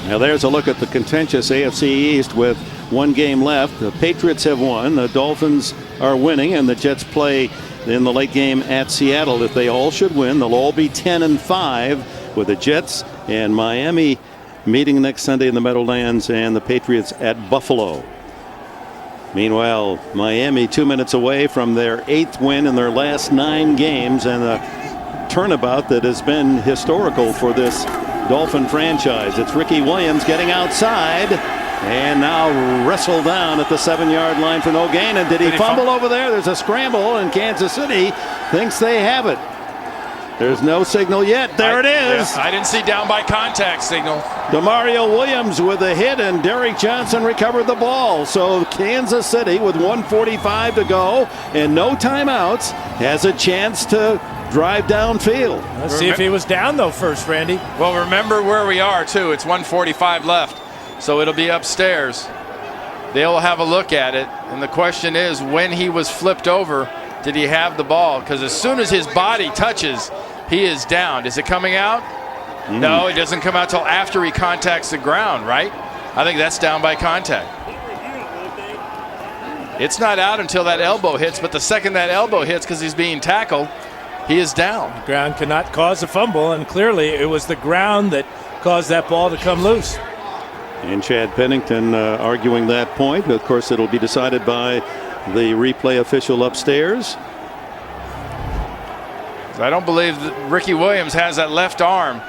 Now there's a look at the contentious AFC East with 1 game left. The Patriots have won. The Dolphins are winning, and the Jets play in the late game at Seattle. If they all should win, they'll all be 10-5, with the Jets and Miami meeting next Sunday in the Meadowlands, and the Patriots at Buffalo. Meanwhile, Miami 2 minutes away from their 8th win in their last 9 games, and a turnabout that has been historical for this Dolphin franchise. It's Ricky Williams getting outside and now wrestled down at the 7-yard line for no gain. And did he fumble over there? There's a scramble, and Kansas City thinks they have it. There's no signal yet. There it is. Yeah, I didn't see down by contact signal. Demario Williams with a hit, and Derrick Johnson recovered the ball. So Kansas City, with 1:45 to go and no timeouts, has a chance to drive downfield. Let's see if he was down, though, first, Randy. Well, remember where we are, too. It's 1:45 left, so it'll be upstairs. They'll have a look at it, and the question is, when he was flipped over, did he have the ball? Because as soon as his body touches, he is down. Is it coming out? No, it doesn't come out till after he contacts the ground, right? I think that's down by contact. It's not out until that elbow hits, but the second that elbow hits, because he's being tackled, he is down. The ground cannot cause a fumble, and clearly it was the ground that caused that ball to come loose. And Chad Pennington arguing that point. Of course, it'll be decided by the replay official upstairs. I don't believe that Ricky Williams has that left arm.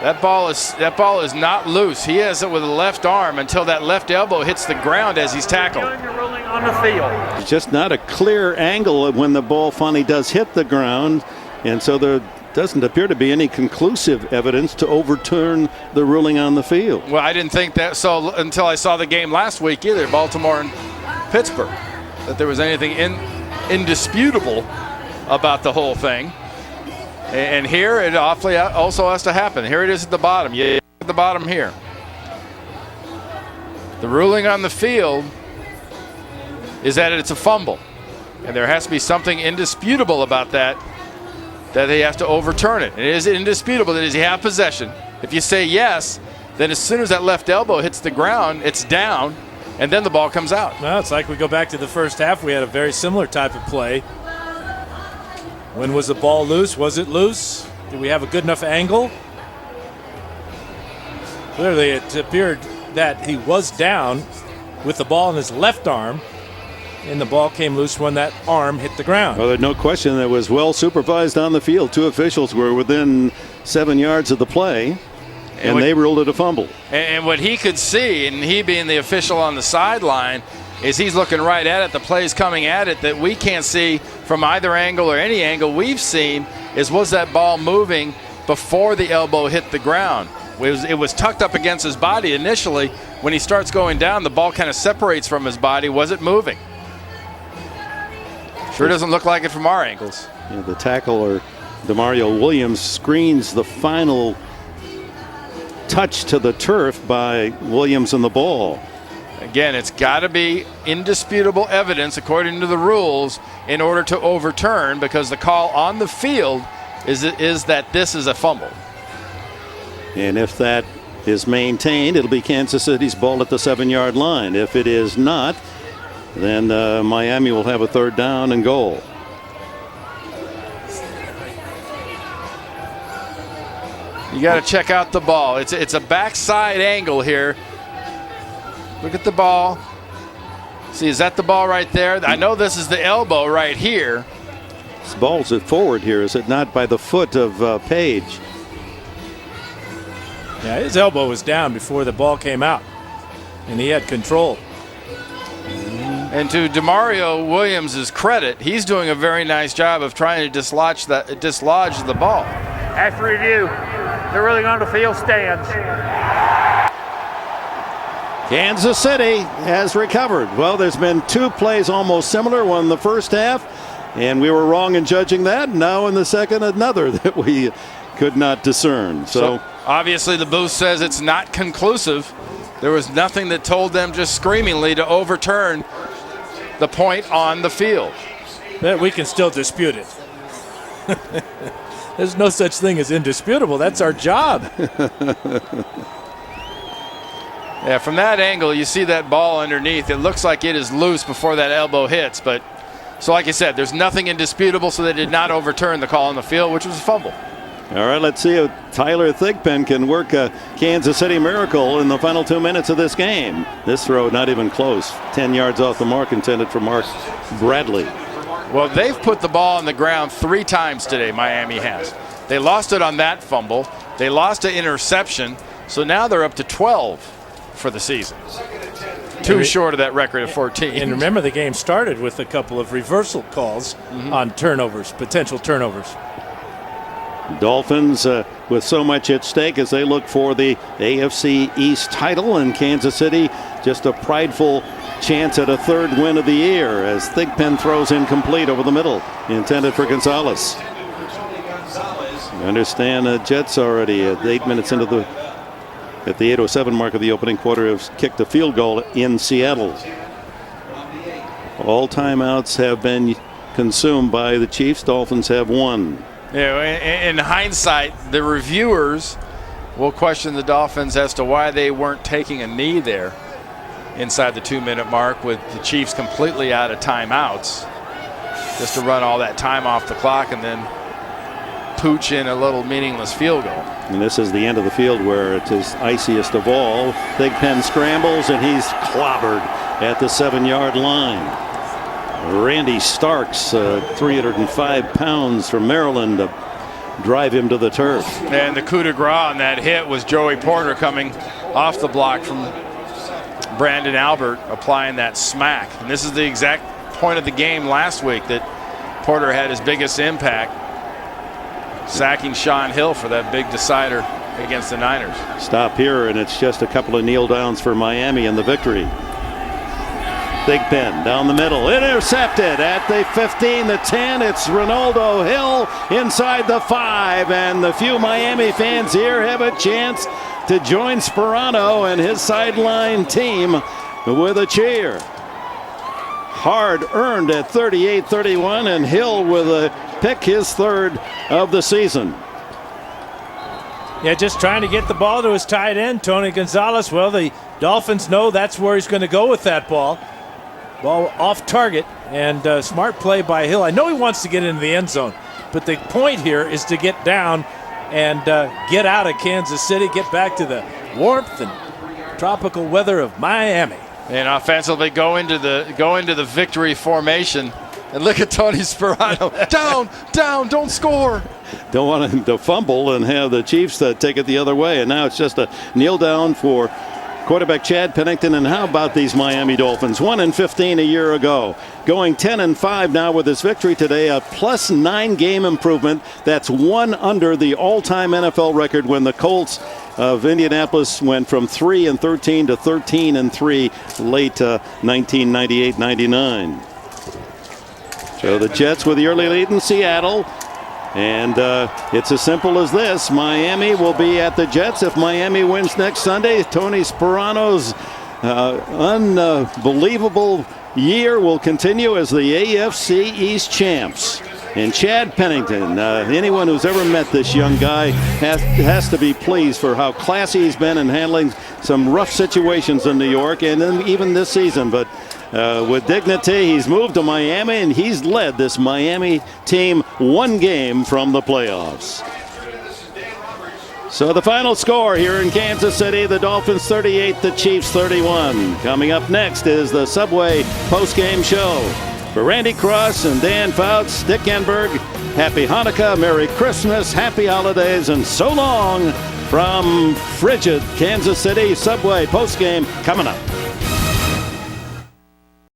That ball is not loose. He has it with the left arm until that left elbow hits the ground as he's tackled. On the field. It's just not a clear angle when the ball finally does hit the ground, and so there doesn't appear to be any conclusive evidence to overturn the ruling on the field. Well, I didn't think that so until I saw the game last week either, Baltimore and Pittsburgh, that there was anything indisputable about the whole thing. And here it awfully also has to happen. Here it is at the bottom. Yeah, at the bottom here. The ruling on the field is that it's a fumble. And there has to be something indisputable about that they have to overturn it. It is indisputable that he have possession. If you say yes, then as soon as that left elbow hits the ground, it's down, and then the ball comes out. Well, it's like we go back to the first half. We had a very similar type of play. When was the ball loose? Was it loose? Did we have a good enough angle? Clearly, it appeared that he was down with the ball in his left arm, and the ball came loose when that arm hit the ground. Well, there's no question that was well supervised on the field. Two officials were within 7 yards of the play, and they ruled it a fumble. And what he could see, and he being the official on the sideline, is he's looking right at it. The play's coming at it that we can't see from either angle or any angle we've seen is was that ball moving before the elbow hit the ground. It was tucked up against his body initially. When he starts going down, the ball kind of separates from his body. Was it moving? Sure doesn't look like it from our angles. Yeah, the tackler, Demario Williams, screens the final touch to the turf by Williams and the ball. Again, it's got to be indisputable evidence according to the rules in order to overturn, because the call on the field is that this is a fumble. And if that is maintained, it'll be Kansas City's ball at the 7-yard line. If it is not, then Miami will have a third down and goal. You got to check out the ball. It's a backside angle here. Look at the ball. See, is that the ball right there? I know this is the elbow right here. This ball's it forward here, is it not, by the foot of Page? Yeah, his elbow was down before the ball came out, and he had control. And to Demario Williams' credit, he's doing a very nice job of trying to dislodge the ball. After review, they're really on the field stands. Kansas City has recovered. Well, there's been two plays almost similar, one in the first half, and we were wrong in judging that. Now in the second, another that we could not discern. So obviously the booth says it's not conclusive. There was nothing that told them just screamingly to overturn the point on the field. But we can still dispute it. There's no such thing as indisputable. That's our job. Yeah, from that angle, you see that ball underneath. It looks like it is loose before that elbow hits. But so like I said, there's nothing indisputable, so they did not overturn the call on the field, which was a fumble. All right, let's see if Tyler Thigpen can work a Kansas City miracle in the final 2 minutes of this game. This throw not even close. 10 yards off the mark, intended for Mark Bradley. Well, they've put the ball on the ground 3 times today, Miami has. They lost it on that fumble. They lost an interception. So now they're up to 12 for the season. 2 short of that record of 14. And remember, the game started with a couple of reversal calls on turnovers, potential turnovers. Dolphins with so much at stake as they look for the AFC East title, and Kansas City just a prideful chance at a third win of the year as Thigpen throws incomplete over the middle, intended for Gonzalez. You understand the Jets already at 8 minutes into the 8:07 mark of the opening quarter have kicked a field goal in Seattle. All timeouts have been consumed by the Chiefs. Dolphins have 1. Yeah, in hindsight, the reviewers will question the Dolphins as to why they weren't taking a knee there inside the 2-minute mark, with the Chiefs completely out of timeouts, just to run all that time off the clock and then pooch in a little meaningless field goal. And this is the end of the field where it's his iciest of all. Thigpen scrambles and he's clobbered at the 7-yard line. Randy Starks, 305 pounds from Maryland, to drive him to the turf. And the coup de grace on that hit was Joey Porter coming off the block from Brandon Albert, applying that smack. And this is the exact point of the game last week that Porter had his biggest impact, sacking Sean Hill for that big decider against the Niners. Stop here, and it's just a couple of kneel downs for Miami in the victory. Big Ben down the middle, intercepted at the 15, the 10. It's Ronaldo Hill inside the 5, and the few Miami fans here have a chance to join Sperano and his sideline team with a cheer. Hard earned at 38-31, and Hill with a pick, his third of the season. Yeah, just trying to get the ball to his tight end, Tony Gonzalez. Well, the Dolphins know that's where he's going to go with that ball. Ball off target, and smart play by Hill. I know he wants to get into the end zone, but the point here is to get down and get out of Kansas City, get back to the warmth and tropical weather of Miami. And offensively go into the victory formation. And look at Tony Sperano. down, don't score. Don't want him to fumble and have the Chiefs take it the other way. And now it's just a kneel down for quarterback Chad Pennington. And how about these Miami Dolphins? 1-15 a year ago. Going 10-5 now with this victory today. A +9 game improvement. That's one under the all-time NFL record when the Colts of Indianapolis went from 3-13 to 13-3 late 1998-99. So the Jets with the early lead in Seattle. And it's as simple as this. Miami will be at the Jets if Miami wins next Sunday. Tony Sperano's unbelievable year will continue as the AFC East champs. And Chad Pennington, anyone who's ever met this young guy has to be pleased for how classy he's been in handling some rough situations in New York and then even this season. But with dignity, he's moved to Miami, and he's led this Miami team one game from the playoffs. So the final score here in Kansas City, the Dolphins 38, the Chiefs 31. Coming up next is the Subway postgame show. For Randy Cross and Dan Fouts, Dick Enberg, happy Hanukkah, Merry Christmas, happy holidays, and so long from frigid Kansas City. Subway postgame coming up.